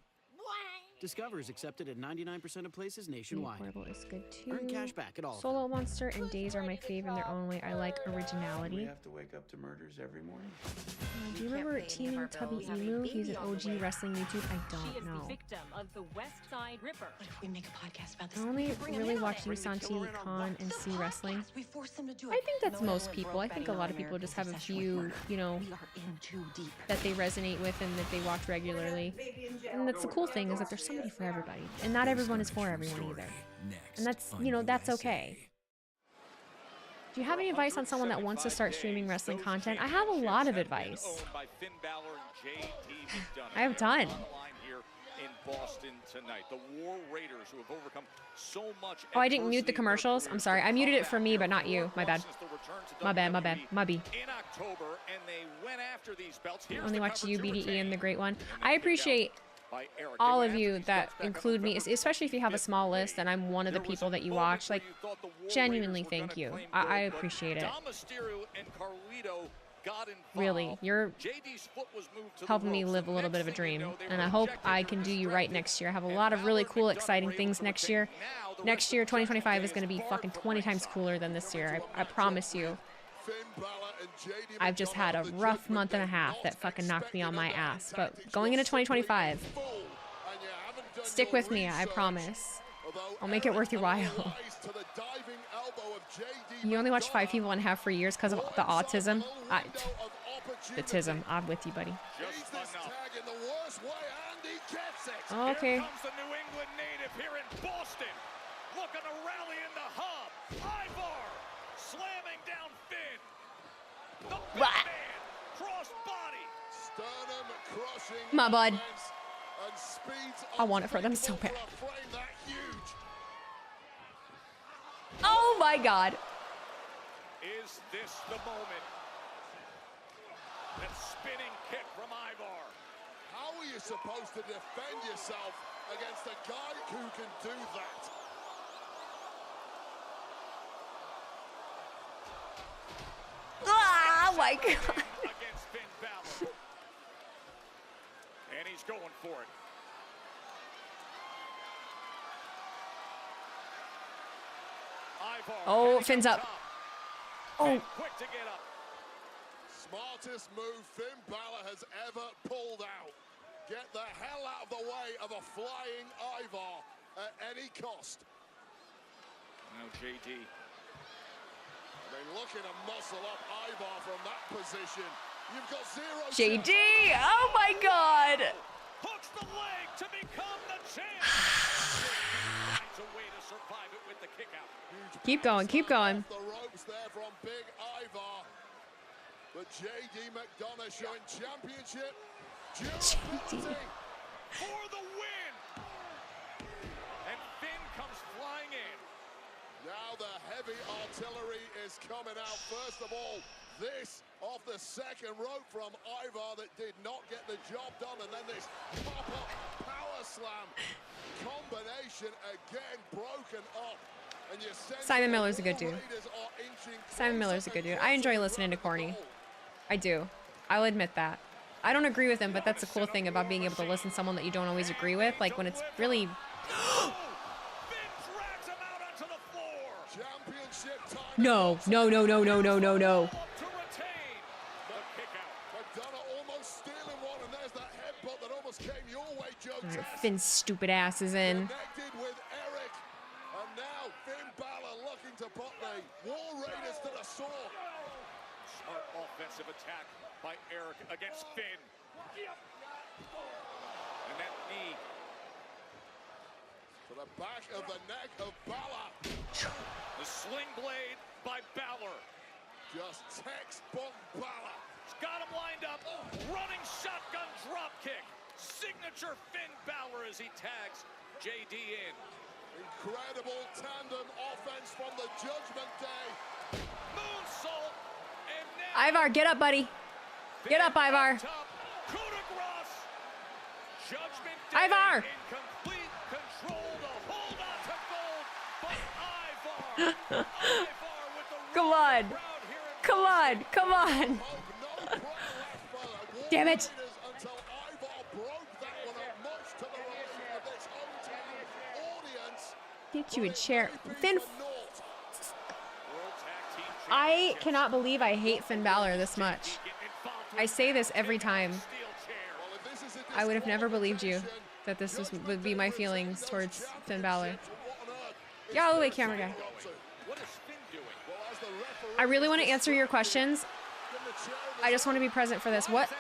Discover is accepted at 99% of places nationwide. Portable is good too. Earn cash back at all. Solo Monster and Days are my fave in their own way. I like originality. We have to wake up to murders every morning. Do you remember Teaming Tubby Emu? He's an OG wrestling YouTube. I don't know. Victim of the West Side Ripper. What if we make a podcast about this? I only really watch Yusanti, Khan, and see wrestling. We force them to do it. I think that's most people. I think a lot of people just have a few, that they resonate with and that they watch regularly. And that's the cool thing, is that there's somebody for everybody, and not everyone is for everyone either, and that's that's okay. Do you have any advice on someone that wants to start streaming wrestling content? I have a lot of advice. I have a ton. Oh, I didn't mute the commercials. I'm sorry. I muted it for me, but not you. My bad. My bad. I only watch you, BDE, and the great one. I appreciate all of you that include me, especially if you have a small list and I'm one of the people that you watch. Like, genuinely, thank you. I appreciate it. Really, you're helping me live a little bit of a dream, and I hope I can do you right next year. I have a lot of really cool, exciting things next year. Next year, 2025, is going to be fucking 20 times cooler than this year. I promise you. I've just had a rough month and a half that fucking knocked me on my ass. But going into 2025, stick with me, I promise. I'll make it worth your while. You only watch 5 people and a half for years because of the autism? The tism. I'm with you, buddy. Okay. My bud. I want it for them so bad. Oh my god. Is this the moment? That spinning kick from Ivar. How are you supposed to defend yourself against a guy who can do that? Oh my god. Against Finn Balor. And he's going for it. Ivar. Oh, Finn's up. Oh. Quick to get up. Smartest move Finn Balor has ever pulled out. Get the hell out of the way of a flying Ivar at any cost. Now JD. They're looking to muscle up Ivar from that position. You've got zero. JD! Oh my god! Hooks the leg to become the champ. Finds a way to survive it with the kick out. Keep going, keep going. The ropes there from Big Ivar. But JD McDonough showing championship durability for the win. And Finn comes flying in. Now the heavy artillery is coming out. First of all, this off the second rope from Ivar that did not get the job done. And then this pop-up power Combination again broken up. And Simon Miller's a good dude. Simon Miller's a good dude. I enjoy listening to Corny. I do. I'll admit that. I don't agree with him, but that's the cool thing about being able to listen to someone that you don't always agree with. Like when it's really... No. Finn's stupid ass is in. Smart offensive attack by Eric against Finn. And that knee to the back of the neck of Balor. The sling blade by Balor. Just textbook Balor. He's got him lined up. Running shotgun drop kick. Signature Finn Balor as he tags JD in. Incredible tandem offense from the Judgment Day. Moonsault. And now Ivar, get up, buddy. Get up, Ivar. Judgment Day Ivar. in complete control to hold on to gold. But Ivar with the Come on. Come on. Come on. Damn it. Get you a chair. Finn. I cannot believe I hate Finn Balor this much. I say this every time. I would have never believed you that this would be my feelings towards Finn Balor. Get out of the way, camera guy. I really want to answer your questions. I just want to be present for this. What?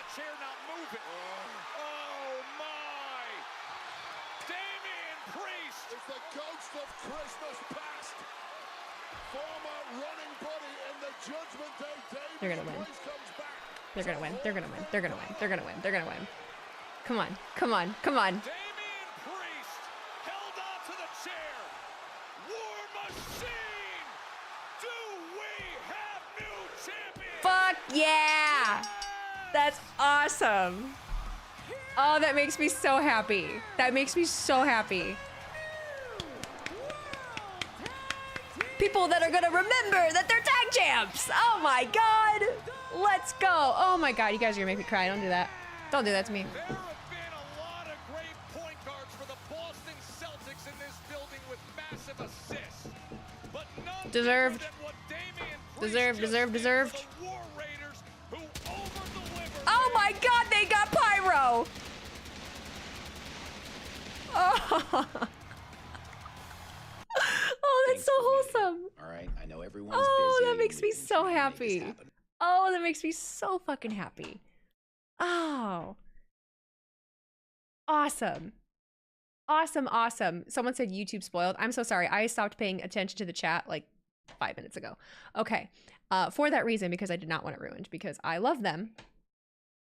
They're gonna win. They're gonna win. They're gonna win. They're gonna win. They're gonna win. They're gonna win. Come on. Come on. Come on. Damian Priest held on to the chair. War Machine. Do we have new champions? Fuck yeah! That's awesome. Oh, that makes me so happy. That makes me so happy. People that are gonna remember that they're tag champs. Oh my god. Let's go. Oh my god, you guys are gonna make me cry. Don't do that. Don't do that to me. There have been a lot of great point guards for the Boston Celtics in this building with massive assists. But none Deserved. than what Damian Priest Deserved, just deserved, did deserved. for the War Raiders, who over-delivered. Oh my god, they got pyro. Oh. Oh, that's so wholesome. All right, I know everyone's Oh, busy. that makes me so happy. Oh, that makes me so fucking happy. Oh. Awesome. Awesome, awesome. Someone said YouTube spoiled. I'm so sorry. I stopped paying attention to the chat like 5 minutes ago. Okay. For that reason, because I did not want it ruined, because I love them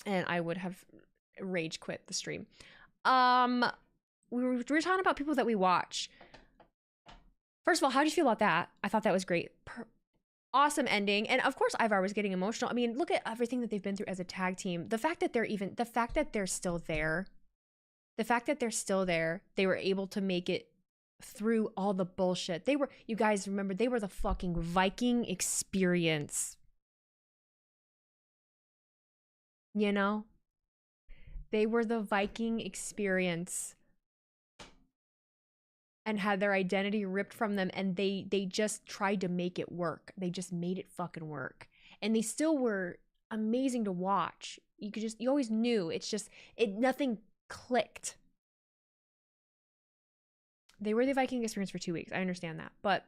and I would have rage quit the stream. We were talking about people that we watch. First of all, how do you feel about that? I thought that was great. Awesome ending. And of course, Ivar was getting emotional. I mean, look at everything that they've been through as a tag team. The fact that they're still there, they were able to make it through all the bullshit. You guys remember, they were the fucking Viking experience. You know? They were the Viking experience. And had their identity ripped from them, and they just tried to make it work. They just made it fucking work. And they still were amazing to watch. You always knew. It's just, nothing clicked. They were the Viking experience for 2 weeks. I understand that. But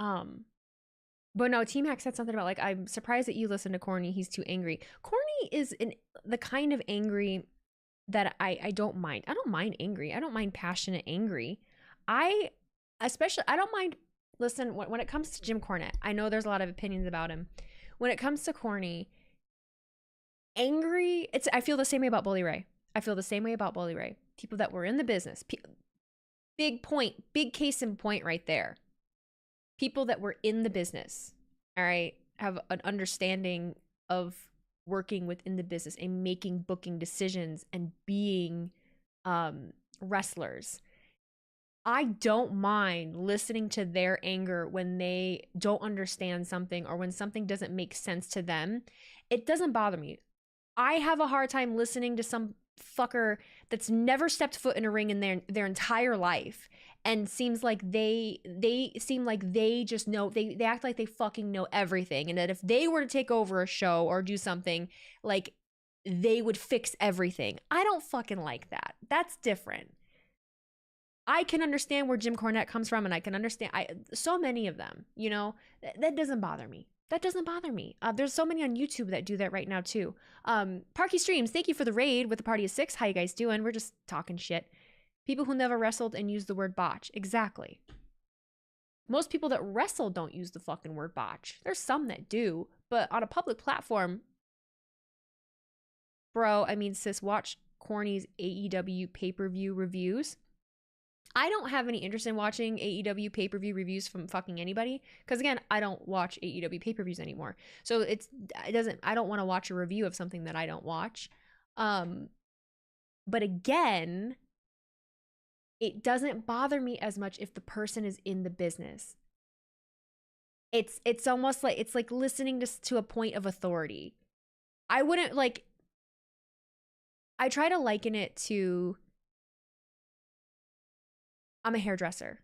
no, T-Mac said something about, like, I'm surprised that you listen to Corny. He's too angry. Corny is the kind of angry that I don't mind. I don't mind angry. I don't mind passionate angry. I don't mind, listen, when it comes to Jim Cornette, I know there's a lot of opinions about him. When it comes to Corny, angry, I feel the same way about Bully Ray. People that were in the business. Big case in point right there. People that were in the business, all right, have an understanding of working within the business and making booking decisions and being wrestlers. I don't mind listening to their anger when they don't understand something or when something doesn't make sense to them. It doesn't bother me. I have a hard time listening to some fucker that's never stepped foot in a ring in their entire life and seems like they seem like they just know, they act like they fucking know everything, and that if they were to take over a show or do something, like they would fix everything. I don't fucking like that. That's different. I can understand where Jim Cornette comes from, and I can understand so many of them, you know, that doesn't bother me. That doesn't bother me. There's so many on YouTube that do that right now too. Parky Streams, thank you for the raid with the party of 6. How you guys doing? We're just talking shit. People who never wrestled and use the word botch. Exactly. Most people that wrestle don't use the fucking word botch. There's some that do, but on a public platform, bro, I mean, sis, watch Corny's AEW pay-per-view reviews. I don't have any interest in watching AEW pay-per-view reviews from fucking anybody, because again, I don't watch AEW pay-per-views anymore. So I don't want to watch a review of something that I don't watch. But again, it doesn't bother me as much if the person is in the business. It's almost like, it's like listening to a point of authority. I wouldn't like, I try to liken it to, I'm a hairdresser.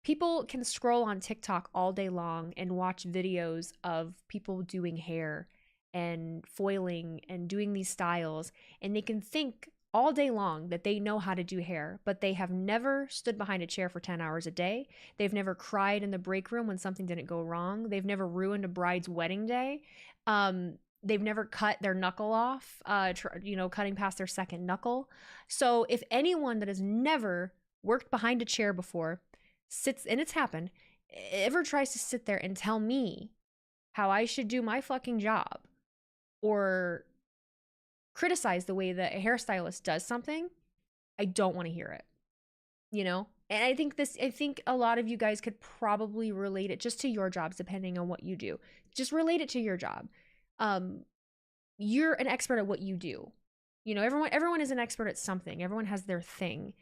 People can scroll on TikTok all day long and watch videos of people doing hair and foiling and doing these styles, and they can think all day long that they know how to do hair, but they have never stood behind a chair for 10 hours a day. They've never cried in the break room when something didn't go wrong. They've never ruined a bride's wedding day. They've never cut their knuckle off, cutting past their second knuckle. So if anyone that has never worked behind a chair before sits, and it's happened, ever tries to sit there and tell me how I should do my fucking job or criticize the way that a hairstylist does something, I don't want to hear it, you know? And I think a lot of you guys could probably relate it just to your jobs, depending on what you do. Just relate it to your job. You're an expert at what you do. You know, everyone is an expert at something. Everyone has their thing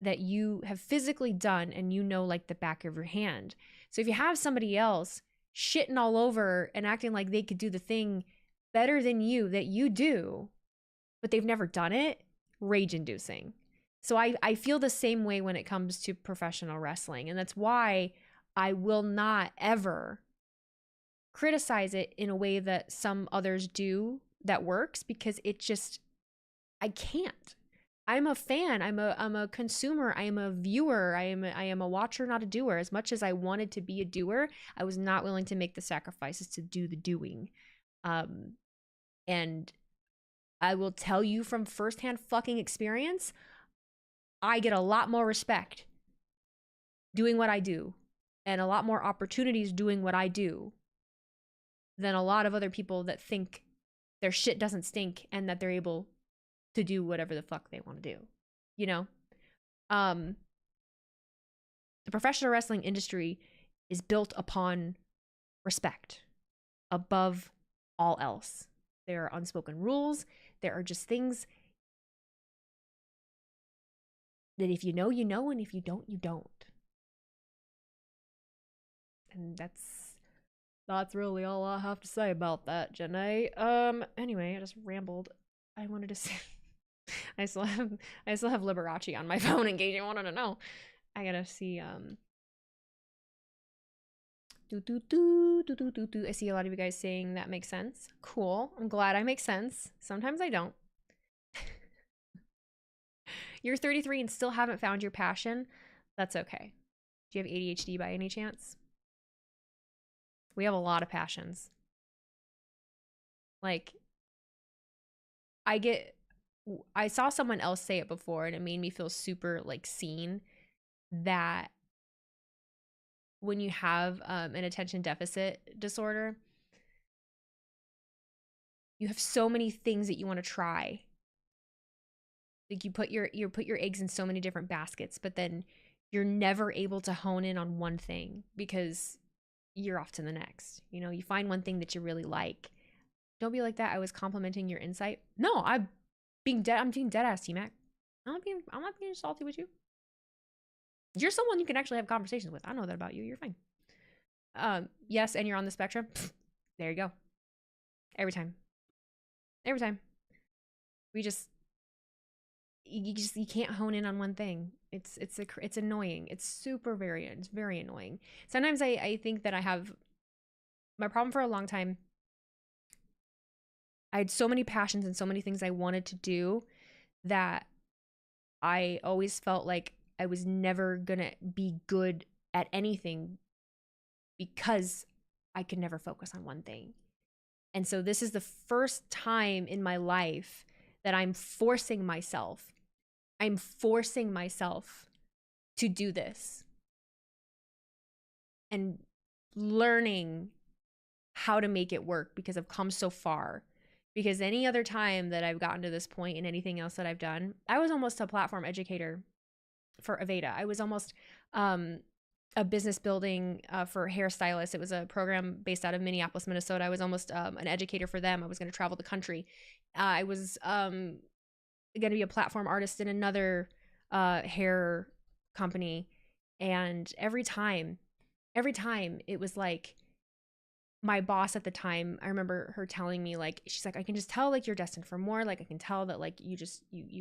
that you have physically done and you know like the back of your hand. So if you have somebody else shitting all over and acting like they could do the thing better than you that you do, but they've never done it, rage inducing. So I feel the same way when it comes to professional wrestling. And that's why I will not ever criticize it in a way that some others do that works, because it just, I can't. I'm a fan. I'm a consumer. I am a viewer. I am a watcher, not a doer. As much as I wanted to be a doer, I was not willing to make the sacrifices to do the doing. And I will tell you from firsthand fucking experience, I get a lot more respect doing what I do and a lot more opportunities doing what I do than a lot of other people that think their shit doesn't stink and that they're able to do whatever the fuck they want to do, you know? The professional wrestling industry is built upon respect above all else. There are unspoken rules. There are just things that if you know, you know, and if you don't, you don't. And that's really all I have to say about that, Jenny. Anyway, I just rambled. I wanted to say I still have Liberace on my phone in case you wanted to know. I gotta see I see a lot of you guys saying that makes sense. Cool. I'm glad I make sense. Sometimes I don't. You're 33 and still haven't found your passion. That's okay. Do you have ADHD by any chance? We have a lot of passions. Like, I saw someone else say it before and it made me feel super like seen, that when you have an attention deficit disorder, you have so many things that you want to try. Like you put your eggs in so many different baskets, but then you're never able to hone in on one thing because you're off to the next. You know, you find one thing that you really like, Don't be like that. I was complimenting your insight. No, I'm being dead ass, T-Mac. I'm not being salty with you. You're someone you can actually have conversations with. I know that about you. You're fine. Yes, and you're on the spectrum. There you go. Every time. You can't hone in on one thing. It's annoying. It's very annoying. Sometimes I think that I have my problem for a long time. I had so many passions and so many things I wanted to do that I always felt like I was never gonna be good at anything because I could never focus on one thing. And so this is the first time in my life that I'm forcing myself to do this and learning how to make it work, because I've come so far. Because any other time that I've gotten to this point in anything else that I've done, I was almost a platform educator for Aveda. I was almost a business building for hairstylists. It was a program based out of Minneapolis, Minnesota. I was almost an educator for them. I was going to travel the country. I was going to be a platform artist in another hair company. And every time it was like, my boss at the time, I remember her telling me, like, she's like, I can just tell, like, you're destined for more. Like, I can tell that, like, you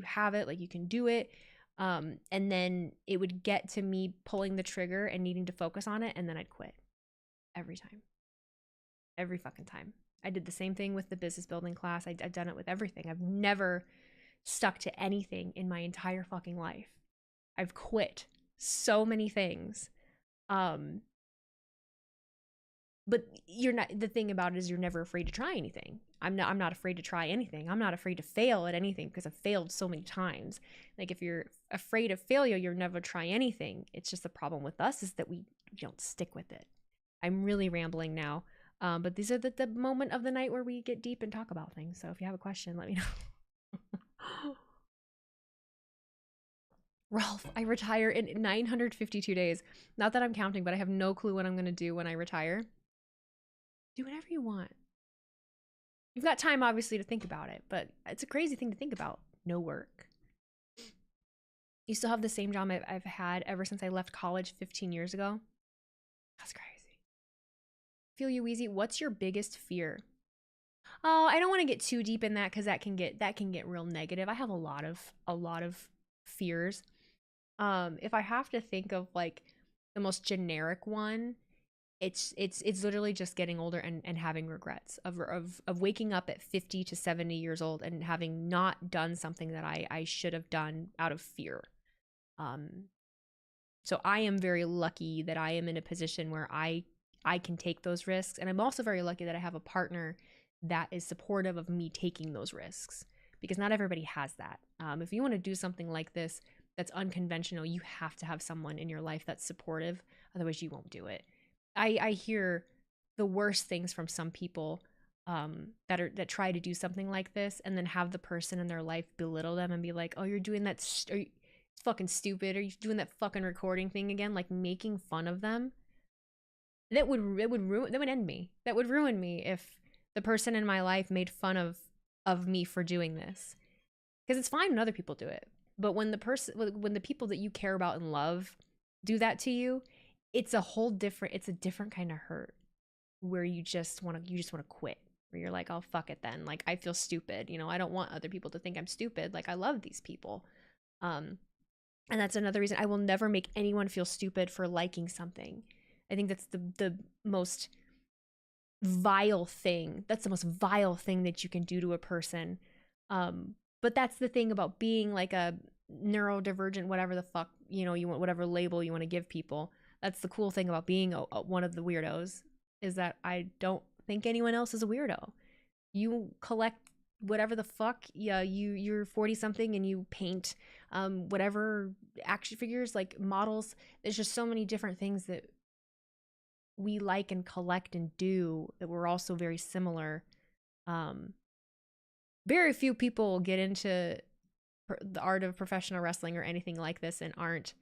have it, like, you can do it. And then it would get to me pulling the trigger and needing to focus on it, and then I'd quit. Every time. Every fucking time. I did the same thing with the business building class. I've done it with everything. I've never stuck to anything in my entire fucking life. I've quit so many things. But the thing about it is you're never afraid to try anything. I'm not afraid to try anything. I'm not afraid to fail at anything because I've failed so many times. Like, if you're afraid of failure, you'll never try anything. It's just the problem with us is that we don't stick with it. I'm really rambling now. But these are the moment of the night where we get deep and talk about things. So if you have a question, let me know. Ralph, I retire in 952 days. Not that I'm counting, but I have no clue what I'm going to do when I retire. Do whatever you want. You've got time, obviously, to think about it, but it's a crazy thing to think about. No work. You still have the same job I've had ever since I left college 15 years ago. That's crazy. Feel you, Wheezy. What's your biggest fear? Oh, I don't want to get too deep in that because that can get real negative. I have a lot of fears. If I have to think of like the most generic one, it's literally just getting older and having regrets of waking up at 50 to 70 years old and having not done something that I should have done out of fear. So I am very lucky that I am in a position where I can take those risks. And I'm also very lucky that I have a partner that is supportive of me taking those risks, because not everybody has that. If you want to do something like this that's unconventional, you have to have someone in your life that's supportive. Otherwise you won't do it. I hear the worst things from some people that try to do something like this and then have the person in their life belittle them and be like, oh, you're doing that, it's fucking stupid, or you're doing that fucking recording thing again, like making fun of them. That would end me. That would ruin me if the person in my life made fun of me for doing this. Because it's fine when other people do it, but when the people that you care about and love do that to you, it's a different kind of hurt, where you just want to quit, where you're like, oh, fuck it then. Like, I feel stupid. I don't want other people to think I'm stupid. Like, I love these people. And that's another reason I will never make anyone feel stupid for liking something. I think that's the most vile thing. That's the most vile thing that you can do to a person. But that's the thing about being like a neurodivergent, whatever the fuck, you want, whatever label you want to give people. That's the cool thing about being one of the weirdos, is that I don't think anyone else is a weirdo. You collect whatever the fuck. Yeah, you're 40 something and you paint whatever action figures, like models. There's just so many different things that we like and collect and do that we're also very similar. Very few people get into the art of professional wrestling or anything like this and aren't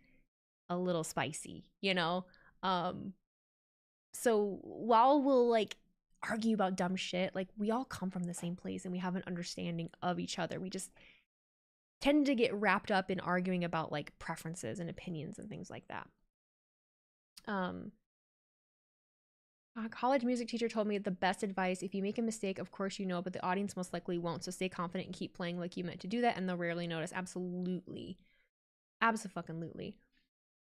a little spicy, So while we'll like argue about dumb shit. Like, we all come from the same place and we have an understanding of each other. We just tend to get wrapped up in arguing about like preferences and opinions and things like that. A college music teacher told me the best advice: if you make a mistake, of course you know, but the audience most likely won't. So stay confident and keep playing like you meant to do that, and they'll rarely notice. Absolutely. Absolutely.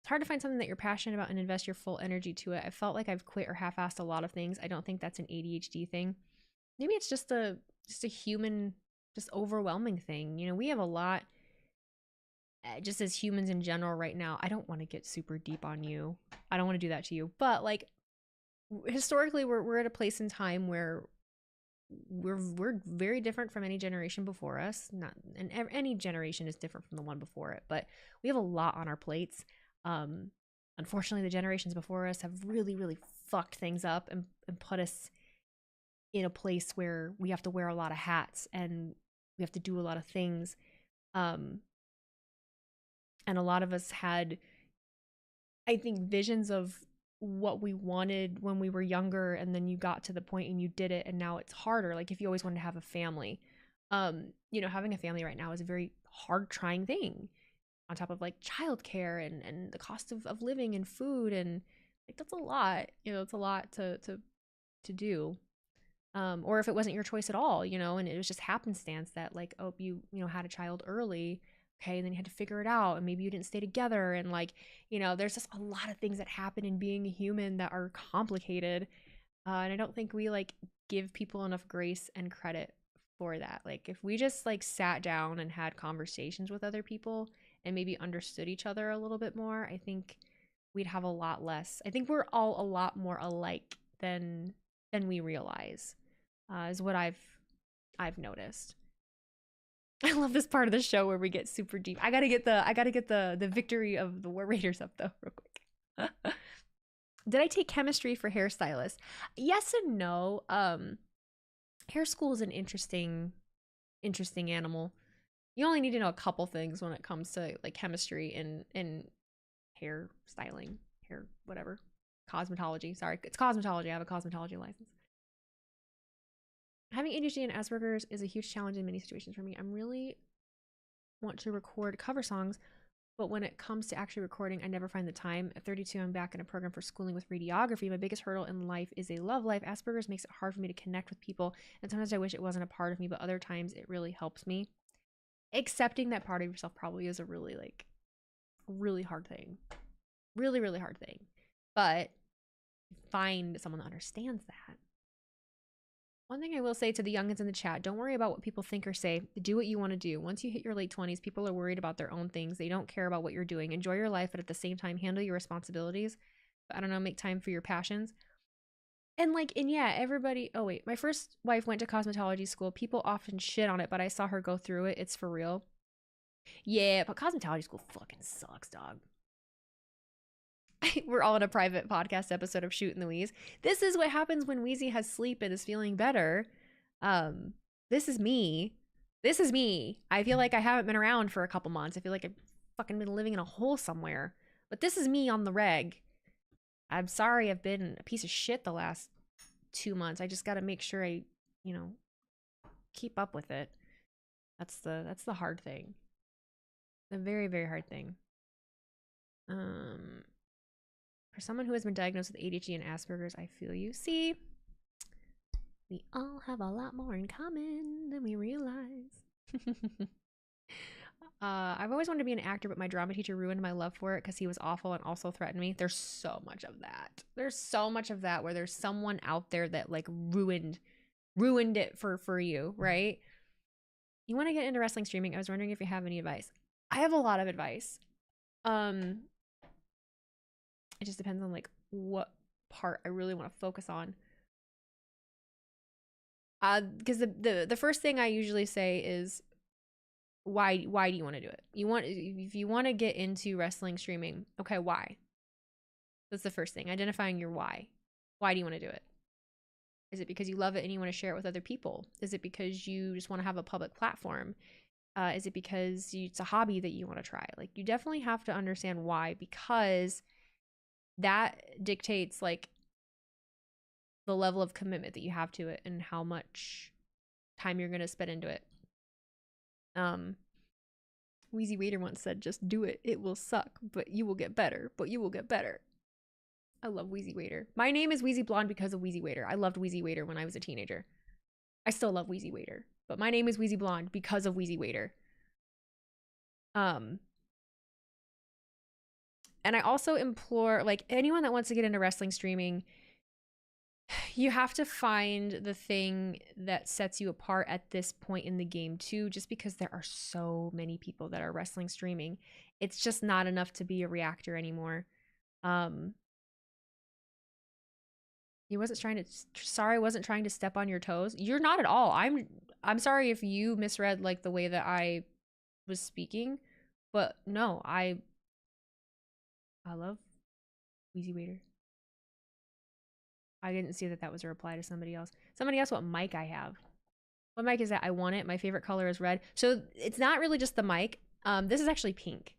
It's hard to find something that you're passionate about and invest your full energy to it. I felt like I've quit or half-assed a lot of things. I don't think that's an ADHD thing. Maybe it's just a human, just overwhelming thing. You know, we have a lot, just as humans in general right now. I don't want to get super deep on you. I don't want to do that to you. But like, historically, we're at a place in time where we're very different from any generation before us. Not, and any generation is different from the one before it, but we have a lot on our plates. Unfortunately, the generations before us have really, really fucked things up and put us in a place where we have to wear a lot of hats and we have to do a lot of things. And a lot of us had, I think, visions of what we wanted when we were younger, and then you got to the point and you did it, and now it's harder. Like, if you always wanted to have a family, you know, having a family right now is a very hard, trying thing, on top of like childcare and the cost of living and food, and like, that's a lot. You know, it's a lot to do. Or if it wasn't your choice at all, you know, and it was just happenstance that like, oh, you know, had a child early. Okay, and then you had to figure it out, and maybe you didn't stay together, and like, you know, there's just a lot of things that happen in being a human that are complicated, and I don't think we like give people enough grace and credit for that. Like, if we just like sat down and had conversations with other people and maybe understood each other a little bit more, I think we'd have a lot less. I think we're all a lot more alike than we realize, is what I've noticed. I love this part of the show where we get super deep. I gotta get the victory of the War Raiders up though, real quick. Did I take chemistry for hairstylist? Yes and no. Hair school is an interesting animal. You only need to know a couple things when it comes to like chemistry and hair styling, hair whatever, cosmetology. Sorry, it's cosmetology. I have a cosmetology license. Having ADHD and Asperger's is a huge challenge in many situations for me. I really want to record cover songs, but when it comes to actually recording, I never find the time. At 32, I'm back in a program for schooling with radiography. My biggest hurdle in life is a love life. Asperger's makes it hard for me to connect with people, and sometimes I wish it wasn't a part of me, but other times it really helps me. Accepting that part of yourself probably is a really hard thing. Really, really hard thing. But find someone that understands that. One thing I will say to the youngins in the chat: don't worry about what people think or say. Do what you want to do. Once you hit your late 20s, people are worried about their own things. They don't care about what you're doing. Enjoy your life, but at the same time, handle your responsibilities. But I don't know, make time for your passions. And yeah, everybody. Oh wait, my first wife went to cosmetology school. People often shit on it, but I saw her go through it. It's for real. Yeah, but cosmetology school fucking sucks, dog. We're all in a private podcast episode of Shootin' the Wheeze. This is what happens when Wheezy has sleep and is feeling better. This is me. I feel like I haven't been around for a couple months. I feel like I've fucking been living in a hole somewhere. But this is me on the reg. I'm sorry I've been a piece of shit the last 2 months. I just got to make sure I, you know, keep up with it. That's the hard thing. The very, very hard thing. For someone who has been diagnosed with ADHD and Asperger's, I feel you. See, we all have a lot more in common than we realize. I've always wanted to be an actor, but my drama teacher ruined my love for it because he was awful and also threatened me. There's so much of that. There's so much of that where there's someone out there that like ruined it for you, right? You want to get into wrestling streaming? I was wondering if you have any advice. I have a lot of advice. It just depends on like what part I really want to focus on. Because the first thing I usually say is, why do you want to do it? If you want to get into wrestling streaming, okay, why? That's the first thing. Identifying your why. Why do you want to do it? Is it because you love it and you want to share it with other people? Is it because you just want to have a public platform? Is it because it's a hobby that you want to try? Like, you definitely have to understand why, because that dictates like the level of commitment that you have to it and how much time you're going to spend into it. Wheezy Waiter once said, just do it. It will suck, but you will get better. But you will get better. I love Wheezy Waiter. My name is Wheezy Blonde because of Wheezy Waiter. I loved Wheezy Waiter when I was a teenager. I still love Wheezy Waiter. But my name is Wheezy Blonde because of Wheezy Waiter. And I also implore, like, anyone that wants to get into wrestling streaming, you have to find the thing that sets you apart at this point in the game too, just because there are so many people that are wrestling streaming. It's just not enough to be a reactor anymore. He wasn't trying to, sorry, I wasn't trying to step on your toes. You're not at all. I'm sorry if you misread like the way that I was speaking, but no, I love Wheezy Waiter. I didn't see that was a reply to somebody else. Somebody asked what mic I have. What mic is that? I want it. My favorite color is red. So it's not really just the mic. This is actually pink.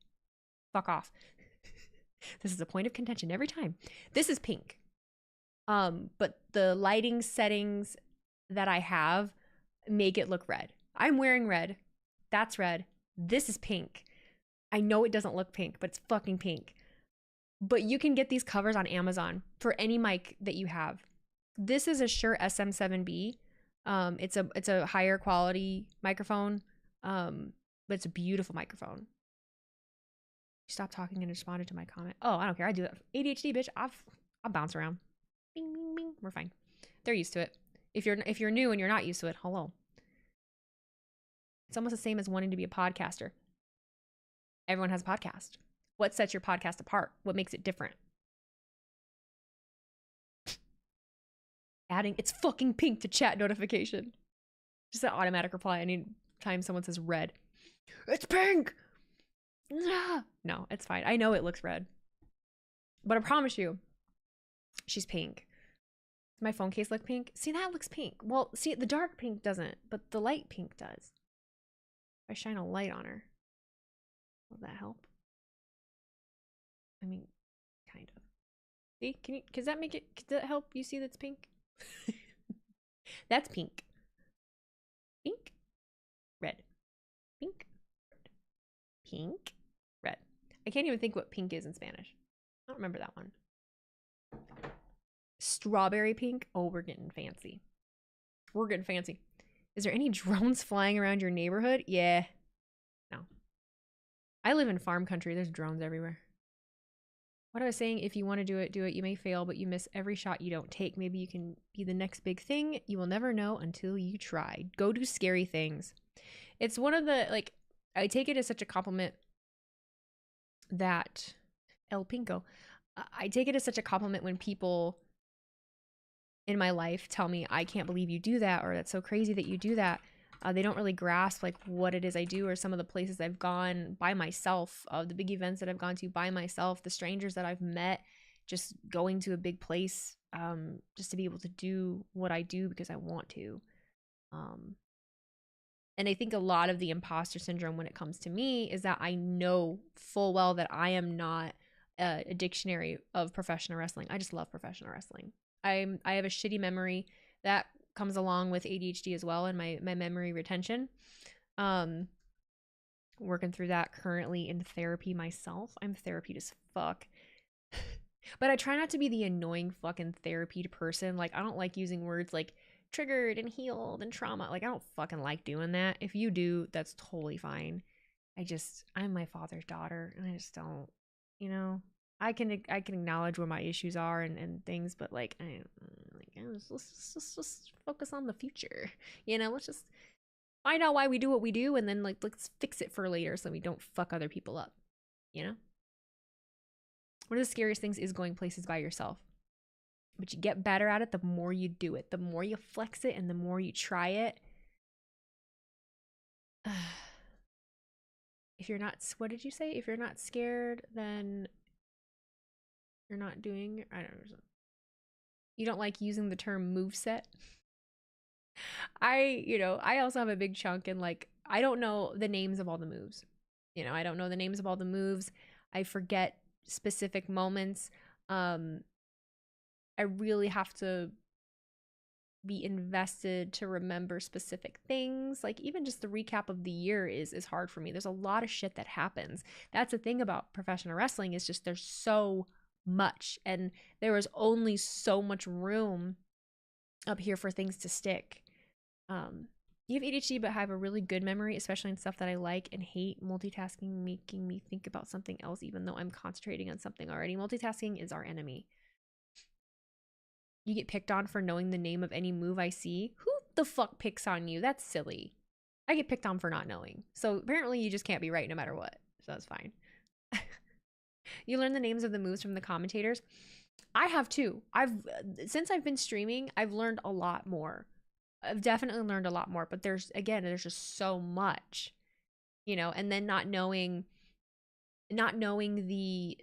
Fuck off. This is a point of contention every time. This is pink. But the lighting settings that I have make it look red. I'm wearing red. That's red. This is pink. I know it doesn't look pink, but it's fucking pink. But you can get these covers on Amazon for any mic that you have. This is a Shure SM7B. It's a higher quality microphone, but it's a beautiful microphone. Stop talking and responded to my comment. Oh, I don't care. I do that. ADHD, bitch. I'll bounce around. Bing, bing, bing. We're fine. They're used to it. If you're new and you're not used to it, hello. It's almost the same as wanting to be a podcaster. Everyone has a podcast. What sets your podcast apart? What makes it different? Adding it's fucking pink to chat notification. Just an automatic reply anytime someone says red. It's pink! No, it's fine. I know it looks red. But I promise you, she's pink. Does my phone case look pink? See, that looks pink. Well, see, the dark pink doesn't, but the light pink does. If I shine a light on her, will that help? I mean, kind of. See, does that make it, does that help you see that's pink? That's pink. Pink, red. Pink, red. Pink, red. I can't even think what pink is in Spanish. I don't remember that one. Strawberry pink. Oh, we're getting fancy. We're getting fancy. Is there any drones flying around your neighborhood? Yeah. No. I live in farm country. There's drones everywhere. What I was saying, if you want to do it, do it. You may fail, but you miss every shot you don't take. Maybe you can be the next big thing. You will never know until you try. Go do scary things. It's one of the, like, I take it as such a compliment that El Pinko. I take it as such a compliment when people in my life tell me, I can't believe you do that, or that's so crazy that you do that. They don't really grasp like what it is I do, or some of the places I've gone by myself, the big events that I've gone to by myself, the strangers that I've met, just going to a big place, just to be able to do what I do because I want to. And I think a lot of the imposter syndrome when it comes to me is that I know full well that I am not a dictionary of professional wrestling. I just love professional wrestling. I have a shitty memory that comes along with ADHD as well, and my memory retention. Working through that currently in therapy myself. I'm therapied as fuck. But I try not to be the annoying fucking therapy person. Like, I don't like using words like triggered and healed and trauma. Like, I don't fucking like doing that. If you do, that's totally fine. I'm my father's daughter, and I just don't, you know. I can acknowledge where my issues are and things, but like, let's just focus on the future. You know, let's just find out why we do what we do, and then like let's fix it for later so we don't fuck other people up. You know, one of the scariest things is going places by yourself, but you get better at it the more you do it, the more you flex it, and the more you try it. If you're not, what did you say? If you're not scared, then you're not doing, I don't know. You don't like using the term moveset. I also have a big chunk in like, I don't know the names of all the moves. You know, I don't know the names of all the moves. I forget specific moments. I really have to be invested to remember specific things. Like even just the recap of the year is hard for me. There's a lot of shit that happens. That's the thing about professional wrestling, is just there's so much, and there was only so much room up here for things to stick. You have ADHD but have a really good memory, especially in stuff that I like, and hate multitasking making me think about something else even though I'm concentrating on something already. Multitasking is our enemy. You get picked on for knowing the name of any move I see. Who the fuck picks on you? That's silly. I get picked on for not knowing. So apparently you just can't be right no matter what. So that's fine. You learn the names of the moves from the commentators. I have too. Since I've been streaming, I've learned a lot more. I've definitely learned a lot more, but there's just so much, you know, and then not knowing the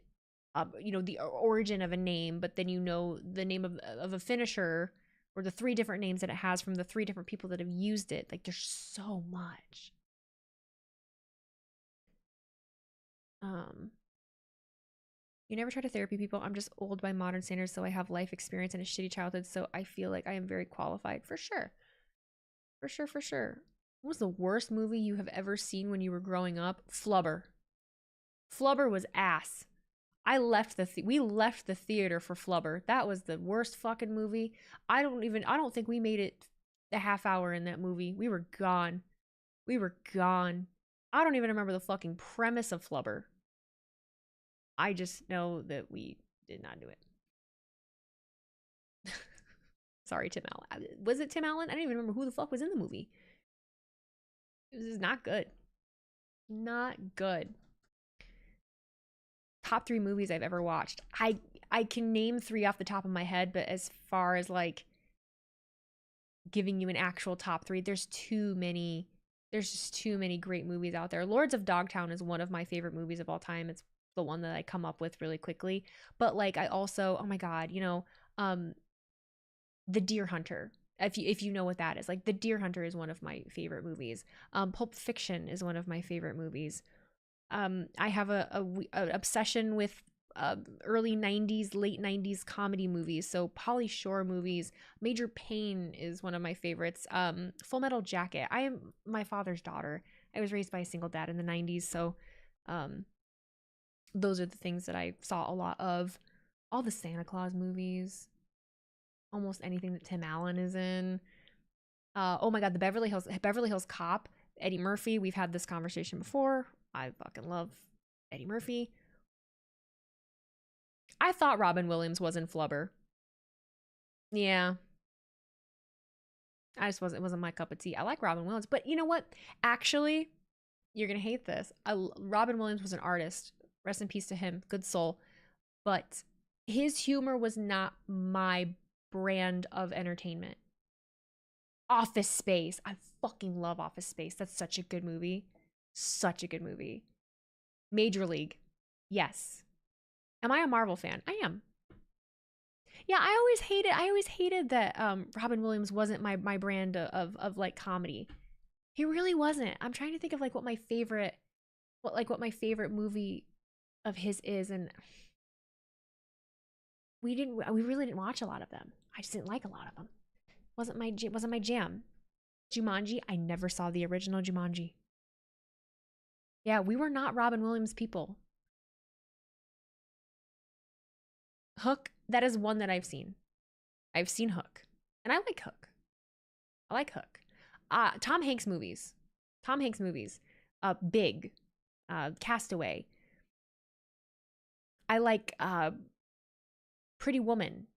the origin of a name, but then you know the name of a finisher, or the 3 different names that it has from the 3 different people that have used it. Like there's so much. You never try to therapy people. I'm just old by modern standards, so I have life experience and a shitty childhood, so I feel like I am very qualified. For sure. For sure. What was the worst movie you have ever seen when you were growing up? Flubber. Flubber was ass. We left the theater for Flubber. That was the worst fucking movie. I don't think we made it a half hour in that movie. We were gone. I don't even remember the fucking premise of Flubber. I just know that we did not do it. Sorry, Tim Allen. Was it Tim Allen? I don't even remember who the fuck was in the movie. It was not good. Not good. Top 3 movies I've ever watched. I can name 3 off the top of my head, but as far as like giving you an actual top 3, there's too many. There's just too many great movies out there. Lords of Dogtown is one of my favorite movies of all time. It's the one that I come up with really quickly. But like I also, oh my god, The Deer Hunter. If you know what that is, like The Deer Hunter is one of my favorite movies. Pulp Fiction is one of my favorite movies. I have an obsession with early 90s, late 90s comedy movies. So Pauly Shore movies. Major Payne is one of my favorites. Full Metal Jacket. I am my father's daughter. I was raised by a single dad in the 90s. So those are the things that I saw a lot of. All the Santa Claus movies. Almost anything that Tim Allen is in. Oh my god, the Beverly Hills Cop. Eddie Murphy. We've had this conversation before. I fucking love Eddie Murphy. I thought Robin Williams was in Flubber. Yeah. It wasn't my cup of tea. I like Robin Williams, but you know what? Actually, you're gonna hate this. Robin Williams was an artist. Rest in peace to him. Good soul. But his humor was not my brand of entertainment. Office Space. I fucking love Office Space. That's such a good movie. Such a good movie. Major League. Yes. Am I a Marvel fan? I am. Yeah, I always hated that Robin Williams wasn't my brand of like comedy. He really wasn't. I'm trying to think of like what my favorite movie of his is, and we really didn't watch a lot of them. I just didn't like a lot of them. Wasn't my jam. Jumanji, I never saw the original Jumanji. Yeah, we were not Robin Williams people. Hook, that is one that I've seen. I've seen Hook. And I like Hook. Tom Hanks movies. Big. Castaway. I like Pretty Woman.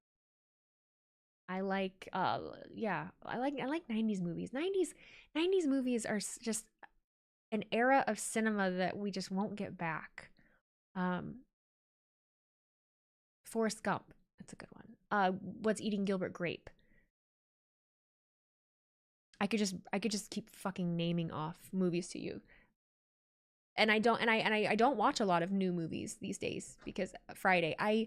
I like 90s movies. 90s movies are just an era of cinema that we just won't get back. Forrest Gump, that's a good one. What's Eating Gilbert Grape? I could just keep fucking naming off movies to you. And I don't watch a lot of new movies these days because Friday. I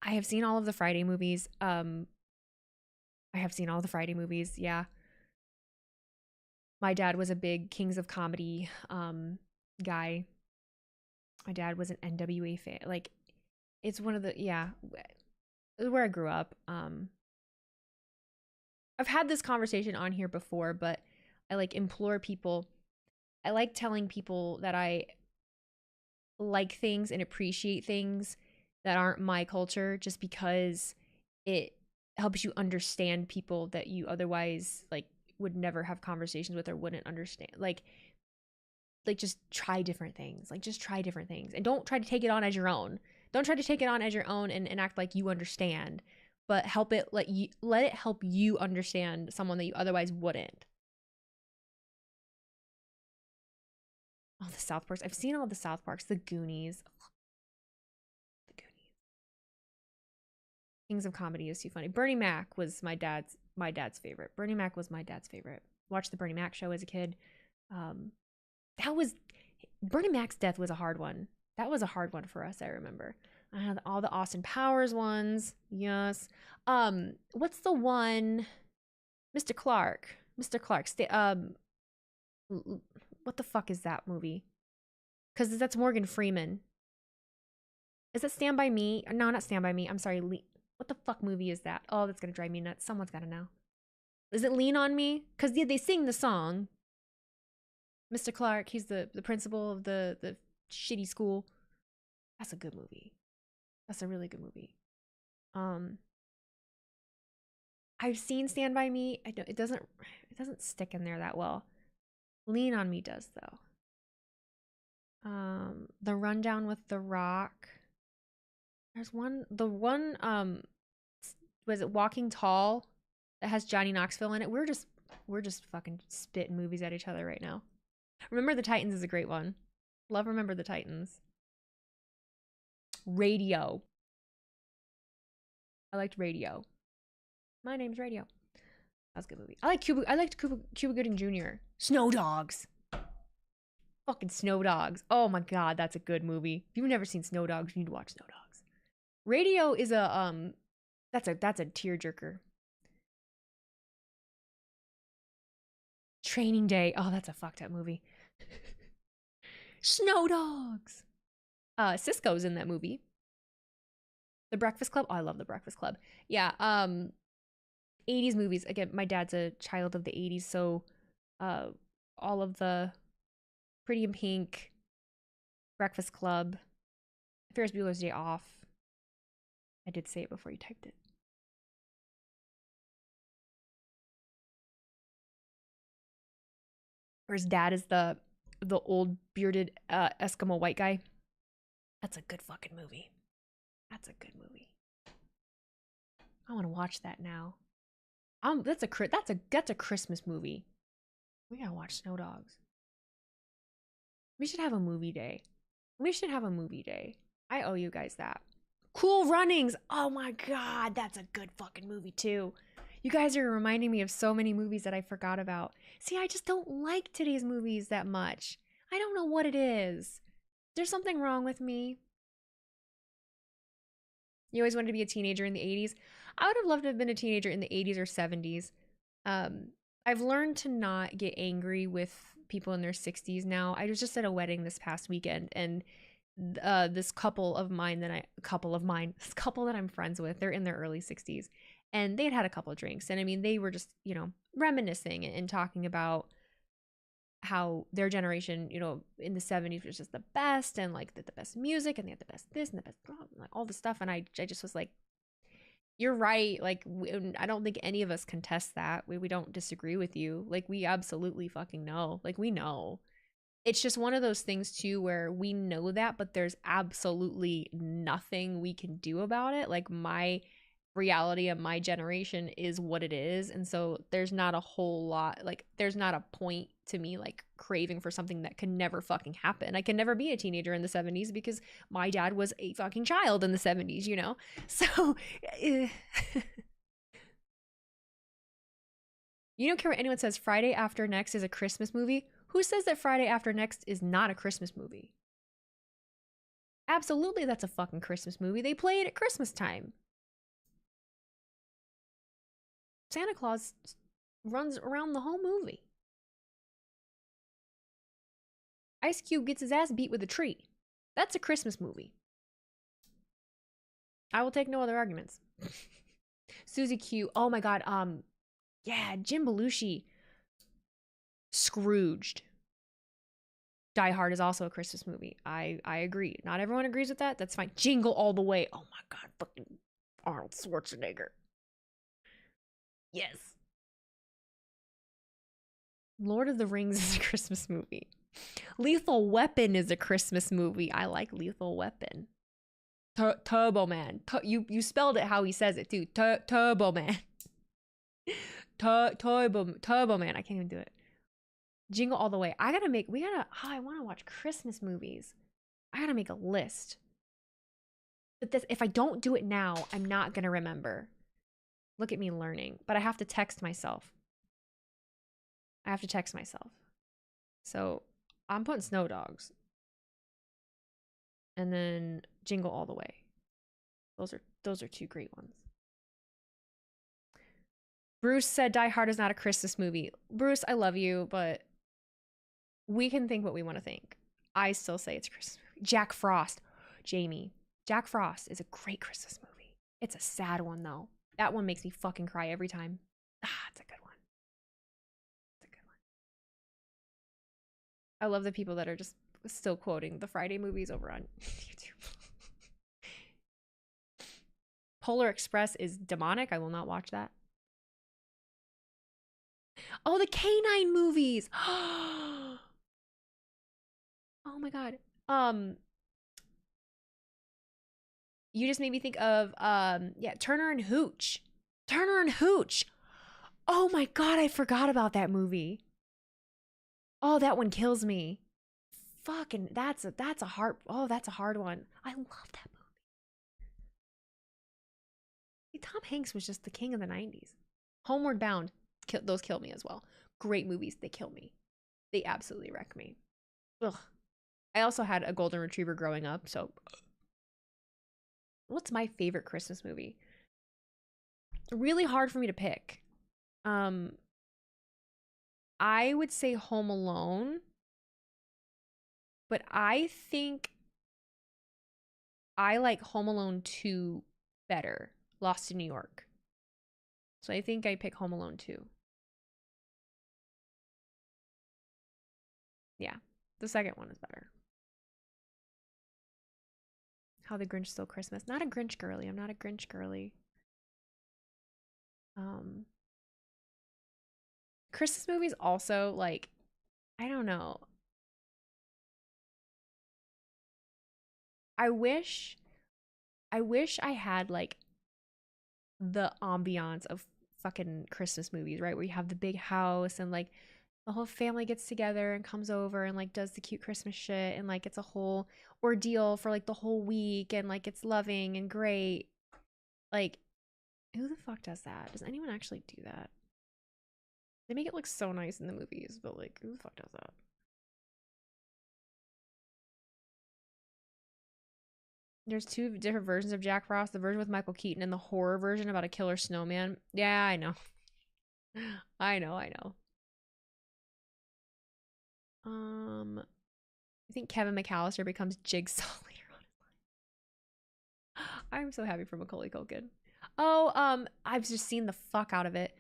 have seen all of the Friday movies. Yeah. My dad was a big Kings of Comedy guy. My dad was an NWA fan. Like, it's one of the, yeah, it was where I grew up. I've had this conversation on here before, but I like implore people. I like telling people that I like things and appreciate things that aren't my culture, just because it helps you understand people that you otherwise like would never have conversations with or wouldn't understand. Like just try different things. Like just try different things, and don't try to take it on as your own. Don't try to take it on as your own and act like you understand, but let it help you understand someone that you otherwise wouldn't. All the South Parks. I've seen all the South Parks. The Goonies. The Goonies. Kings of Comedy is too funny. Bernie Mac was my dad's favorite. Bernie Mac was my dad's favorite. Watched the Bernie Mac show as a kid. Bernie Mac's death was a hard one. That was a hard one for us, I remember. I had all the Austin Powers ones. Yes. What's the one? Mr. Clark. What the fuck is that movie? Because that's Morgan Freeman. Is it Stand By Me? No, not Stand By Me. I'm sorry. What the fuck movie is that? Oh, that's going to drive me nuts. Someone's got to know. Is it Lean On Me? Because they sing the song. Mr. Clark, he's the principal of the shitty school. That's a good movie. That's a really good movie. I've seen Stand By Me. It doesn't stick in there that well. Lean On Me does though. The Rundown with The Rock. There's was it Walking Tall that has Johnny Knoxville in it? We're just fucking spitting movies at each other right now. Remember the Titans is a great one. Love Remember the Titans. Radio. I liked Radio. My Name's Radio. That was a good movie. I liked Cuba Gooding Jr. Snow Dogs. Fucking Snow Dogs. Oh my god, that's a good movie. If you've never seen Snow Dogs, you need to watch Snow Dogs. Radio is a that's a tearjerker. Training Day. Oh, that's a fucked up movie. Snow Dogs. Cisco's in that movie. The Breakfast Club. Oh, I love The Breakfast Club. Yeah. 80s movies. Again, my dad's a child of the 80s, so all of the Pretty in Pink, Breakfast Club, Ferris Bueller's Day Off. I did say it before you typed it. Or his dad is the old bearded Eskimo white guy. That's a good fucking movie. That's a good movie. I want to watch that now. That's a Christmas movie. We gotta watch Snow Dogs. We should have a movie day. I owe you guys that. Cool Runnings. Oh my god, that's a good fucking movie too. You guys are reminding me of so many movies that I forgot about. See, I just don't like today's movies that much. I don't know what it is. There's something wrong with me. You always wanted to be a teenager in the 80s. I would have loved to have been a teenager in the 80s or 70s. I've learned to not get angry with people in their 60s now. I was just at a wedding this past weekend, and this couple that I'm friends with, they're in their early 60s, and they had a couple of drinks, and I mean, they were just, reminiscing and talking about how their generation, in the 70s was just the best, and like the best music, and they had the best this and the best like all this stuff, and I just was like, you're right. Like, I don't think any of us contest that. We don't disagree with you. Like, we absolutely fucking know. Like, we know. It's just one of those things too where we know that, but there's absolutely nothing we can do about it. Like, my reality of my generation is what it is, and so there's not a whole lot, like, there's not a point to me like craving for something that can never fucking happen. I can never be a teenager in the 70s because my dad was a fucking child in the 70s, so you don't care what anyone says. Friday After Next is a Christmas movie. Who says that Friday After Next is not a Christmas movie? Absolutely, that's a fucking Christmas movie. They play it at Christmas time. Santa Claus runs around the whole movie. Ice Cube gets his ass beat with a tree. That's a Christmas movie. I will take no other arguments. Susie Q. Oh my god. Yeah, Jim Belushi. Scrooged. Die Hard is also a Christmas movie. I agree. Not everyone agrees with that. That's fine. Jingle All the Way. Oh my God. Fucking Arnold Schwarzenegger. Yes. Lord of the Rings is a Christmas movie. Lethal Weapon is a Christmas movie. I like Lethal Weapon. Turbo Man. You spelled it how he says it too. Turbo Man. Turbo Man. I can't even do it. Jingle All the Way. I want to watch Christmas movies. I gotta make a list. But if I don't do it now, I'm not gonna remember. Look at me learning. But I have to text myself. So I'm putting Snow Dogs. And then Jingle All the Way. Those are two great ones. Bruce said Die Hard is not a Christmas movie. Bruce, I love you, but we can think what we want to think. I still say it's a Christmas movie. Jack Frost. Jamie. Jack Frost is a great Christmas movie. It's a sad one, though. That one makes me fucking cry every time. It's a good one. I love the people that are just still quoting the Friday movies over on YouTube. Polar Express is demonic. I will not watch that. Oh, the Canine movies. Oh my God. You just made me think of Turner and Hooch. Turner and Hooch. Oh my God, I forgot about that movie. Oh, that one kills me. Fucking that's a hard one. I love that movie. Tom Hanks was just the king of the 90s. Homeward Bound, those kill me as well. Great movies, they kill me. They absolutely wreck me. Ugh. I also had a golden retriever growing up, so what's my favorite Christmas movie? Really hard for me to pick. I would say Home Alone, but I think I like Home Alone 2 better. Lost in New York. So I think I pick Home Alone 2. Yeah, the second one is better. How the Grinch Stole Christmas. Not a Grinch girly. I'm not a Grinch girly. Christmas movies also, like, I don't know. I wish I had like the ambiance of fucking Christmas movies, right? Where you have the big house and like the whole family gets together and comes over and like does the cute Christmas shit and like it's a whole ordeal for like the whole week and like it's loving and great. Like, who the fuck does that? Does anyone actually do that? They make it look so nice in the movies, but like, who the fuck does that? There's two different versions of Jack Frost. The version with Michael Keaton and the horror version about a killer snowman. Yeah, I know. I know. I think Kevin McAllister becomes Jigsaw later on in life. I'm so happy for Macaulay Culkin. Oh, I've just seen the fuck out of it.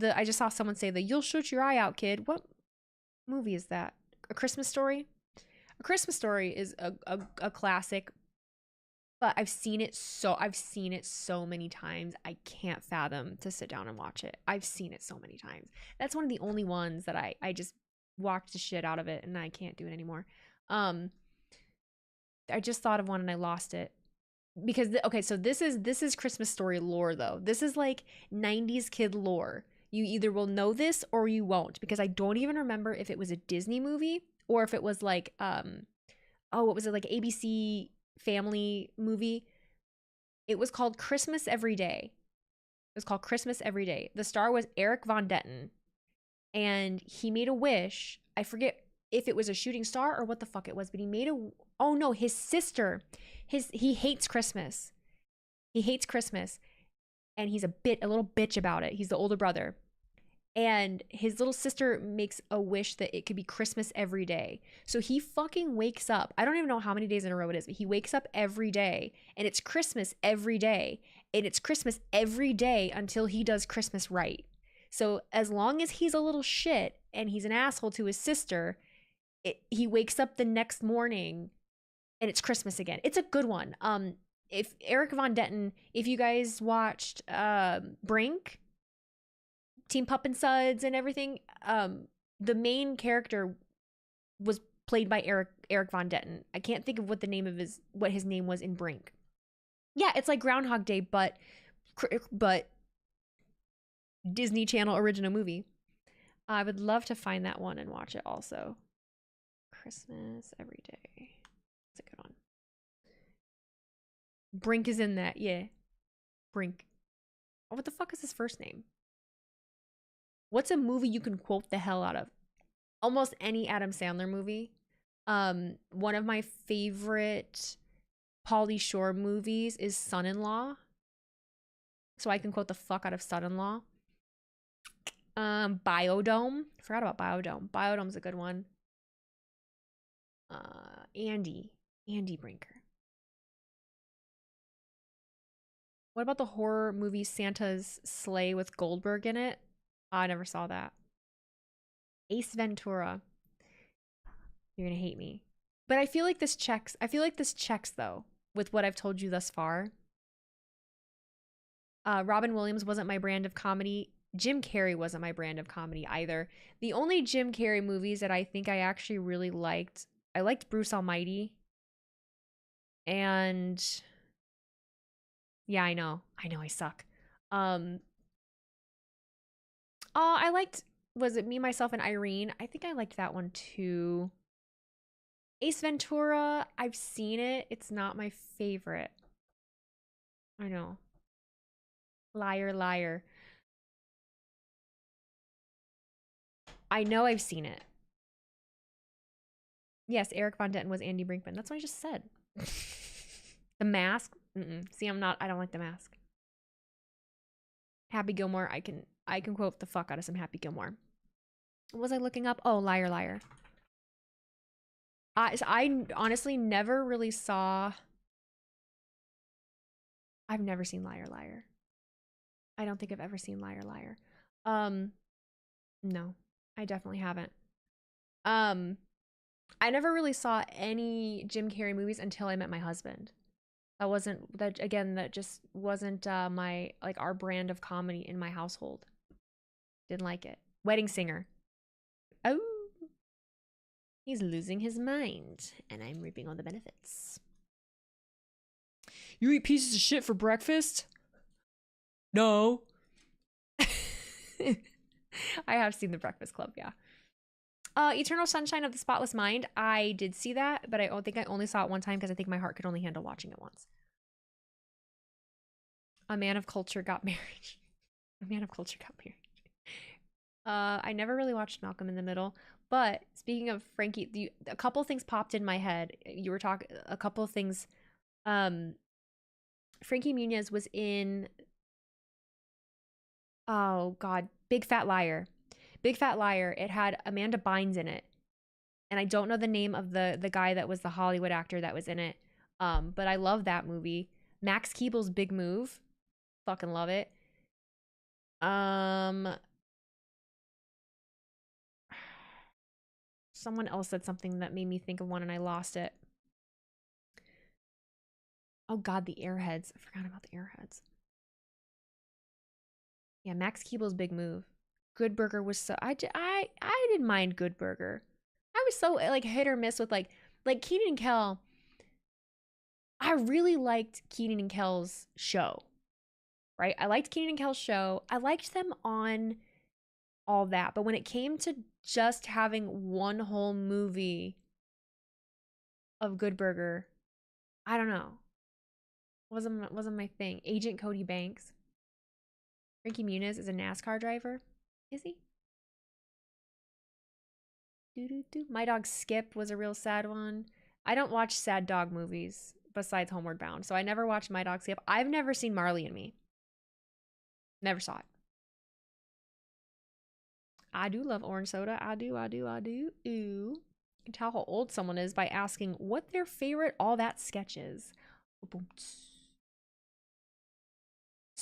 I just saw someone say the "You'll shoot your eye out, kid." What movie is that? A Christmas Story? A Christmas Story is a classic, but I've seen it so many times. I can't fathom to sit down and watch it. I've seen it so many times. That's one of the only ones that I just walked the shit out of it and I can't do it anymore. I just thought of one and I lost it. Because okay, so this is Christmas Story lore though. This is like 90s kid lore. You either will know this or you won't, because I don't even remember if it was a Disney movie or if it was like what was it, like ABC family movie. It was called Christmas Every Day. It was called Christmas Every Day. The star was Eric Von Detten, and he made a wish. I forget if it was a shooting star or what the fuck it was, but he made his sister, he hates Christmas. He hates Christmas. And he's a little bitch about it. He's the older brother. And his little sister makes a wish that it could be Christmas every day. So he fucking wakes up. I don't even know how many days in a row it is, but he wakes up every day and it's Christmas every day. and it's Christmas every day until he does Christmas right. So as long as he's a little shit and he's an asshole to his sister, he wakes up the next morning and it's Christmas again. It's a good one. If Eric Von Detten, if you guys watched Brink, Team Pup and Suds and everything, the main character was played by Eric Von Detten. I can't think of what his name was in Brink. Yeah, it's like Groundhog Day, but Disney Channel original movie. I would love to find that one and watch it also. Christmas every day. It's a good one. Brink is in that, yeah. Brink. Oh, what the fuck is his first name? What's a movie you can quote the hell out of? Almost any Adam Sandler movie. One of my favorite Pauly Shore movies is Son-in-Law. So I can quote the fuck out of Son-in-Law. Biodome. Forgot about Biodome. Biodome's a good one. Andy Brinker. What about the horror movie Santa's Sleigh with Goldberg in it? Oh, I never saw that. Ace Ventura. You're gonna hate me. But I feel like this checks though, with what I've told you thus far. Robin Williams wasn't my brand of comedy. Jim Carrey wasn't my brand of comedy either. The only Jim Carrey movies that I think I actually really liked, I liked Bruce Almighty. And yeah, I know I suck. Oh, I liked, was it Me, Myself, and Irene? I think I liked that one too. Ace Ventura, I've seen it. It's not my favorite. I know. Liar, liar. I know I've seen it. Yes, Eric Von Detten was Andy Brinkman. That's what I just said. The Mask? See, I don't like The Mask. Happy Gilmore, I can quote the fuck out of some Happy Gilmore. What was I looking up? Oh, Liar, Liar. I honestly never really saw... I've never seen Liar, Liar. I don't think I've ever seen Liar, Liar. No, I definitely haven't. I never really saw any Jim Carrey movies until I met my husband. That just wasn't our brand of comedy in my household. Didn't like it. Wedding Singer. Oh, he's losing his mind, and I'm reaping all the benefits. You eat pieces of shit for breakfast? No. I have seen The Breakfast Club, yeah. Eternal Sunshine of the Spotless Mind. I did see that, but I think I only saw it one time because I think my heart could only handle watching it once. A Man of Culture Got Married. A Man of Culture Got Married. I never really watched Malcolm in the Middle, but speaking of Frankie, a couple things popped in my head. You were talking, a couple of things. Frankie Muniz was in, oh God, Big Fat Liar. Big Fat Liar. It had Amanda Bynes in it. And I don't know the name of the guy that was the Hollywood actor that was in it. But I love that movie. Max Keeble's Big Move. Fucking love it. Someone else said something that made me think of one and I lost it. Oh God, the Airheads. I forgot about the Airheads. Yeah, Max Keeble's Big Move. Good Burger was so... I didn't mind Good Burger. I was so like hit or miss with like Kenan and Kel. I really liked Kenan and Kel's show. Right? I liked Kenan and Kel's show. I liked them on all that. But when it came to just having one whole movie of Good Burger, I don't know. Wasn't my thing. Agent Cody Banks. Frankie Muniz is a NASCAR driver. Is he? My Dog Skip was a real sad one. I don't watch sad dog movies besides Homeward Bound, so I never watched My Dog Skip. I've never seen Marley and Me. Never saw it. I do love orange soda. I do. Ooh. You can tell how old someone is by asking what their favorite All That sketch is.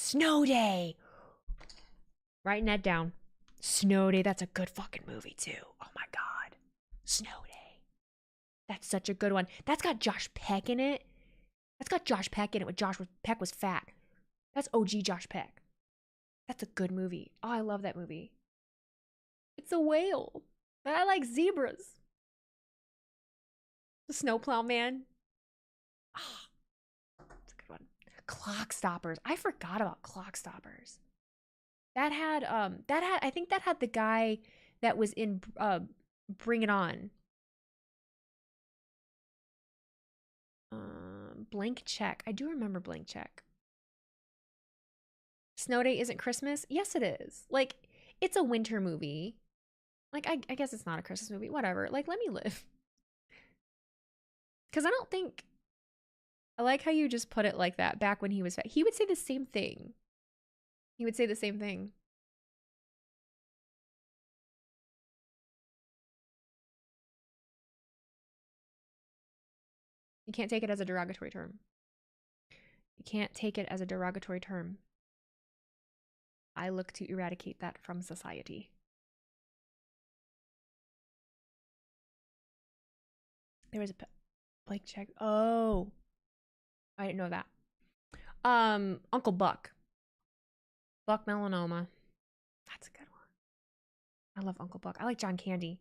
Snow Day. Writing that down. Snow Day. That's a good fucking movie too. Oh my God. Snow Day. That's such a good one. That's got Josh Peck in it. That's got Josh Peck in it when Peck was fat. That's OG Josh Peck. That's a good movie. Oh, I love that movie. It's a whale. But I like zebras. The Snowplow Man. Ah, that's a good one. Clock Stoppers. I forgot about Clock Stoppers. I think that had the guy that was in Bring It On. Blank Check. I do remember Blank Check. Snow Day isn't Christmas? Yes, it is. Like, it's a winter movie. Like, I guess it's not a Christmas movie. Whatever. Like, let me live. Because I don't think... I like how you just put it like that. Back when he was fat. He would say the same thing. He would say the same thing. You can't take it as a derogatory term. You can't take it as a derogatory term. I look to eradicate that from society. There was a Blake check. Oh, I didn't know that. Uncle Buck. Buck Melanoma. That's a good one. I love Uncle Buck. I like John Candy.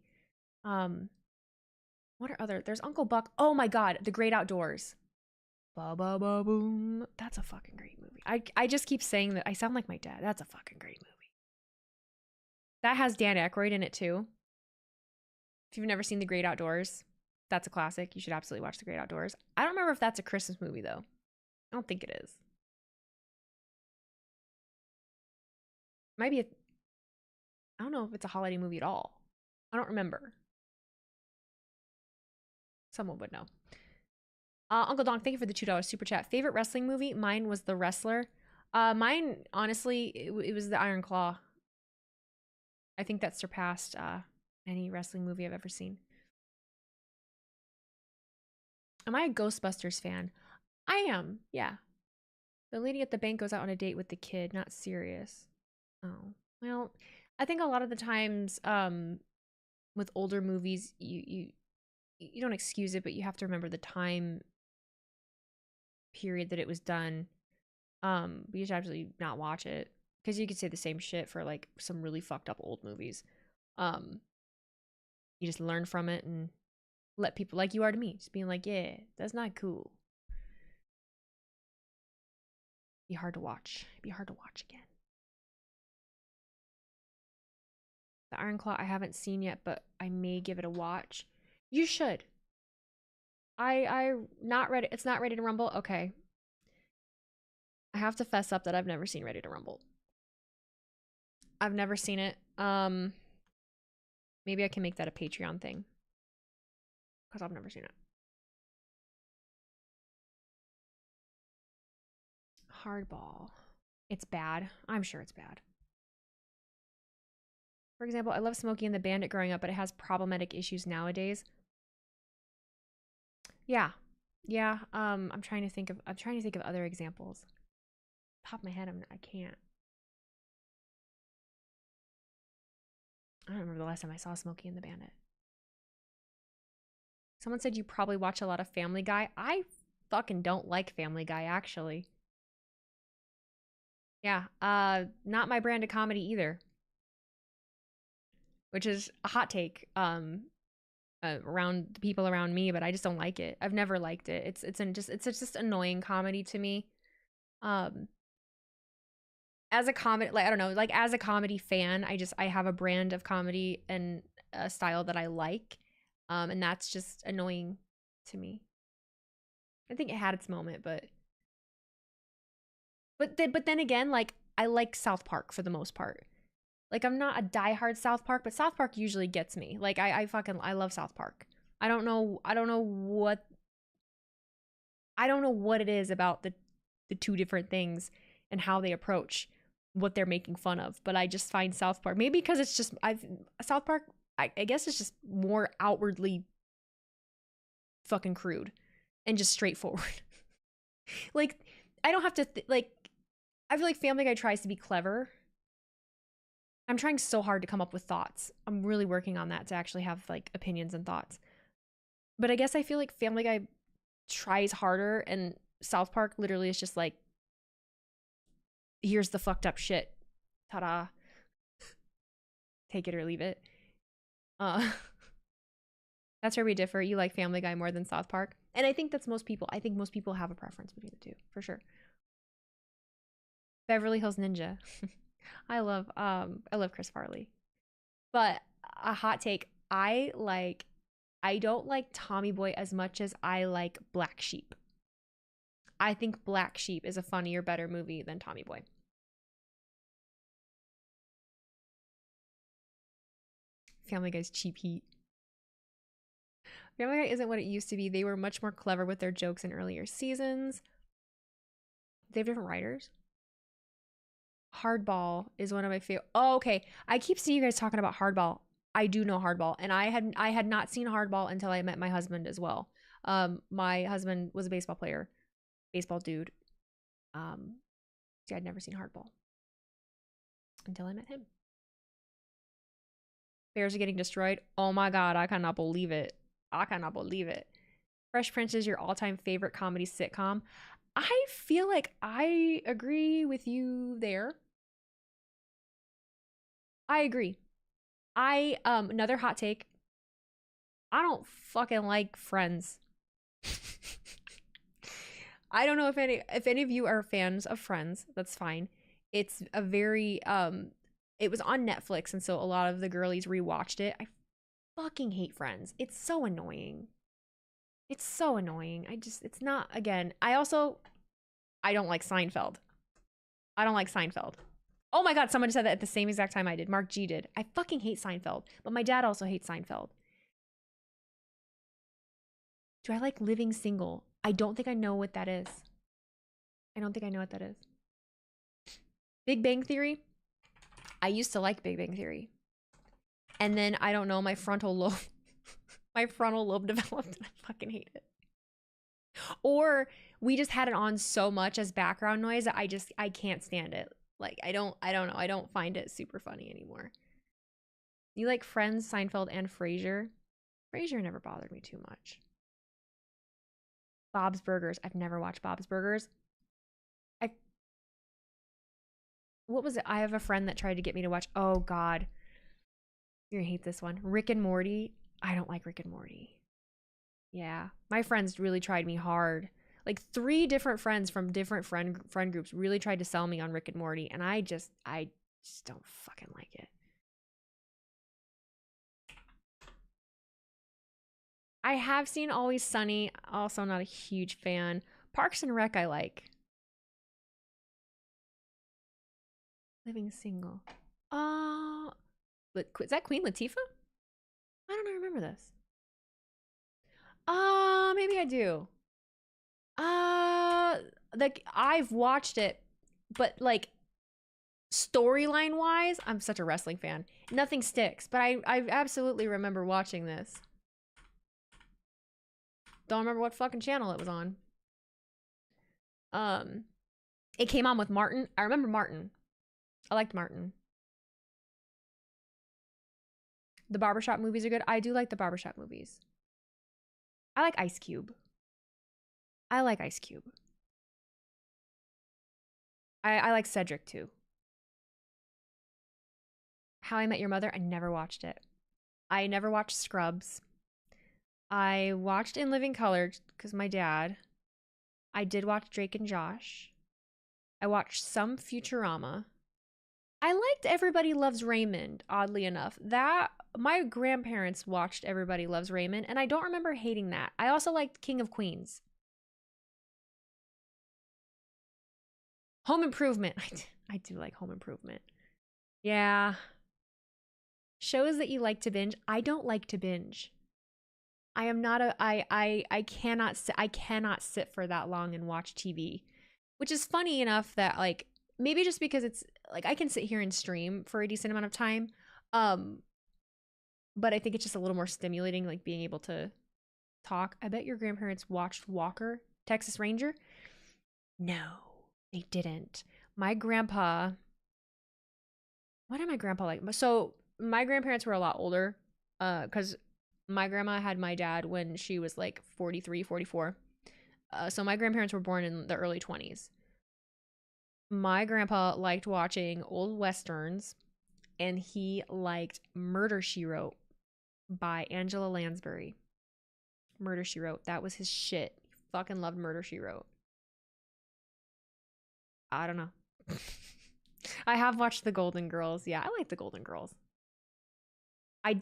What are other? There's Uncle Buck. Oh my God, The Great Outdoors. Ba ba ba boom. That's a fucking great movie. I just keep saying that. I sound like my dad. That's a fucking great movie. That has Dan Aykroyd in it too. If you've never seen The Great Outdoors, that's a classic. You should absolutely watch The Great Outdoors. I don't remember if that's a Christmas movie though. I don't think it is. Might be I don't know if it's a holiday movie at all. I don't remember. Someone would know. Uncle Donk, thank you for the $2 super chat. Favorite wrestling movie? Mine was The Wrestler. Mine, honestly, it was The Iron Claw. I think that surpassed any wrestling movie I've ever seen. Am I a Ghostbusters fan? I am, yeah. The lady at the bank goes out on a date with the kid, not serious. Oh, well, I think a lot of the times with older movies, you don't excuse it, but you have to remember the time period that it was done. You should absolutely not watch it because you could say the same shit for like some really fucked up old movies. You just learn from it and let people, like you are to me, just being like, yeah, that's not cool. Be hard to watch. It'd be hard to watch again. The Iron Claw I haven't seen yet, but I may give it a watch. You should. I not ready. It's not Ready to Rumble. Okay. I have to fess up that I've never seen Ready to Rumble. I've never seen it. Maybe I can make that a Patreon thing. Because I've never seen it. Hardball. It's bad. I'm sure it's bad. For example, I love Smokey and the Bandit growing up, but it has problematic issues nowadays. Yeah. Yeah. I'm trying to think of other examples. Top of my head, I can't. I don't remember the last time I saw Smokey and the Bandit. Someone said you probably watch a lot of Family Guy. I fucking don't like Family Guy, actually. Yeah, not my brand of comedy either. Which is a hot take around the people around me, but I just don't like it. I've never liked it. It's just annoying comedy to me. As a comedy, like I don't know, like as a comedy fan, I have a brand of comedy and a style that I like. And that's just annoying to me. I think it had its moment, but then again, like I like South Park for the most part. Like I'm not a diehard South Park, but South Park usually gets me. Like I love South Park. I don't know what it is about the two different things and how they approach what they're making fun of, but I just find South Park, maybe because it's just South Park, I guess it's just more outwardly fucking crude and just straightforward. Like I don't have to like I feel like Family Guy tries to be clever. I'm trying so hard to come up with thoughts. I'm really working on that to actually have like opinions and thoughts. But I guess I feel like Family Guy tries harder and South Park literally is just like, here's the fucked up shit. Ta-da. Take it or leave it. That's where we differ. You like Family Guy more than South Park. And I think that's most people. I think most people have a preference between the two, for sure. Beverly Hills Ninja. I love Chris Farley. But a hot take, I don't like Tommy Boy as much as I like Black Sheep. I think Black Sheep is a funnier, better movie than Tommy Boy. Family Guy's cheap heat. Family Guy isn't what it used to be. They were much more clever with their jokes in earlier seasons. They have different writers. Hardball is one of my favorite. Oh, okay. I keep seeing you guys talking about Hardball. I do know Hardball, and I had not seen Hardball until I met my husband as well. My husband was a baseball player, baseball dude. See, I'd never seen Hardball until I met him. Bears are getting destroyed. Oh my god, I cannot believe it. I cannot believe it. Fresh Prince is your all-time favorite comedy sitcom. I feel like I agree with you there. I agree. Another hot take. I don't fucking like Friends. I don't know if any of you are fans of Friends. That's fine. It's a very it was on Netflix, and so a lot of the girlies rewatched it. I fucking hate Friends. It's so annoying. It's so annoying. It's not, again, I don't like Seinfeld. I don't like Seinfeld. Oh my god, someone said that at the same exact time I did. Mark G did. I fucking hate Seinfeld, but my dad also hates Seinfeld. Do I like Living Single? I don't think I know what that is. I don't think I know what that is. Big Bang Theory? I used to like Big Bang Theory. And then, I don't know, my frontal lobe developed and I fucking hate it. Or we just had it on so much as background noise that I can't stand it. Like, I don't know. I don't find it super funny anymore. You like Friends, Seinfeld, and Frasier? Frasier never bothered me too much. Bob's Burgers. I've never watched Bob's Burgers. What was it? I have a friend that tried to get me to watch. Oh, God. You're gonna hate this one. Rick and Morty. I don't like Rick and Morty. Yeah. My friends really tried me hard. Like 3 different friends from different friend groups really tried to sell me on Rick and Morty, and I just don't fucking like it. I have seen Always Sunny. Also not a huge fan. Parks and Rec I like. Living Single. Is that Queen Latifah? I don't remember this. Maybe I do. Like I've watched it, but like storyline wise, I'm such a wrestling fan. Nothing sticks, but I absolutely remember watching this. Don't remember what fucking channel it was on. It came on with Martin. I remember Martin. I liked Martin. The barbershop movies are good. I do like the barbershop movies. I like Ice Cube. I like Ice Cube. I like Cedric too. How I Met Your Mother, I never watched it. I never watched Scrubs. I watched In Living Color because my dad. I did watch Drake and Josh. I watched some Futurama. I liked Everybody Loves Raymond, oddly enough. That my grandparents watched Everybody Loves Raymond, and I don't remember hating that. I also liked King of Queens. Home Improvement. I do like Home Improvement. Yeah. Shows that you like to binge. I don't like to binge. I am not a I cannot sit for that long and watch TV. Which is funny enough that like maybe just because it's like I can sit here and stream for a decent amount of time. But I think it's just a little more stimulating, like being able to talk. I bet your grandparents watched Walker, Texas Ranger. No, they didn't. My grandpa, what did my grandpa like? So my grandparents were a lot older, because my grandma had my dad when she was like 43, 44. So my grandparents were born in the early 20s. My grandpa liked watching old westerns, and he liked Murder, She Wrote by Angela Lansbury. Murder, She Wrote. That was his shit. He fucking loved Murder, She Wrote. I don't know. I have watched The Golden Girls. Yeah, I like The Golden Girls. I've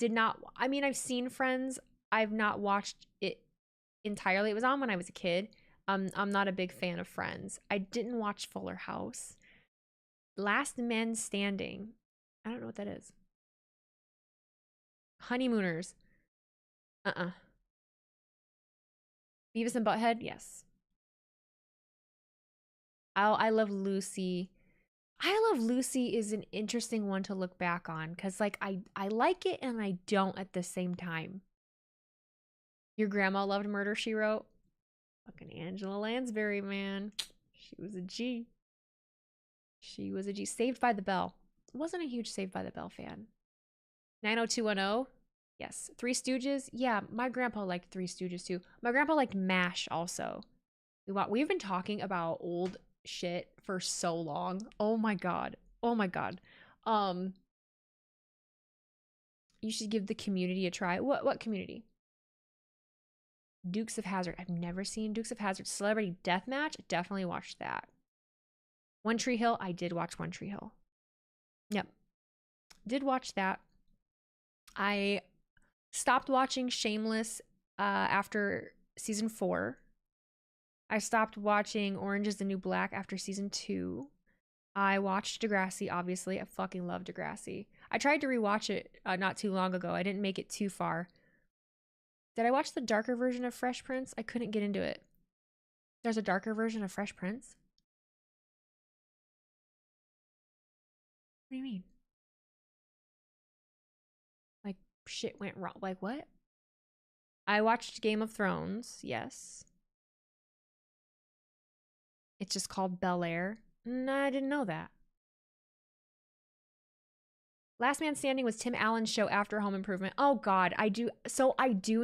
seen Friends. I've not watched it entirely. It was on when I was a kid. I'm not a big fan of Friends. I didn't watch Fuller House. Last Men Standing. I don't know what that is. Honeymooners. Beavis and Butthead? Yes. I Love Lucy. I Love Lucy is an interesting one to look back on, because like I like it and I don't at the same time. Your grandma loved Murder, She Wrote. Fucking Angela Lansbury, man. She was a G. She was a G. Saved by the Bell. Wasn't a huge Saved by the Bell fan. 90210. Yes. Three Stooges. Yeah, my grandpa liked Three Stooges too. My grandpa liked MASH also. We've been talking about old shit for so long. Oh my god. Oh my god. You should give the Community a try. What Community? Dukes of Hazzard. I've never seen Dukes of Hazzard. Celebrity Deathmatch. Definitely watched that. One Tree Hill. I did watch One Tree Hill. Yep. Did watch that. I stopped watching Shameless after season 4. I stopped watching Orange is the New Black after season 2. I watched Degrassi, obviously. I fucking love Degrassi. I tried to rewatch it not too long ago. I didn't make it too far. Did I watch the darker version of Fresh Prince? I couldn't get into it. There's a darker version of Fresh Prince? What do you mean? Like, shit went wrong. Like, what? I watched Game of Thrones, yes. It's just called Bel Air. No, I didn't know that. Last Man Standing was Tim Allen's show after Home Improvement. Oh god, I do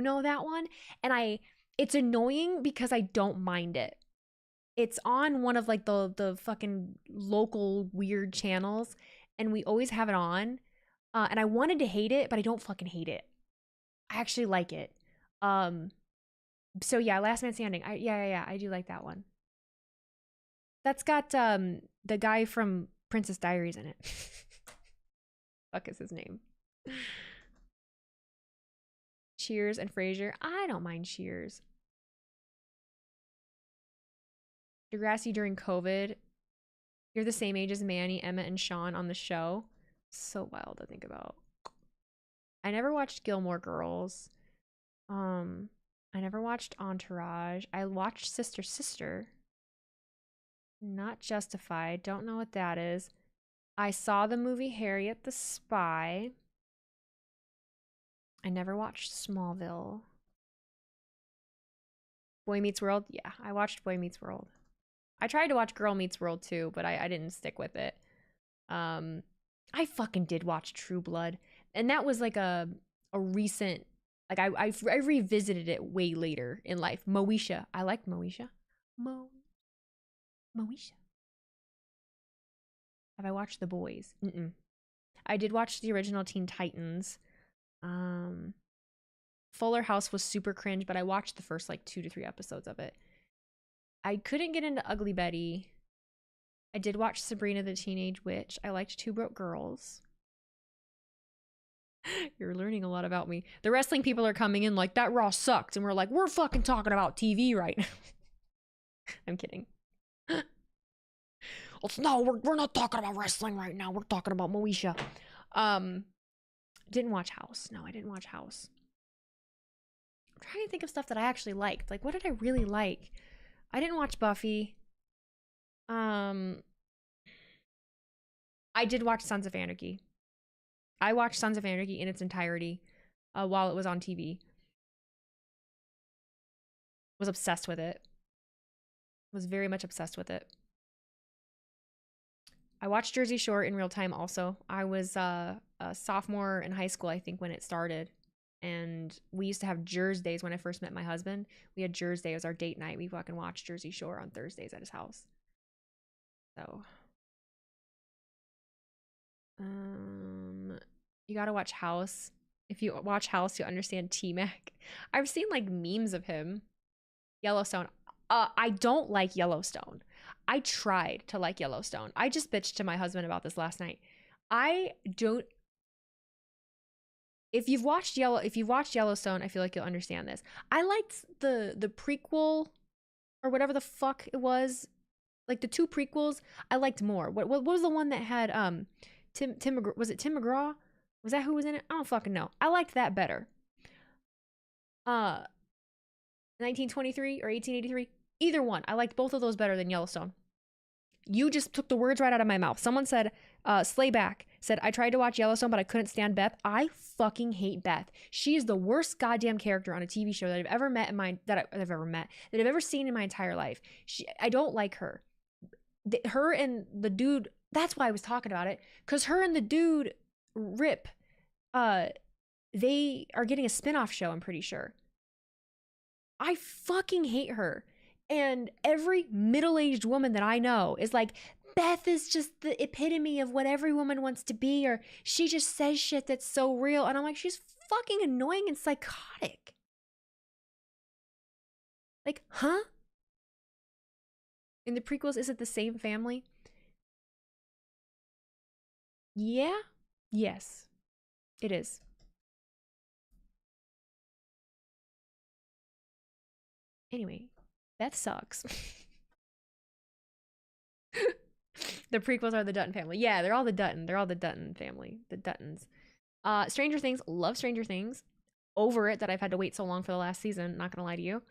know that one, and it's annoying because I don't mind it. It's on one of like the fucking local weird channels, and we always have it on. And I wanted to hate it, but I don't fucking hate it. I actually like it. So yeah, Last Man Standing. I do like that one. That's got the guy from Princess Diaries in it. Fuck is his name? Cheers and Frasier. I don't mind Cheers. Degrassi during COVID. You're the same age as Manny, Emma, and Sean on the show. So wild to think about. I never watched Gilmore Girls. I never watched Entourage. I watched Sister Sister. Not Justified. Don't know what that is. I saw the movie Harriet the Spy. I never watched Smallville. Boy Meets World? Yeah, I watched Boy Meets World. I tried to watch Girl Meets World too, but I didn't stick with it. I fucking did watch True Blood. And that was like a recent, like I revisited it way later in life. Moesha. I liked Moesha. Moesha. Have I watched The Boys? I did watch the original Teen Titans. Fuller House was super cringe, but I watched the first like 2 to 3 episodes of it. I couldn't get into Ugly Betty. I did watch Sabrina the Teenage Witch. I liked Two Broke Girls. You're learning a lot about me. The wrestling people are coming in like, that Raw sucked. And we're like, we're fucking talking about TV right now. I'm kidding. No, we're not talking about wrestling right now. We're talking about Moesha. Didn't watch House. No, I didn't watch House. I'm trying to think of stuff that I actually liked. Like, what did I really like? I didn't watch Buffy. I did watch Sons of Anarchy. I watched Sons of Anarchy in its entirety while it was on TV. Was obsessed with it. Was very much obsessed with it. I watched Jersey Shore in real time also. I was a sophomore in high school, I think, when it started. And we used to have Jersdays when I first met my husband. We had Jersday as our date night. We fucking watched Jersey Shore on Thursdays at his house. So, you gotta watch House. If you watch House, you'll understand T-Mac. I've seen like memes of him. Yellowstone. I don't like Yellowstone. I tried to like Yellowstone. I just bitched to my husband about this last night. I don't. If you've watched Yellowstone, I feel like you'll understand this. I liked the prequel or whatever the fuck it was. Like the two prequels, I liked more. What was the one that had was it Tim McGraw? Was that who was in it? I don't fucking know. I liked that better. 1923 or 1883, either one. I liked both of those better than Yellowstone. You just took the words right out of my mouth. Someone said, Slayback said, I tried to watch Yellowstone, but I couldn't stand Beth. I fucking hate Beth. She is the worst goddamn character on a TV show that I've ever met that I've ever seen in my entire life. I don't like her. Her and the dude, that's why I was talking about it. Because her and the dude, Rip, they are getting a spinoff show, I'm pretty sure. I fucking hate her. And every middle-aged woman that I know is like, Beth is just the epitome of what every woman wants to be, or she just says shit that's so real. And I'm like, she's fucking annoying and psychotic. Like, huh? In the prequels, is it the same family? Yeah? Yes. It is. Anyway, Beth sucks. The prequels are the Dutton family. Yeah, they're all the Dutton. They're all the Dutton family. The Duttons. Stranger Things. Love Stranger Things. Over it that I've had to wait so long for the last season. Not gonna lie to you.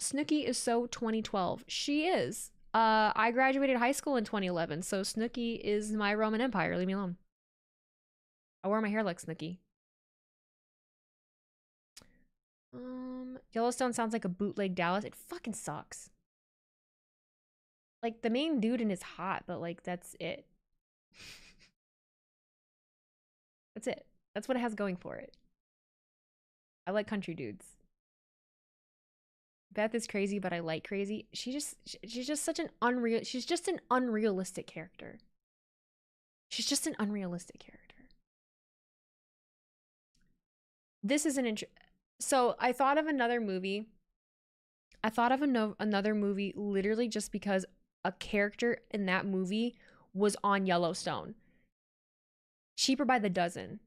Snooki is so 2012. She is. I graduated high school in 2011, so Snooki is my Roman Empire. Leave me alone. I wore my hair like Snooki. Yellowstone sounds like a bootleg Dallas. It fucking sucks. Like, the main dude in is hot, but like, that's it. That's it. That's what it has going for it. I like country dudes. Beth is crazy, but I like crazy. She's just such an she's just an unrealistic character. She's just an unrealistic character. This is so I thought of another movie. I thought of another movie literally just because a character in that movie was on Yellowstone. Cheaper by the Dozen.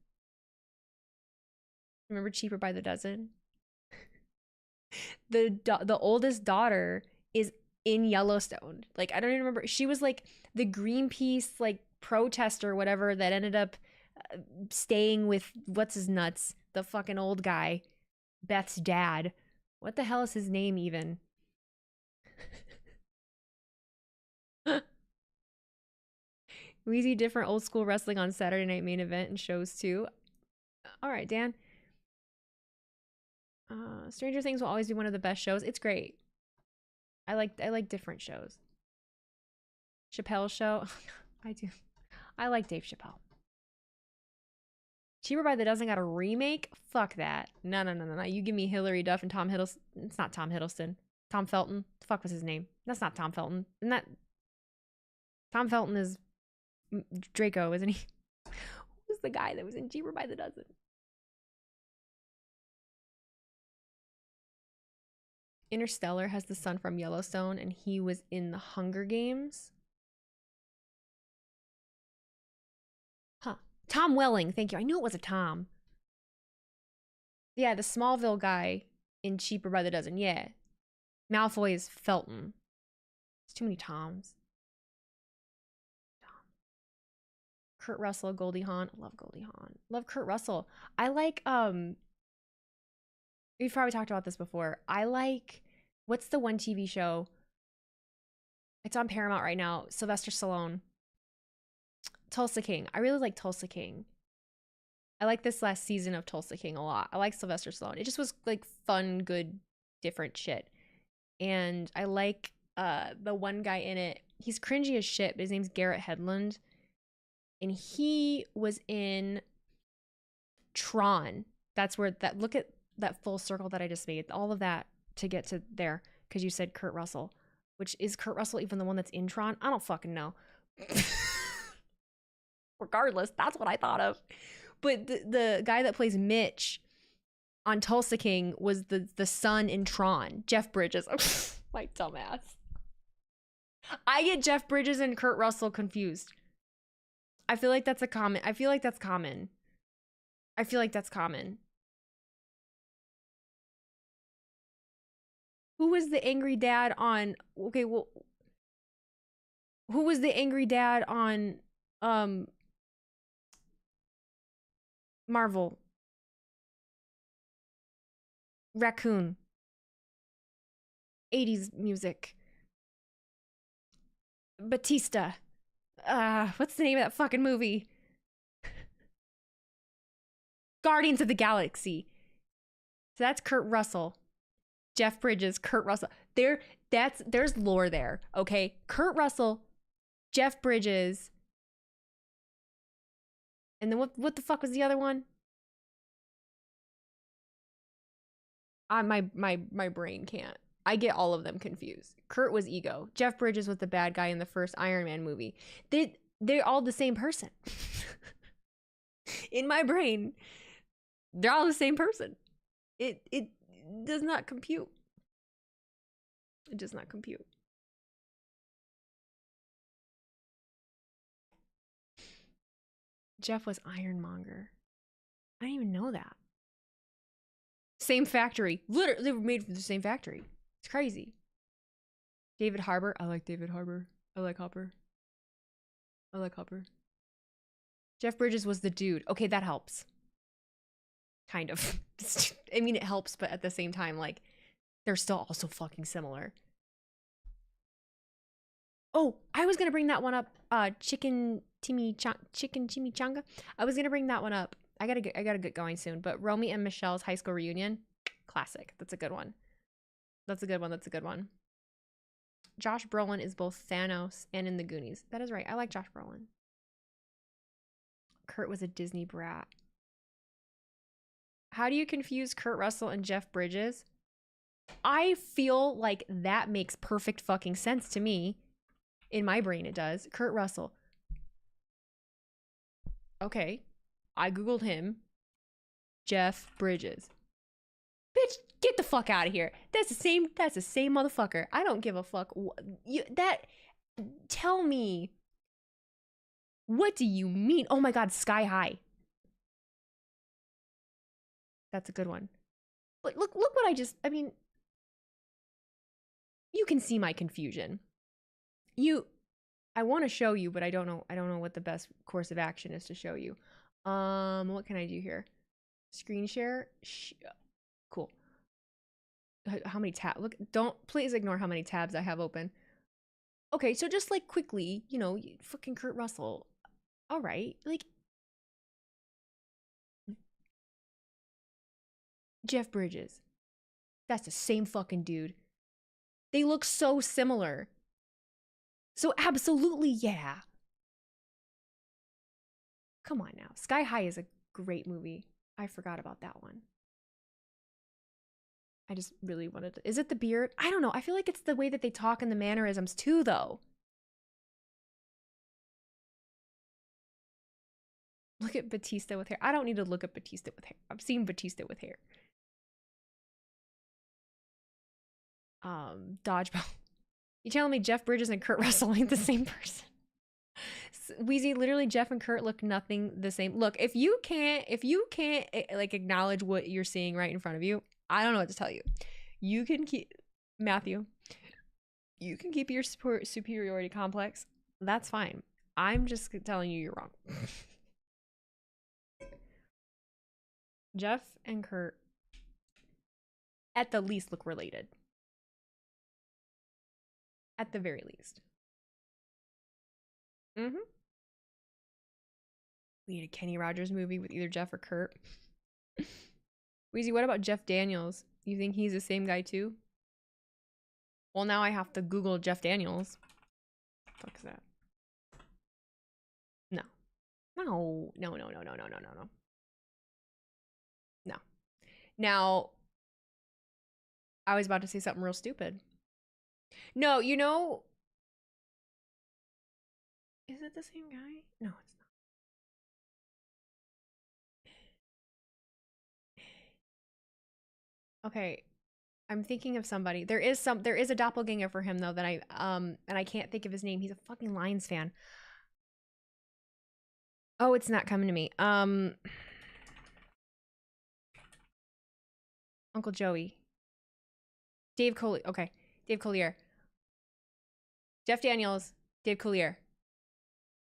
Remember Cheaper by the Dozen? The oldest daughter is in Yellowstone. Like, I don't even remember. She was like the Greenpeace like protester or whatever that ended up staying with what's his nuts, the fucking old guy, Beth's dad. What the hell is his name even? Wheezy different old school wrestling on Saturday Night Main Event and shows too. All right, Dan. Stranger Things will always be one of the best shows. It's great. I like different shows. Chappelle's show. I do. I like Dave Chappelle. Cheaper by the Dozen got a remake? Fuck that. No. You give me Hilary Duff and Tom Hiddleston. It's not Tom Hiddleston. Tom Felton. The fuck was his name? That's not Tom Felton. And that Tom Felton is Draco, isn't he? Who's the guy that was in Cheaper by the Dozen? Interstellar has the son from Yellowstone, and he was in the Hunger Games. Huh. Tom Welling. Thank you. I knew it was a Tom. Yeah, the Smallville guy in Cheaper by the Dozen. Yeah. Malfoy is Felton. There's too many Toms. Kurt Russell, Goldie Hawn. Love Goldie Hawn. Love Kurt Russell. I like, we've probably talked about this before. I like, what's the one TV show? It's on Paramount right now. Sylvester Stallone. Tulsa King. I really like Tulsa King. I like this last season of Tulsa King a lot. I like Sylvester Stallone. It just was like fun, good, different shit. And I like the one guy in it he's cringy as shit, but his name's Garrett Hedlund. And he was in Tron. That's where that, look at that full circle that I just made. All of that to get to there, because you said Kurt Russell. Which, is Kurt Russell even the one that's in Tron? I don't fucking know. Regardless, that's what I thought of. But the guy that plays Mitch on Tulsa King was the son in Tron. Jeff Bridges. My dumbass. I get Jeff Bridges and Kurt Russell confused. I feel like that's common. Who was the angry dad on... Okay, well... Who was the angry dad on... Marvel? Raccoon. 80s music. Batista. What's the name of that fucking movie? Guardians of the Galaxy. So that's Kurt Russell. Jeff Bridges, Kurt Russell. There's lore there, okay? Kurt Russell, Jeff Bridges, and then what the fuck was the other one? My brain can't. I get all of them confused. Kurt was Ego. Jeff Bridges was the bad guy in the first Iron Man movie. They're all the same person. In my brain, they're all the same person. It does not compute. It does not compute. Jeff was Ironmonger. I didn't even know that. Same factory. Literally, they were made from the same factory. It's crazy. David Harbour. I like David Harbour. I like Hopper. I like Hopper. Jeff Bridges was the dude. Okay, that helps. Kind of. I mean, it helps, but at the same time, like, they're still also fucking similar. Oh, I was gonna bring that one up. Chicken chimichanga. I was gonna bring that one up. I gotta get going soon. But Romy and Michelle's high school reunion, classic. That's a good one. That's a good one. Josh Brolin is both Thanos and in the Goonies. That is right. I like Josh Brolin. Kurt was a Disney brat. How do you confuse Kurt Russell and Jeff Bridges? I feel like that makes perfect fucking sense to me. In my brain, it does. Kurt Russell. Okay. I Googled him. Jeff Bridges. Bitch, get the fuck out of here. That's the same motherfucker. I don't give a fuck. Tell me. What do you mean? Oh my God, Sky High. That's a good one. But look what I mean, you can see my confusion. I want to show you, but I don't know what the best course of action is to show you. What can I do here? Screen share? Cool. How many tabs? Look, please ignore how many tabs I have open. Okay, so just like quickly, fucking Kurt Russell. All right, like Jeff Bridges. That's the same fucking dude. They look so similar. So absolutely, yeah. Come on now. Sky High is a great movie. I forgot about that one. I just really wanted to... Is it the beard? I don't know. I feel like it's the way that they talk and the mannerisms too, though. Look at Batista with hair. I don't need to look at Batista with hair. I've seen Batista with hair. Dodgeball. You telling me Jeff Bridges and Kurt Russell ain't the same person? Wheezy, literally Jeff and Kurt look nothing the same. Look, if you can't like acknowledge what you're seeing right in front of you, I don't know what to tell you. You can keep Matthew. You can keep your superiority complex. That's fine. I'm just telling you you're wrong. Jeff and Kurt at the least look related. At the very least. We need a Kenny Rogers movie with either Jeff or Kurt. Wheezy, what about Jeff Daniels? You think he's the same guy too? Well, now I have to Google Jeff Daniels. Fuck's that? No. No. No, no, no, no, no, no, no, no. No. Now, I was about to say something real stupid. No, you know... Is it the same guy? No, it's not. Okay. I'm thinking of somebody. There is a doppelganger for him though that and I can't think of his name. He's a fucking Lions fan. Oh, it's not coming to me. Uncle Joey. Dave Collier. Okay. Dave Collier. Jeff Daniels, Dave Collier.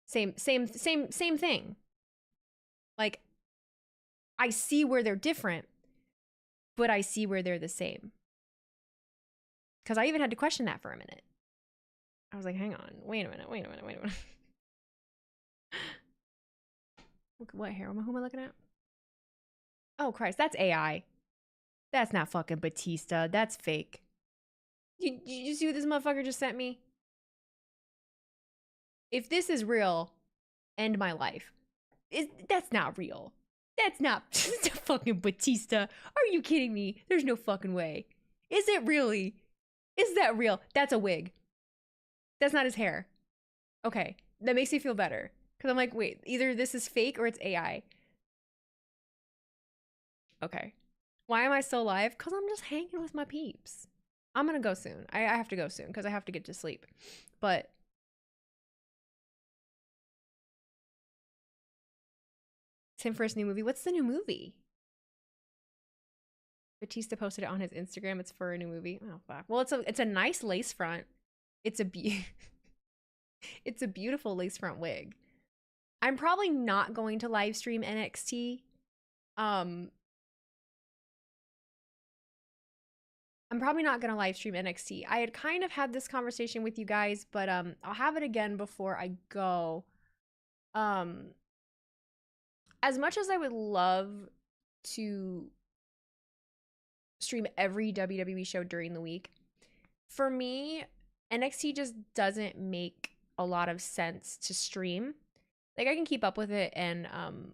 Same thing. Like, I see where they're different, but I see where they're the same. Because I even had to question that for a minute. I was like, hang on, wait a minute. What hair? Who am I looking at? Oh, Christ, that's AI. That's not fucking Batista. That's fake. You see what this motherfucker just sent me? If this is real, end my life. That's not real. That's not fucking Batista. Are you kidding me? There's no fucking way. Is it really? Is that real? That's a wig. That's not his hair. Okay, that makes me feel better. Because I'm like, wait, either this is fake or it's AI. Okay. Why am I still live? Because I'm just hanging with my peeps. I'm going to go soon. I have to go soon because I have to get to sleep. But it's him for his new movie. What's the new movie? Batista posted it on his Instagram. It's for a new movie. Oh, fuck. Well, it's a nice lace front. It's a beautiful lace front wig. I'm probably not going to live stream NXT. I'm probably not going to live stream NXT. I had kind of had this conversation with you guys, but I'll have it again before I go. As much as I would love to stream every WWE show during the week, for me, NXT just doesn't make a lot of sense to stream. Like, I can keep up with it and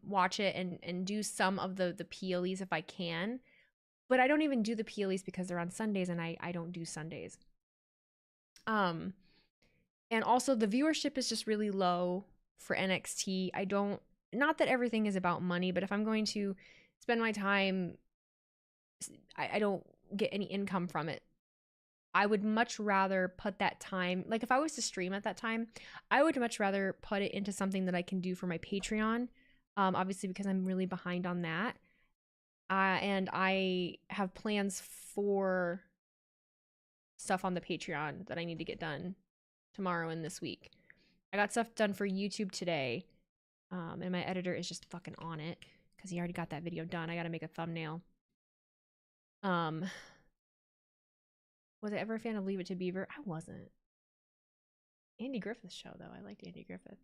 watch it and do some of the PLEs if I can. But I don't even do the PLEs because they're on Sundays and I don't do Sundays. And also the viewership is just really low for NXT. Not that everything is about money, but if I'm going to spend my time, I don't get any income from it. I would much rather put that time, like if I was to stream at that time, I would much rather put it into something that I can do for my Patreon. Obviously because I'm really behind on that. And I have plans for stuff on the Patreon that I need to get done tomorrow and this week. I got stuff done for YouTube today. And my editor is just fucking on it because he already got that video done. I got to make a thumbnail. Was I ever a fan of Leave It to Beaver? I wasn't. Andy Griffith's show though. I liked Andy Griffith.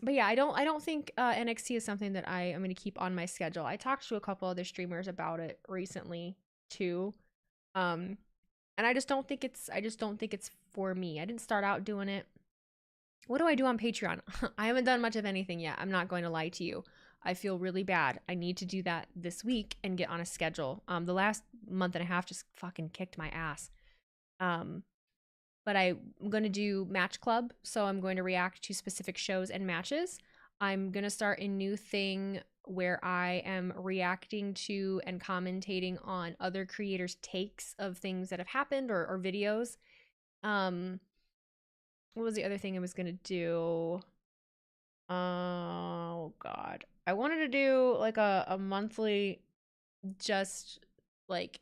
But yeah, I don't think NXT is something that I am going to keep on my schedule. I talked to a couple other streamers about it recently too. And I just don't think it's for me. I didn't start out doing it. What do I do on Patreon? I haven't done much of anything yet. I'm not going to lie to you. I feel really bad. I need to do that this week and get on a schedule. The last month and a half just fucking kicked my ass. But I'm going to do Match Club. So I'm going to react to specific shows and matches. I'm going to start a new thing where I am reacting to and commentating on other creators' takes of things that have happened or videos. What was the other thing I was going to do? Oh, God. I wanted to do like a monthly, just like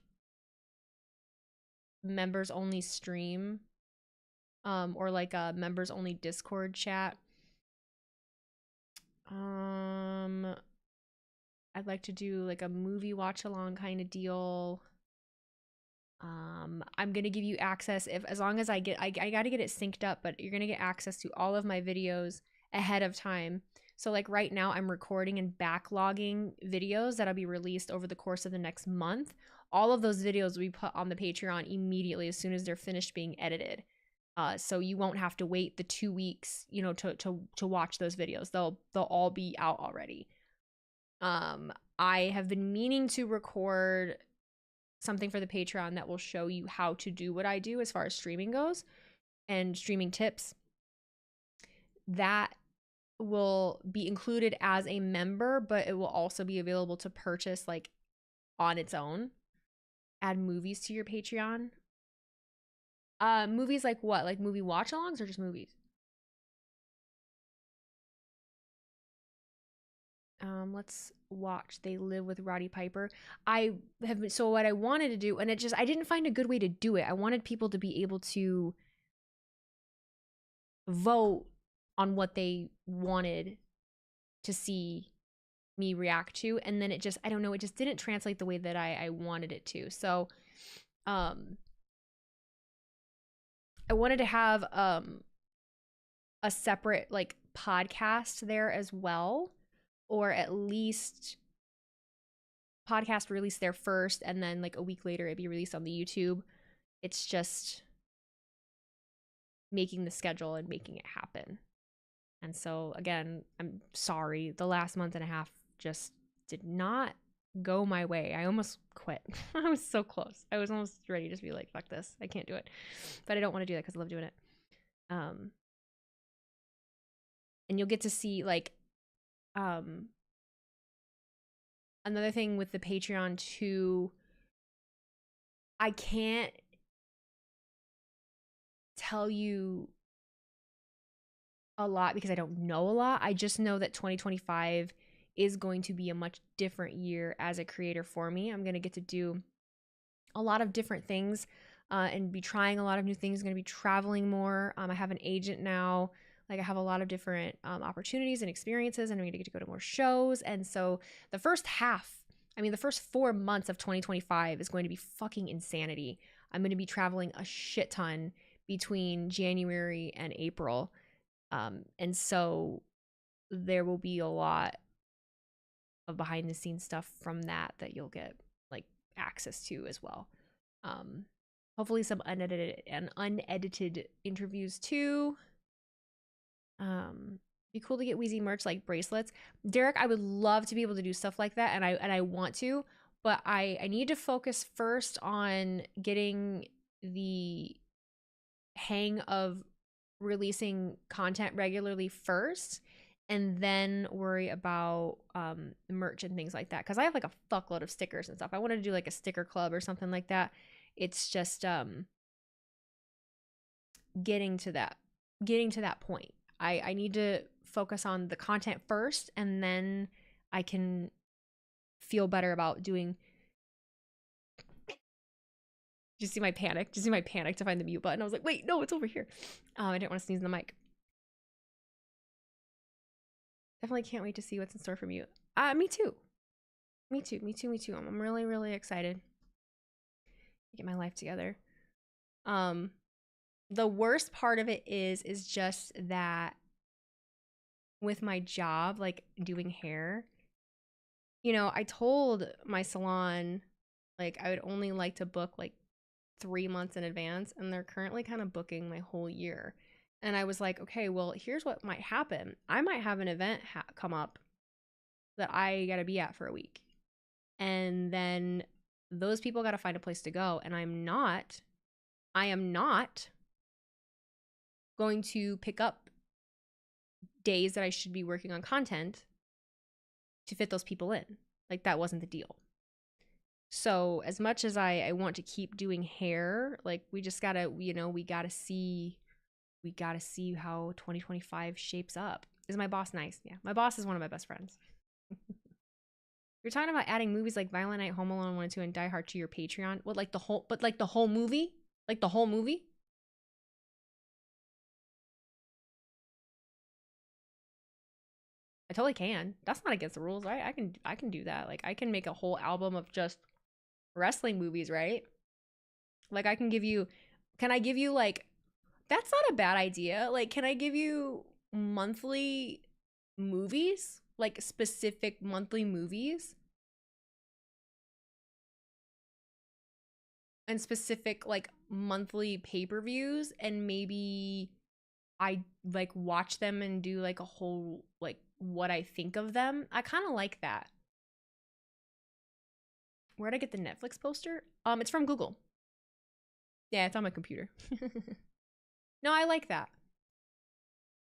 members only stream, or like a members only Discord chat. I'd like to do like a movie watch along kind of deal. I'm gonna give you access as long as I gotta get it synced up, but you're gonna get access to all of my videos ahead of time. So like right now I'm recording and backlogging videos that'll be released over the course of the next month. All of those videos will be put on the Patreon immediately as soon as they're finished being edited. So you won't have to wait the 2 weeks, you know, to watch those videos. They'll all be out already. I have been meaning to record something for the Patreon that will show you how to do what I do as far as streaming goes and streaming tips. That will be included as a member, but it will also be available to purchase like on its own. Add movies to your Patreon. Movies like what? Like movie watch-alongs or just movies? Let's watch They Live with Roddy Piper. So what I wanted to do, and I didn't find a good way to do it. I wanted people to be able to vote on what they wanted to see me react to, and then it just, I don't know, it just didn't translate the way that I wanted it to. So I wanted to have a separate like podcast there as well, or at least podcast released there first, and then like a week later it'd be released on the YouTube. It's just making the schedule and making it happen. And so again, I'm sorry, the last month and a half just did not go my way. I almost quit. I was so close. I was almost ready to just be like, fuck this, I can't do it. But I don't want to do that because I love doing it. And you'll get to see like another thing with the Patreon too. I can't tell you a lot because I don't know a lot. I just know that 2025 is going to be a much different year as a creator for me. I'm going to get to do a lot of different things and be trying a lot of new things. I'm going to be traveling more. I have an agent now. Like I have a lot of different opportunities and experiences, and I'm going to get to go to more shows. And so the first 4 months of 2025 is going to be fucking insanity. I'm going to be traveling a shit ton between January and April. And so there will be a lot of behind the scenes stuff from that you'll get like access to as well. Hopefully some unedited interviews too. Be cool to get Wheezy merch like bracelets. Derek, I would love to be able to do stuff like that, and I want to, but I need to focus first on getting the hang of releasing content regularly first, and then worry about merch and things like that, because I have like a fuckload of stickers and stuff. I wanted to do like a sticker club or something like that. It's just getting to that point. I need to focus on the content first, and then I can feel better about doing. Did you see my panic? Did you see my panic to find the mute button? I was like, wait, no, it's over here. I didn't want to sneeze in the mic. Definitely can't wait to see what's in store for you. Me too. I'm really, really excited to get my life together. The worst part of it is just that with my job, like doing hair, you know, I told my salon like I would only like to book like 3 months in advance, and they're currently kind of booking my whole year. And I was like, okay, well, here's what might happen. I might have an event come up that I gotta be at for a week, and then those people gotta find a place to go, and I am not going to pick up days that I should be working on content to fit those people in. Like that wasn't the deal. So as much as I want to keep doing hair, like we just gotta, you know, we gotta see how 2025 shapes up. Is my boss nice? Yeah, my boss is one of my best friends. You're talking about adding movies like Violent Night, Home Alone 1 and 2, and Die Hard to your Patreon. What, like the whole movie? Like the whole movie? I totally can. That's not against the rules, right? I can do that. Like I can make a whole album of just wrestling movies, right? Like I can I give you like, that's not a bad idea. Like, can I give you monthly movies? Like specific monthly movies? And specific like monthly pay-per-views, and maybe I like watch them and do like a whole like what I think of them. I kind of like that. Where'd I get the Netflix poster? It's from Google. Yeah, it's on my computer. No, I like that.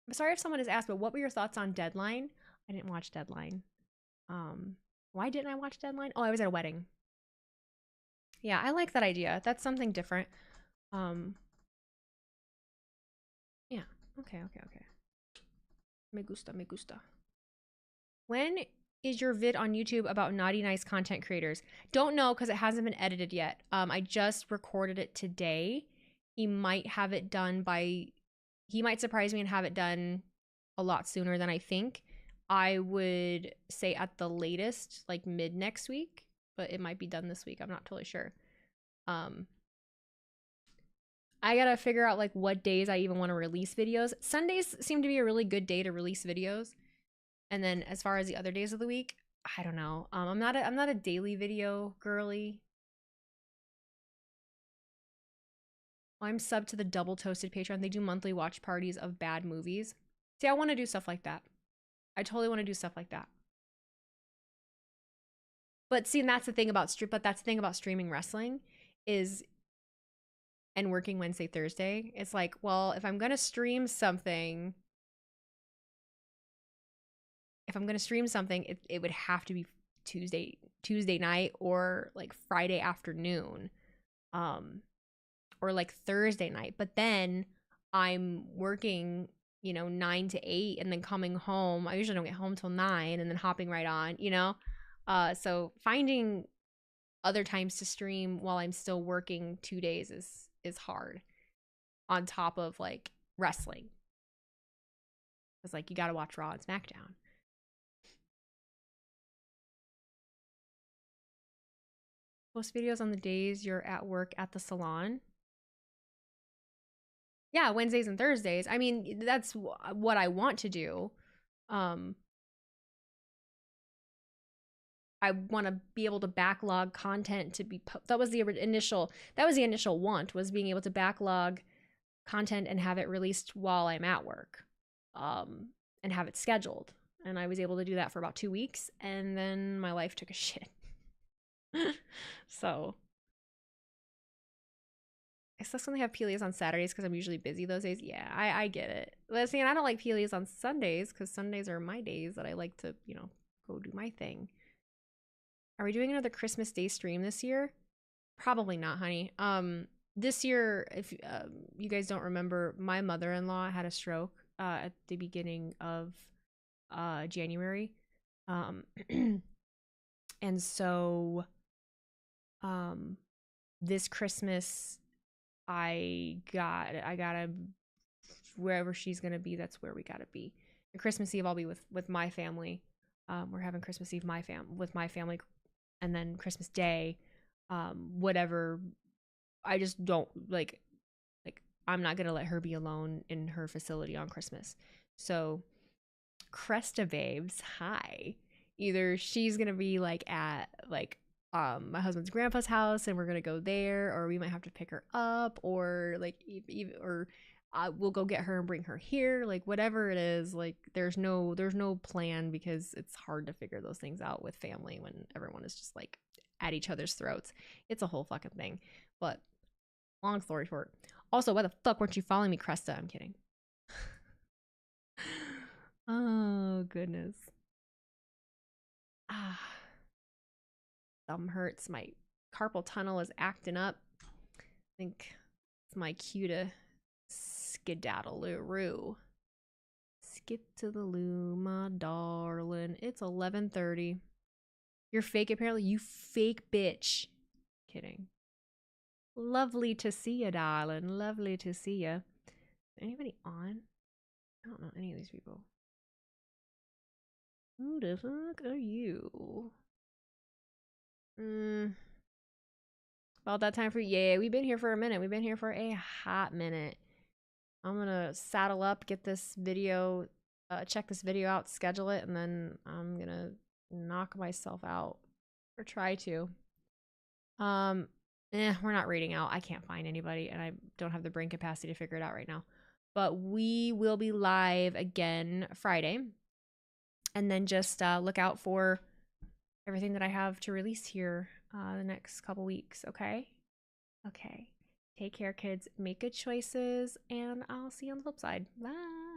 I'm sorry if someone has asked, but what were your thoughts on Deadline? I didn't watch Deadline. Why didn't I watch Deadline? Oh, I was at a wedding. Yeah, I like that idea. That's something different. Yeah. Okay. Me gusta, me gusta. When is your vid on YouTube about naughty nice content creators? Don't know because it hasn't been edited yet. I just recorded it today. He might have it done he might surprise me and have it done a lot sooner than I think. I would say at the latest, like mid next week, but it might be done this week. I'm not totally sure. I gotta figure out like what days I even want to release videos. Sundays seem to be a really good day to release videos. And then as far as the other days of the week, I don't know. I'm not a daily video girly. I'm sub to the Double Toasted Patreon. They do monthly watch parties of bad movies. See, I want to do stuff like that. I totally want to do stuff like that. But see, and that's the thing about streaming wrestling is, and working Wednesday, Thursday. It's like, well, if I'm gonna stream something, it would have to be Tuesday night or like Friday afternoon, or like Thursday night. But then I'm working, 9 to 8, and then coming home. I usually don't get home till 9, and then hopping right on, So finding other times to stream while I'm still working 2 days is hard, on top of like wrestling. It's like you gotta watch Raw and SmackDown. Post videos on the days you're at work at the salon. Yeah, Wednesdays and Thursdays. I mean, that's what I want to do. I want to be able to backlog content to be that was the initial want, was being able to backlog content and have it released while I'm at work, and have it scheduled. And I was able to do that for about 2 weeks, and then my life took a shit. So it sucks when they have Pelias on Saturdays because I'm usually busy those days. Yeah, I get it. But see, and I don't like Pelias on Sundays because Sundays are my days that I like to, go do my thing. Are we doing another Christmas Day stream this year? Probably not, honey. This year, if you guys don't remember, my mother-in-law had a stroke at the beginning of January. And so this Christmas I gotta, wherever she's gonna be, that's where we gotta be. And Christmas Eve I'll be with my family. We're having Christmas Eve with my family, and then Christmas Day, whatever. I just don't like I'm not gonna let her be alone in her facility on Christmas. So Cresta babes, hi. Either she's gonna be like at like my husband's grandpa's house and we're gonna go there, or we might have to pick her up, or like we'll go get her and bring her here, like whatever it is. Like there's no plan, because it's hard to figure those things out with family when everyone is just like at each other's throats. It's a whole fucking thing. But long story short, also, why the fuck weren't you following me, Cresta? I'm kidding. Oh goodness. Thumb hurts. My carpal tunnel is acting up. I think it's my cue to skedaddle-oo. Skip to the loo, my darling. It's 11:30. You're fake, apparently. You fake bitch. Kidding. Lovely to see you, darling. Lovely to see you. Anybody on? I don't know any of these people. Who the fuck are you? About that time for, yeah, we've been here for a minute. We've been here for a hot minute. I'm gonna saddle up, get this video, check this video out, schedule it, and then I'm gonna knock myself out, or try to. We're not reading out. I can't find anybody, and I don't have the brain capacity to figure it out right now. But we will be live again Friday. And then just look out for everything that I have to release here the next couple weeks, okay? Okay. Take care, kids. Make good choices, and I'll see you on the flip side. Bye.